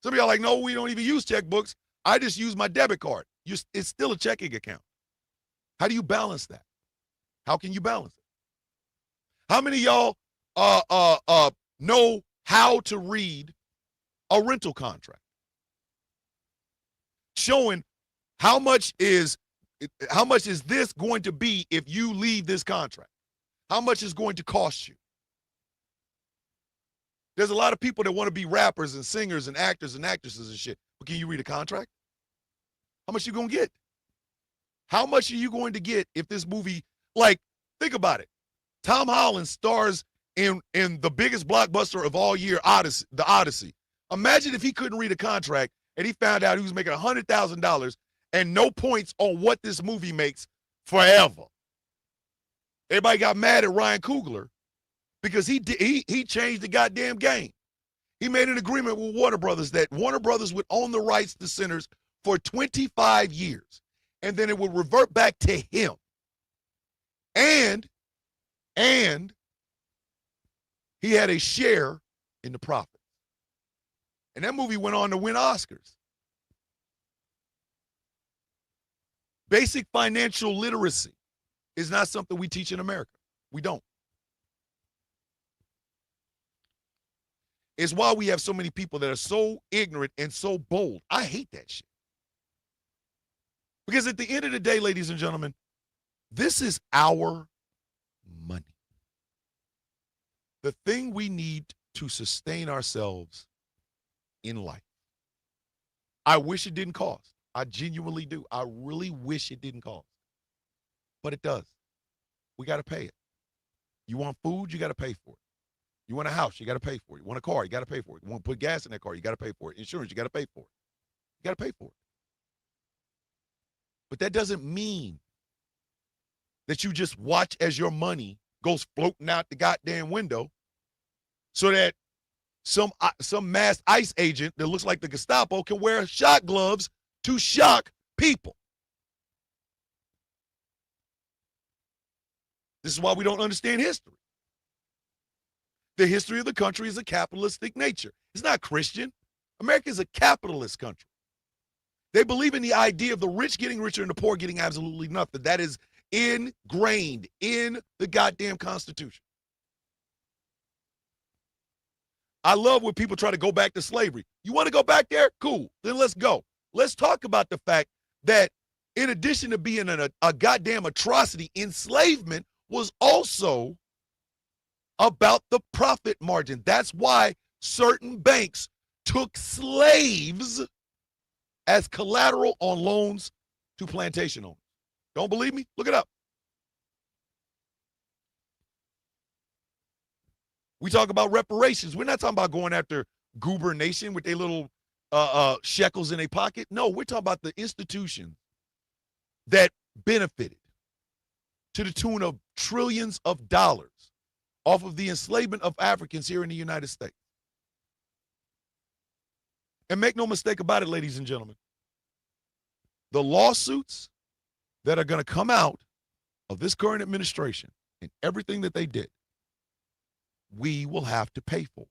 Some of y'all like, no, we don't even use checkbooks. I just use my debit card. It's still a checking account. How do you balance that? How can you balance it? How many of y'all know how to read a rental contract? Showing how much is this going to be if you leave this contract? How much is going to cost you? There's a lot of people that want to be rappers and singers and actors and actresses and shit. But can you read a contract? How much you gonna get? How much are you going to get if this movie, like, think about it. Tom Holland stars in the biggest blockbuster of all year, The Odyssey. Imagine if he couldn't read a contract and he found out he was making $100,000 and no points on what this movie makes forever. Everybody got mad at Ryan Coogler because he changed the goddamn game. He made an agreement with Warner Brothers that Warner Brothers would own the rights to Sinners for 25 years, and then it would revert back to him. And he had a share in the profits. And that movie went on to win Oscars. Basic financial literacy is not something we teach in America. We don't. It's why we have so many people that are so ignorant and so bold. I hate that shit. Because at the end of the day, ladies and gentlemen, this is our money. The thing we need to sustain ourselves in life. I wish it didn't cost. I genuinely do. I really wish it didn't cost. But it does. We got to pay it. You want food, you got to pay for it. You want a house, you got to pay for it. You want a car, you got to pay for it. You want to put gas in that car, you got to pay for it. Insurance, you got to pay for it. You got to pay for it. But that doesn't mean that you just watch as your money goes floating out the goddamn window so that some mass ICE agent that looks like the Gestapo can wear shock gloves to shock people. This is why we don't understand history. The history of the country is a capitalistic nature. It's not Christian. America is a capitalist country. They believe in the idea of the rich getting richer and the poor getting absolutely nothing. That is ingrained in the goddamn Constitution. I love when people try to go back to slavery. You want to go back there? Cool. Then let's go. Let's talk about the fact that in addition to being a goddamn atrocity, enslavement was also about the profit margin. That's why certain banks took slaves as collateral on loans to plantation owners. Don't believe me? Look it up. We talk about reparations. We're not talking about going after Goober Nation with their little shekels in their pocket. No, we're talking about the institutions that benefited to the tune of trillions of dollars off of the enslavement of Africans here in the United States. And make no mistake about it, ladies and gentlemen, the lawsuits that are going to come out of this current administration and everything that they did, we will have to pay for.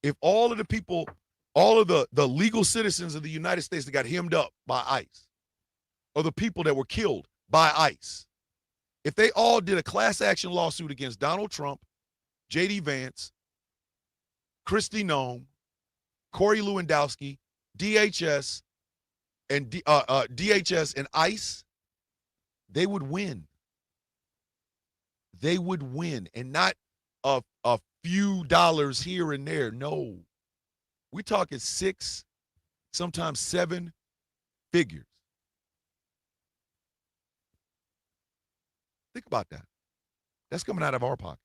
If all of the people, all of the legal citizens of the United States that got hemmed up by ICE, or the people that were killed by ICE, if they all did a class action lawsuit against Donald Trump, J.D. Vance, Kristi Noem, Corey Lewandowski, DHS, and ICE, they would win. They would win, and not a few dollars here and there. No, we're talking 6, sometimes 7 figures. Think about that. That's coming out of our pocket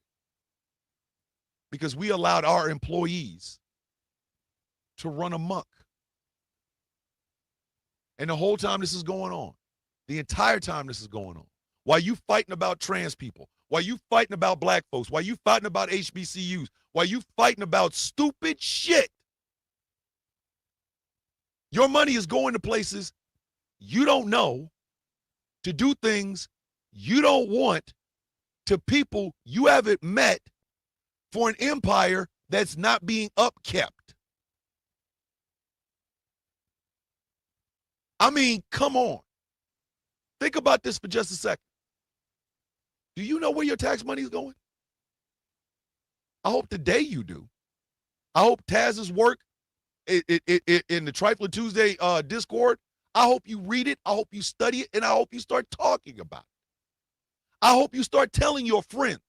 because we allowed our employees to run amok. And the whole time this is going on, the entire time this is going on, while you fighting about trans people, while you fighting about black folks, while you fighting about HBCUs, while you fighting about stupid shit, your money is going to places you don't know to do things you don't want to people you haven't met for an empire that's not being upkept. I mean, come on. Think about this for just a second. Do you know where your tax money is going? I hope today you do. I hope Taz's work in the Trifllin Tuesday Discord, I hope you read it, I hope you study it, and I hope you start talking about it. I hope you start telling your friends.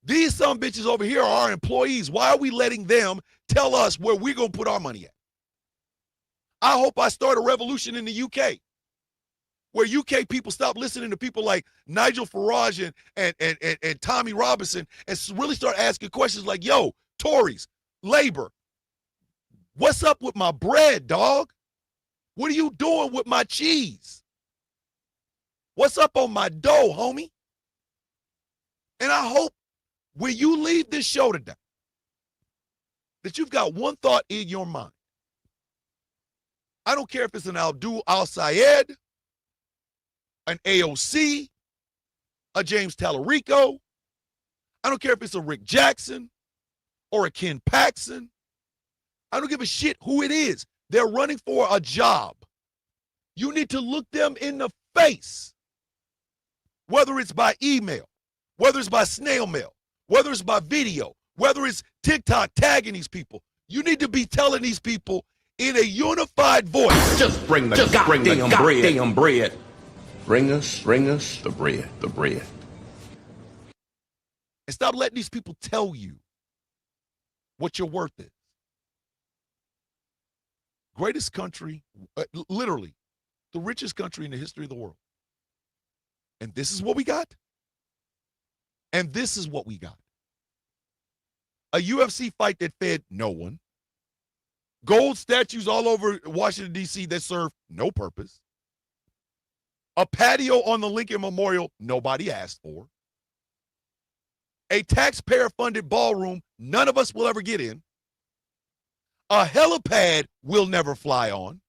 These some bitches over here are our employees. Why are we letting them tell us where we're going to put our money at? I hope I start a revolution in the UK where UK people stop listening to people like Nigel Farage and Tommy Robinson and really start asking questions like, yo, Tories, Labor, what's up with my bread, dog? What are you doing with my cheese? What's up on my dough, homie? And I hope when you leave this show today that you've got one thought in your mind. I don't care if it's an Abdul Al-Sayed, an AOC, a James Tallarico. I don't care if it's a Rick Jackson or a Ken Paxson. I don't give a shit who it is. They're running for a job. You need to look them in the face, whether it's by email, whether it's by snail mail, whether it's by video, whether it's TikTok tagging these people. You need to be telling these people in a unified voice. Just bring the goddamn bread. Bring us the bread. And stop letting these people tell you what your worth is. Greatest country, literally, the richest country in the history of the world. And this is what we got. And this is what we got. A UFC fight that fed no one. Gold statues all over Washington, D.C. that serve no purpose. A patio on the Lincoln Memorial nobody asked for. a taxpayer-funded ballroom none of us will ever get in, a helipad we'll never fly on,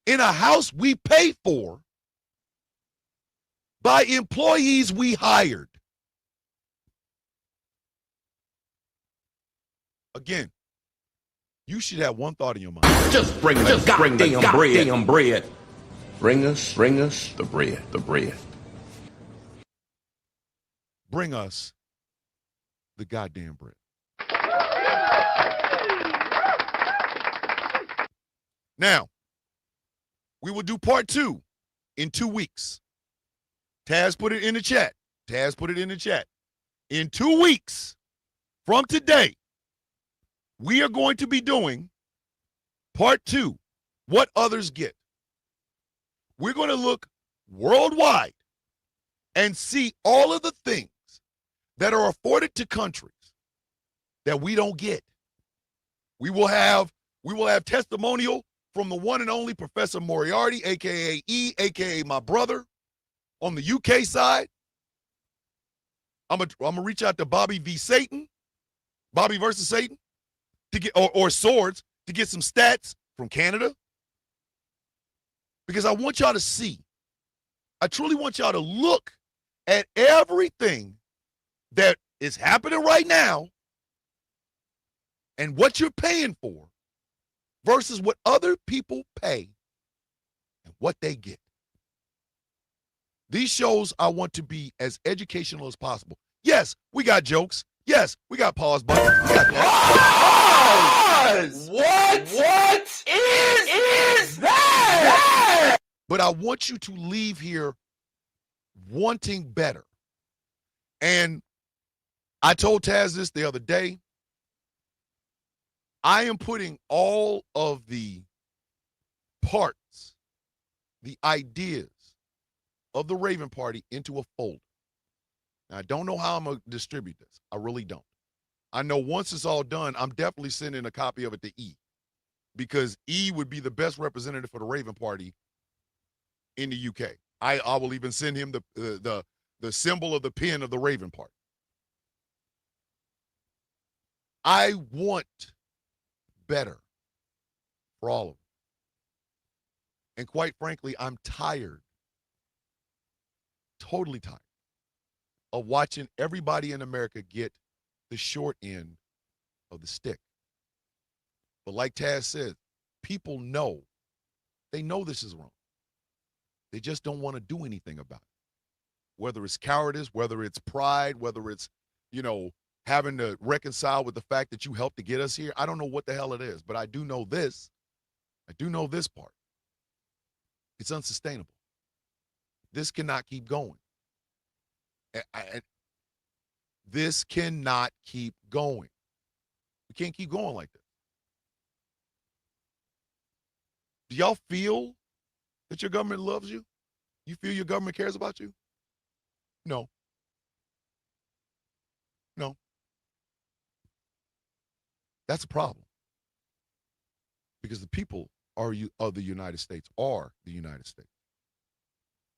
in a house we pay for by employees we hired. Again, you should have one thought in your mind. Just bring the goddamn bread. Bring us the bread, the bread. Bring us the goddamn bread. Now, we will do part 2 in 2 weeks. Taz put it in the chat. In 2 weeks from today, we are going to be doing part 2, what others get. We're going to look worldwide and see all of the things that are afforded to countries that we don't get. We will have testimonial from the one and only Professor Moriarty, aka E, aka my brother, on the UK side. I'm gonna reach out to Bobby versus Satan, to get or Swords to get some stats from Canada. Because I want y'all to see, I truly want y'all to look at everything that is happening right now and what you're paying for versus what other people pay and what they get. These shows, I want to be as educational as possible. Yes, we got jokes. Yes, we got pause buttons. We got that. What is that? But I want you to leave here wanting better. And I told Taz this the other day. I am putting all of the parts, the ideas of the Raven Party into a folder. Now, I don't know how I'm going to distribute this. I really don't. I know once it's all done, I'm definitely sending a copy of it to E, because E would be the best representative for the Raven Party in the UK. I will even send him the symbol of the pen of the Raven Party. I want better for all of them. And quite frankly, I'm tired, totally tired, of watching everybody in America get the short end of the stick. But like Taz said, people know, they know this is wrong. They just don't want to do anything about it. Whether it's cowardice, whether it's pride, whether it's, having to reconcile with the fact that you helped to get us here. I don't know what the hell it is, but I do know this. I do know this part. It's unsustainable. This cannot keep going. This cannot keep going. We can't keep going like this. Do y'all feel that your government loves you? You feel your government cares about you? No. No. That's a problem. Because the people of the United States are the United States.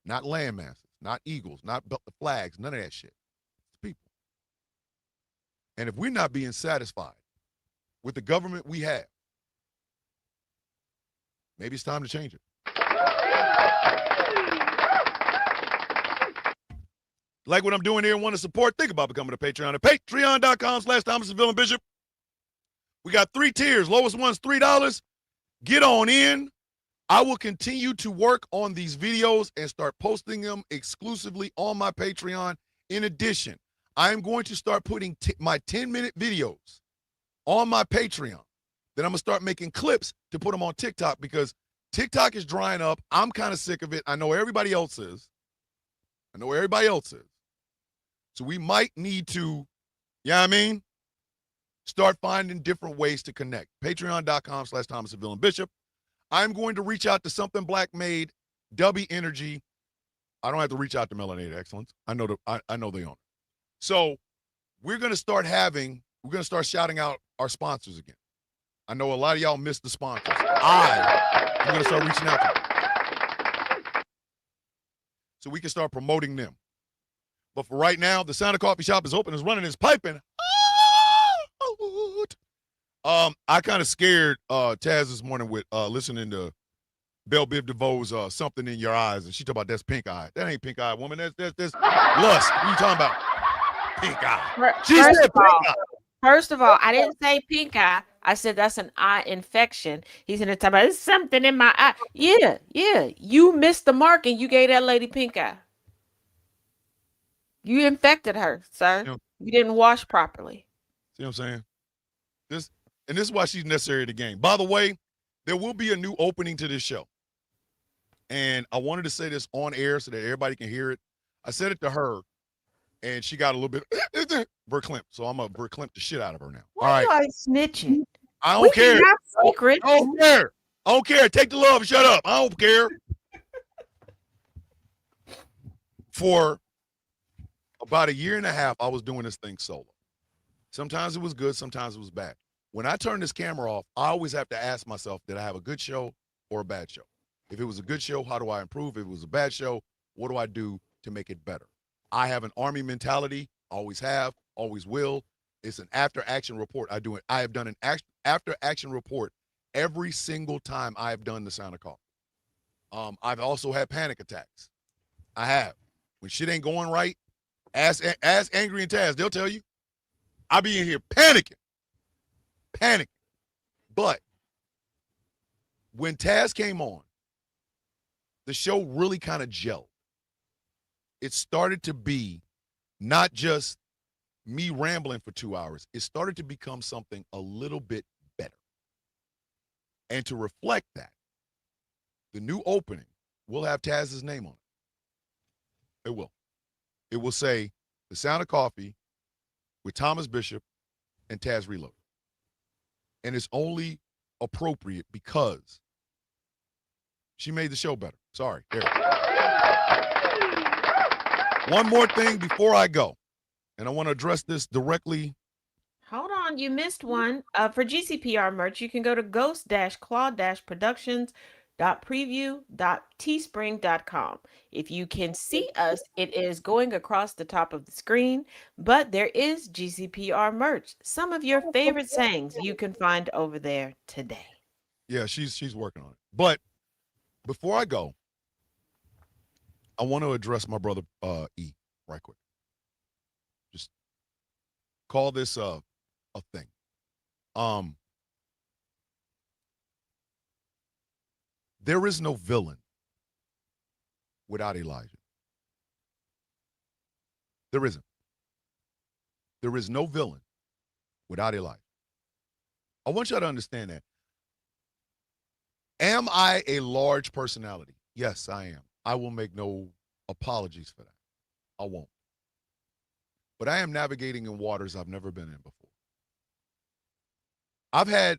Not land masses, not eagles, not flags, none of that shit. It's the people. And if we're not being satisfied with the government we have, maybe it's time to change it. Like what I'm doing here and want to support, think about becoming a Patreon at patreon.com/ThomasVilleandBishop. We got 3 tiers. Lowest one's $3. Get on in. I will continue to work on these videos and start posting them exclusively on my Patreon. In addition, I am going to start putting my 10-minute videos on my Patreon. Then I'm going to start making clips to put them on TikTok, because TikTok is drying up. I'm kind of sick of it. I know everybody else is. So we might need to, start finding different ways to connect. Patreon.com/ThomasVilleandBishop. I'm going to reach out to Something Black Made, W Energy. I don't have to reach out to Melanated Excellence. I know the owner. So we're going to start shouting out our sponsors again. I know a lot of y'all missed the sponsors. I'm going to start reaching out to them so we can start promoting them. But for right now, the Sound of Coffee shop is open. It's running. It's piping. I kind of scared Taz this morning with listening to Belle Biv DeVoe's Something in Your Eyes. And she talked about that's pink eye. That ain't pink eye, woman. That's lust. What are you talking about? Pink eye. She said pink eye. First of all, I didn't say pink eye. I said that's an eye infection. He's in the talk about it's something in my eye. Yeah. You missed the mark and you gave that lady pink eye. You infected her, sir. You know, You didn't wash properly. see what I'm saying? This is why she's necessary to the game. By the way, there will be a new opening to this show. And I wanted to say this on air so that everybody can hear it. I said it to her, and she got a little bit verklempt. So I'm going to verklempt the shit out of her now. Why all right. you always snitching? I don't care. Have secrets. I don't care. I don't care. Take the love. Shut up. I don't care. For about a year and a half, I was doing this thing solo. Sometimes it was good. Sometimes it was bad. When I turn this camera off, I always have to ask myself, did I have a good show or a bad show? If it was a good show, how do I improve? If it was a bad show, what do I do to make it better? I have an Army mentality. Always have. Always will. It's an after-action report. I have done an after-action report every single time I have done the Sound of Coffee. I've also had panic attacks. I have. When shit ain't going right, ask Angry and Taz. They'll tell you. I be in here panicking. But when Taz came on, the show really kind of gelled. It started to be not just me rambling for 2 hours. It started to become something a little bit better. And to reflect that, the new opening will have Taz's name on it. It will. It will say, The Sound of Coffee with Thomas Bishop and Taz Reload. And it's only appropriate because she made the show better. Sorry. There. One more thing before I go, and I want to address this directly. Hold on, you missed one. For GCPR merch, you can go to ghost-claw-productions.preview.teespring.com. If you can see us, it is going across the top of the screen, but there is GCPR merch. Some of your favorite sayings you can find over there today. Yeah, she's working on it. But before I go, I want to address my brother E right quick. Just call this a thing. There is no villain without Elijah. There isn't. There is no villain without Elijah. I want y'all to understand that. Am I a large personality? Yes, I am. I will make no apologies for that. I won't. But I am navigating in waters I've never been in before. I've had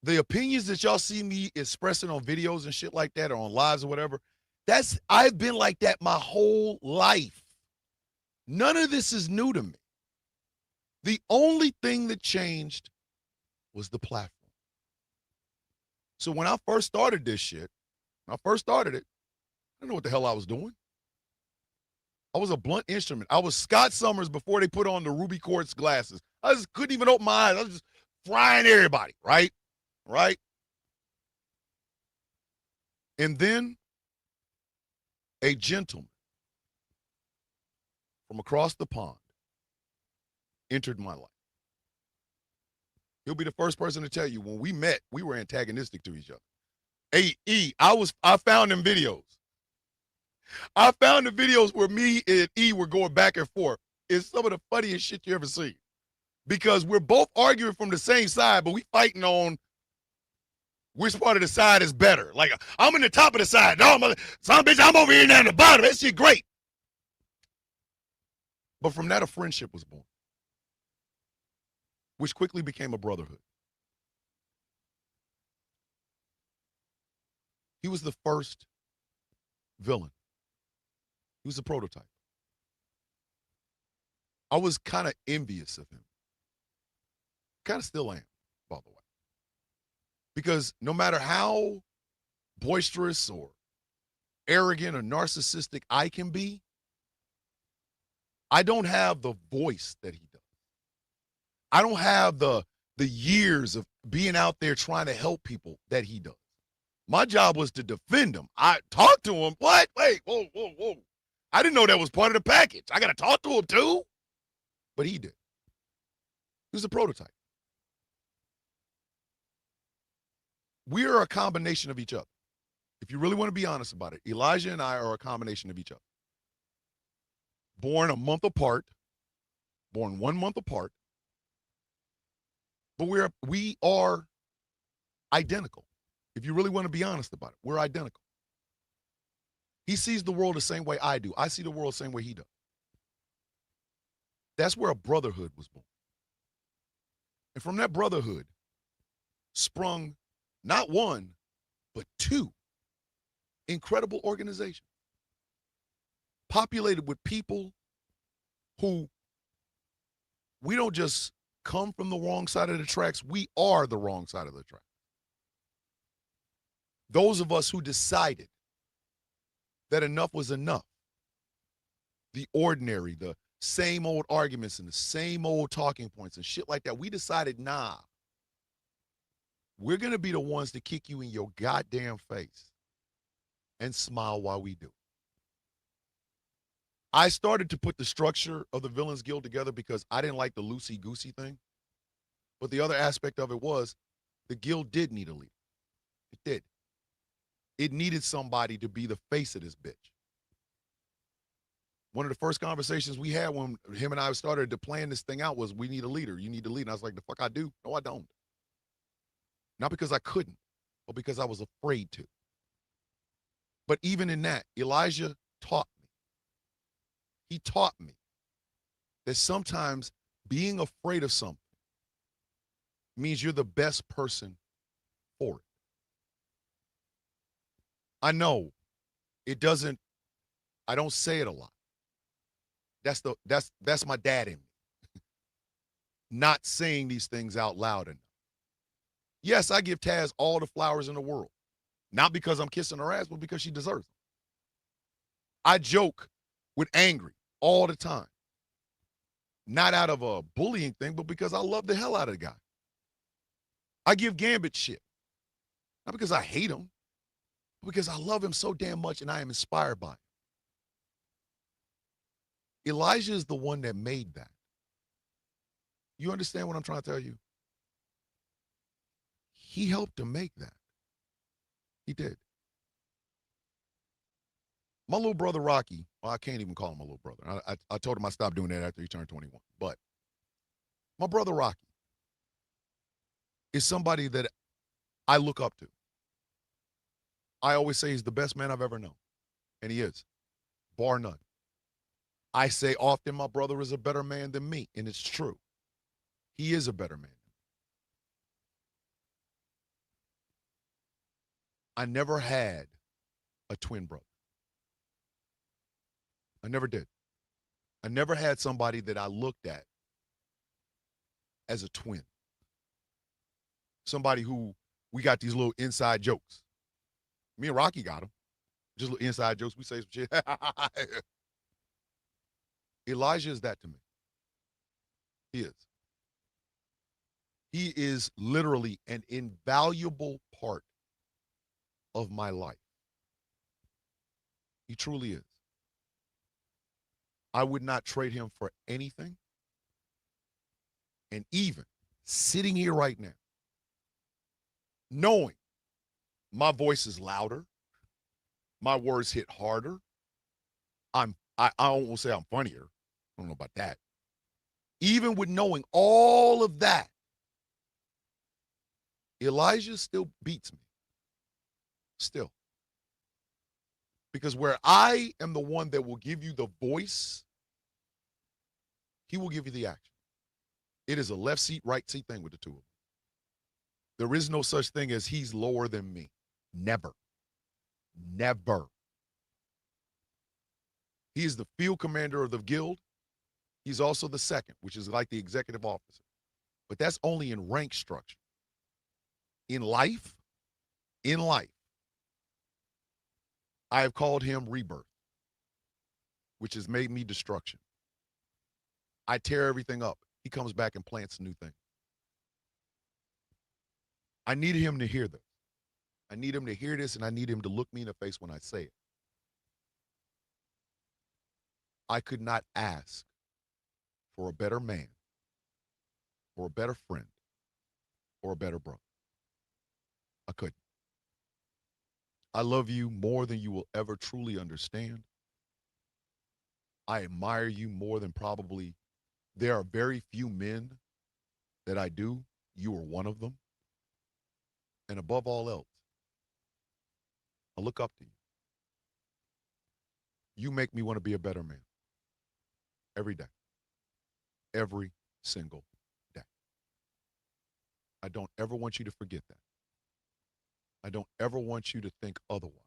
the opinions that y'all see me expressing on videos and shit like that or on lives or whatever. I've been like that my whole life. None of this is new to me. The only thing that changed was the platform. So when I first started this shit, I didn't know what the hell I was doing. I was a blunt instrument. I was Scott Summers before they put on the ruby quartz glasses. I just couldn't even open my eyes. I was just frying everybody, right? Right? And then a gentleman from across the pond entered my life. He'll be the first person to tell you when we met, we were antagonistic to each other. Hey, E, I found them videos. I found the videos where me and E were going back and forth. It's some of the funniest shit you ever seen. Because we're both arguing from the same side, but we fighting on which part of the side is better. Like, I'm in the top of the side. No, I'm over here down the bottom. That shit great. But from that, a friendship was born, which quickly became a brotherhood. He was the first villain. He was a prototype. I was kind of envious of him. Kind of still am, by the way. Because no matter how boisterous or arrogant or narcissistic I can be, I don't have the voice that he does. I don't have the years of being out there trying to help people that he does. My job was to defend him. I talked to him. What? Wait, whoa. I didn't know that was part of the package. I got to talk to him too? But he did. He was a prototype. We are a combination of each other. If you really want to be honest about it, Elijah and I are a combination of each other. Born a month apart, born 1 month apart, but we are identical. If you really want to be honest about it, we're identical. He sees the world the same way I do. I see the world the same way he does. That's where a brotherhood was born. And from that brotherhood sprung not one, but two incredible organizations populated with people who we don't just come from the wrong side of the tracks, we are the wrong side of the track. Those of us who decided that enough was enough, the ordinary, the same old arguments and the same old talking points and shit like that, we decided, nah, we're going to be the ones to kick you in your goddamn face and smile while we do. I started to put the structure of the Villains Guild together because I didn't like the loosey-goosey thing. But the other aspect of it was the guild did need a leader. It did. It needed somebody to be the face of this bitch. One of the first conversations we had when him and I started to plan this thing out was, we need a leader. You need a leader. And I was like, the fuck I do? No, I don't. Not because I couldn't, but because I was afraid to. But even in that, Elijah taught me. He taught me that sometimes being afraid of something means you're the best person for it. I know it doesn't, I don't say it a lot. That's my dad in me. Not saying these things out loud enough. Yes, I give Taz all the flowers in the world. Not because I'm kissing her ass, but because she deserves them. I joke with Angry all the time. Not out of a bullying thing, but because I love the hell out of the guy. I give Gambit shit. Not because I hate him, but because I love him so damn much and I am inspired by him. Elijah is the one that made that. You understand what I'm trying to tell you? He helped to make that. He did. My little brother, Rocky, well, I can't even call him my little brother. I told him I stopped doing that after he turned 21. But my brother, Rocky, is somebody that I look up to. I always say he's the best man I've ever known. And he is, bar none. I say often my brother is a better man than me, and it's true. He is a better man. I never had a twin brother. I never did. I never had somebody that I looked at as a twin. Somebody who we got these little inside jokes. Me and Rocky got them. Just little inside jokes. We say some shit. Elijah is that to me. He is. He is literally an invaluable part of my life. He truly is. I would not trade him for anything. And even sitting here right now, knowing my voice is louder, my words hit harder, I won't say I'm funnier. I don't know about that. Even with knowing all of that, Elijah still beats me. Still. Because where I am the one that will give you the voice, he will give you the action. It is a left seat, right seat thing with the two of them. There is no such thing as he's lower than me. Never. Never. He is the field commander of the guild. He's also the second, which is like the executive officer. But that's only in rank structure. In life, I have called him rebirth, which has made me destruction. I tear everything up. He comes back and plants a new thing. I need him to hear this. I need him to hear this, and I need him to look me in the face when I say it. I could not ask for a better man, or a better friend, or a better brother. I couldn't. I love you more than you will ever truly understand. I admire you more than probably there are very few men that I do. You are one of them. And above all else, I look up to you. You make me want to be a better man every day, every single day. I don't ever want you to forget that. I don't ever want you to think otherwise.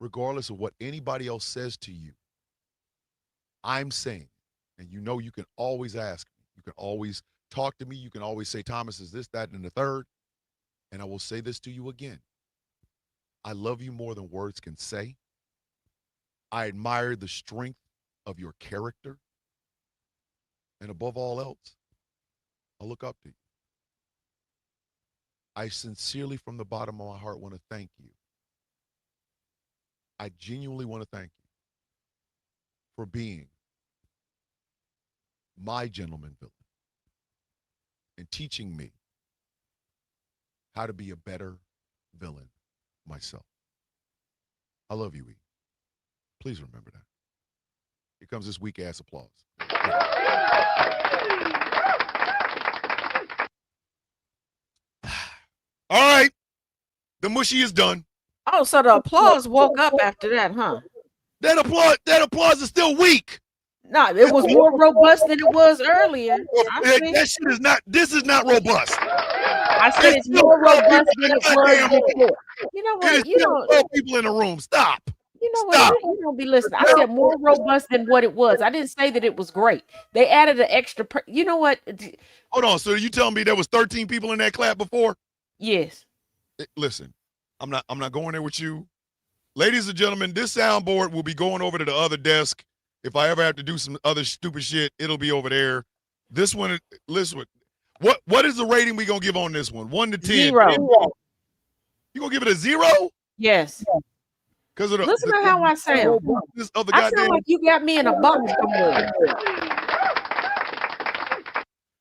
Regardless of what anybody else says to you, I'm saying, and you know you can always ask me, you can always talk to me, you can always say, Thomas is this, that, and the third, and I will say this to you again. I love you more than words can say. I admire the strength of your character, and above all else, I look up to you. I sincerely, from the bottom of my heart, want to thank you. I genuinely want to thank you for being my gentleman villain and teaching me how to be a better villain myself. I love you, E. Please remember that. Here comes this weak ass applause. All right. The mushy is done. Oh, so the applause woke up after that, huh? That applause is still weak. No, it was more robust than it was earlier. That shit is not, this is not robust. I said it's more robust than it was before. You know what? You know, 12 people in the room. Stop. You know what? You don't be listening. I said more robust than what it was. I didn't say that it was great. They added an extra. You know what? Hold on. So you telling me there was 13 people in that clap before? Yes. Listen, I'm not going there with you. Ladies and gentlemen, this soundboard will be going over to the other desk. If I ever have to do some other stupid shit, it'll be over there. This one, listen, what is the rating we gonna give on this one? 1 to 10. 0. You gonna give it a 0? Yes. Because of listen to how I sound. I sound like you got me in a box somewhere.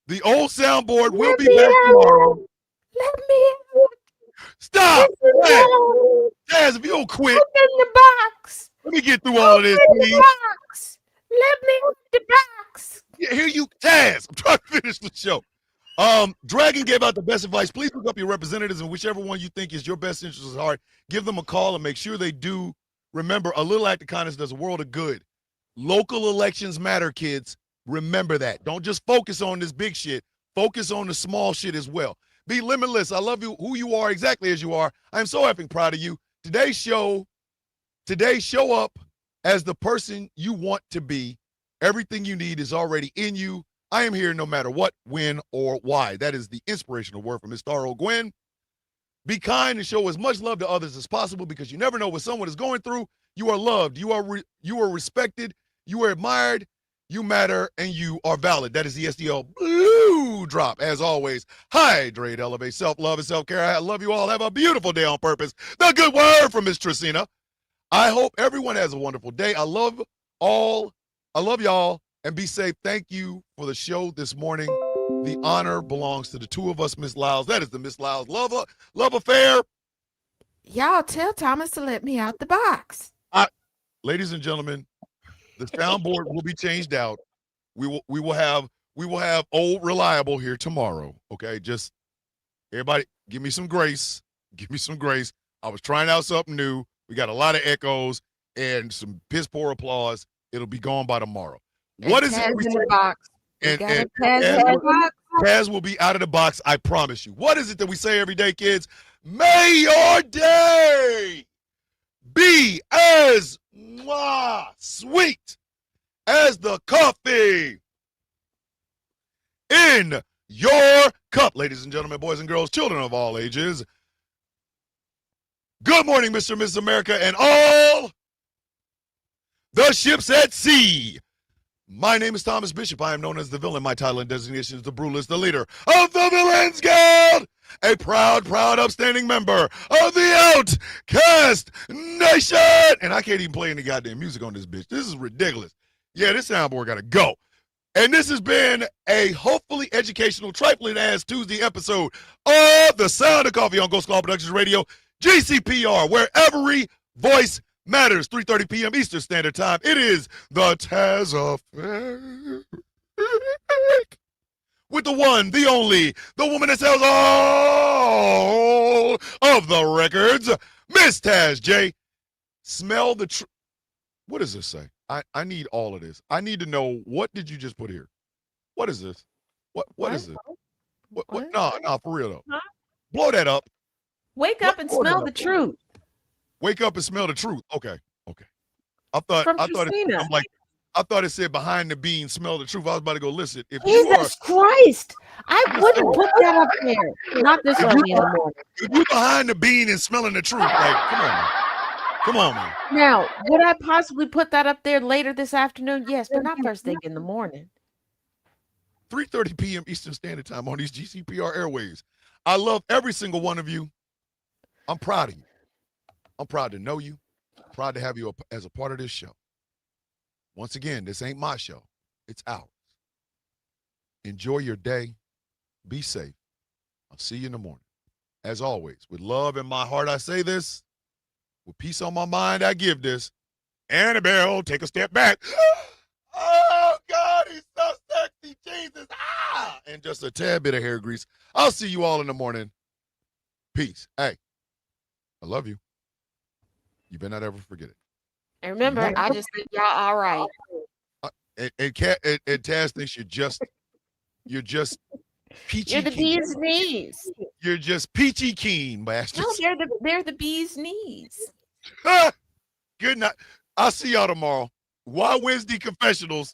The old soundboard will be back tomorrow. Let me out. Stop! Taz, if you don't quit. Open the box. Let me get through all of this, please. Let me out the box. Yeah, here you, Taz. I'm trying to finish the show. Dragon gave out the best advice. Please look up your representatives and whichever one you think is your best interest at heart. Give them a call and make sure they do. Remember, a little act of kindness does a world of good. Local elections matter, kids. Remember that. Don't just focus on this big shit. Focus on the small shit as well. Be limitless. I love you, who you are, exactly as you are. I'm so effing proud of you. Today, show up as the person you want to be. Everything you need is already in you. I am here no matter what, when, or why. That is the inspirational word from Miss Taro Gwen. Be kind and show as much love to others as possible because you never know what someone is going through. You are loved. You are respected. You are admired. You matter, and you are valid. That is the SDL Blue Drop. As always, hydrate, elevate, self-love, and self-care. I love you all. Have a beautiful day on purpose. The good word from Miss Tricina. I hope everyone has a wonderful day. I love y'all, and be safe. Thank you for the show this morning. The honor belongs to the two of us, Miss Lyles. That is the Miss Lyles love affair. Y'all tell Thomas to let me out the box. Ladies and gentlemen, the soundboard will be changed out. We will have old reliable here tomorrow. Okay, just everybody give me some grace. Give me some grace. I was trying out something new. We got a lot of echoes and some piss poor applause. It'll be gone by tomorrow. What is it? In the box. And Taz will be out of the box, I promise you. What is it that we say every day, kids? May your day be as sweet as the coffee in your cup. Ladies and gentlemen, boys and girls, children of all ages, good morning, Mr. and Mrs. America, and all the ships at sea. My name is Thomas Bishop. I am known as the villain. My title and designation is the Brulist, the leader of the Villains Guild, a proud, upstanding member of the Outcast Nation. And I can't even play any goddamn music on this bitch. This is ridiculous. Yeah, this soundboard got to go. And this has been a hopefully educational, trifling-ass Tuesday episode of The Sound of Coffee on Ghost Call Productions Radio, GCPR, where every voice matters. 3:30 p.m. Eastern Standard Time. It is the Taz Affair. With the one, the only, the woman that sells all of the records, Miss Taz J. Smell the truth. What does this say? I need all of this. I need to know, what did you just put here? What is this? What is this? What? No, for real though. Huh? Blow that up. Wake up and smell the truth. Wake up and smell the truth. Okay. I thought it said behind the bean, smell the truth. I was about to go listen. If Jesus Christ! I wouldn't put that up there. Not this early in the morning. If you behind the bean and smelling the truth, like, come on, man. Now, would I possibly put that up there later this afternoon? Yes, but not first thing in the morning. 3:30 p.m. Eastern Standard Time on these GCPR airwaves. I love every single one of you. I'm proud of you. I'm proud to know you. Proud to have you as a part of this show. Once again, this ain't my show. It's ours. Enjoy your day. Be safe. I'll see you in the morning. As always, with love in my heart, I say this. With peace on my mind, I give this. Annabelle, take a step back. Oh, God, he's so sexy. Jesus. And just a tad bit of hair grease. I'll see you all in the morning. Peace. Hey, I love you. You better not ever forget it. And remember, I just think y'all all right. And Taz thinks you're just peachy. You're the keen. bee's knees. You're just peachy keen, bastards. No, they're the bee's knees. Good night. I'll see y'all tomorrow. Why Wednesday confessionals?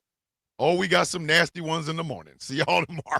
Oh, we got some nasty ones in the morning. See y'all tomorrow.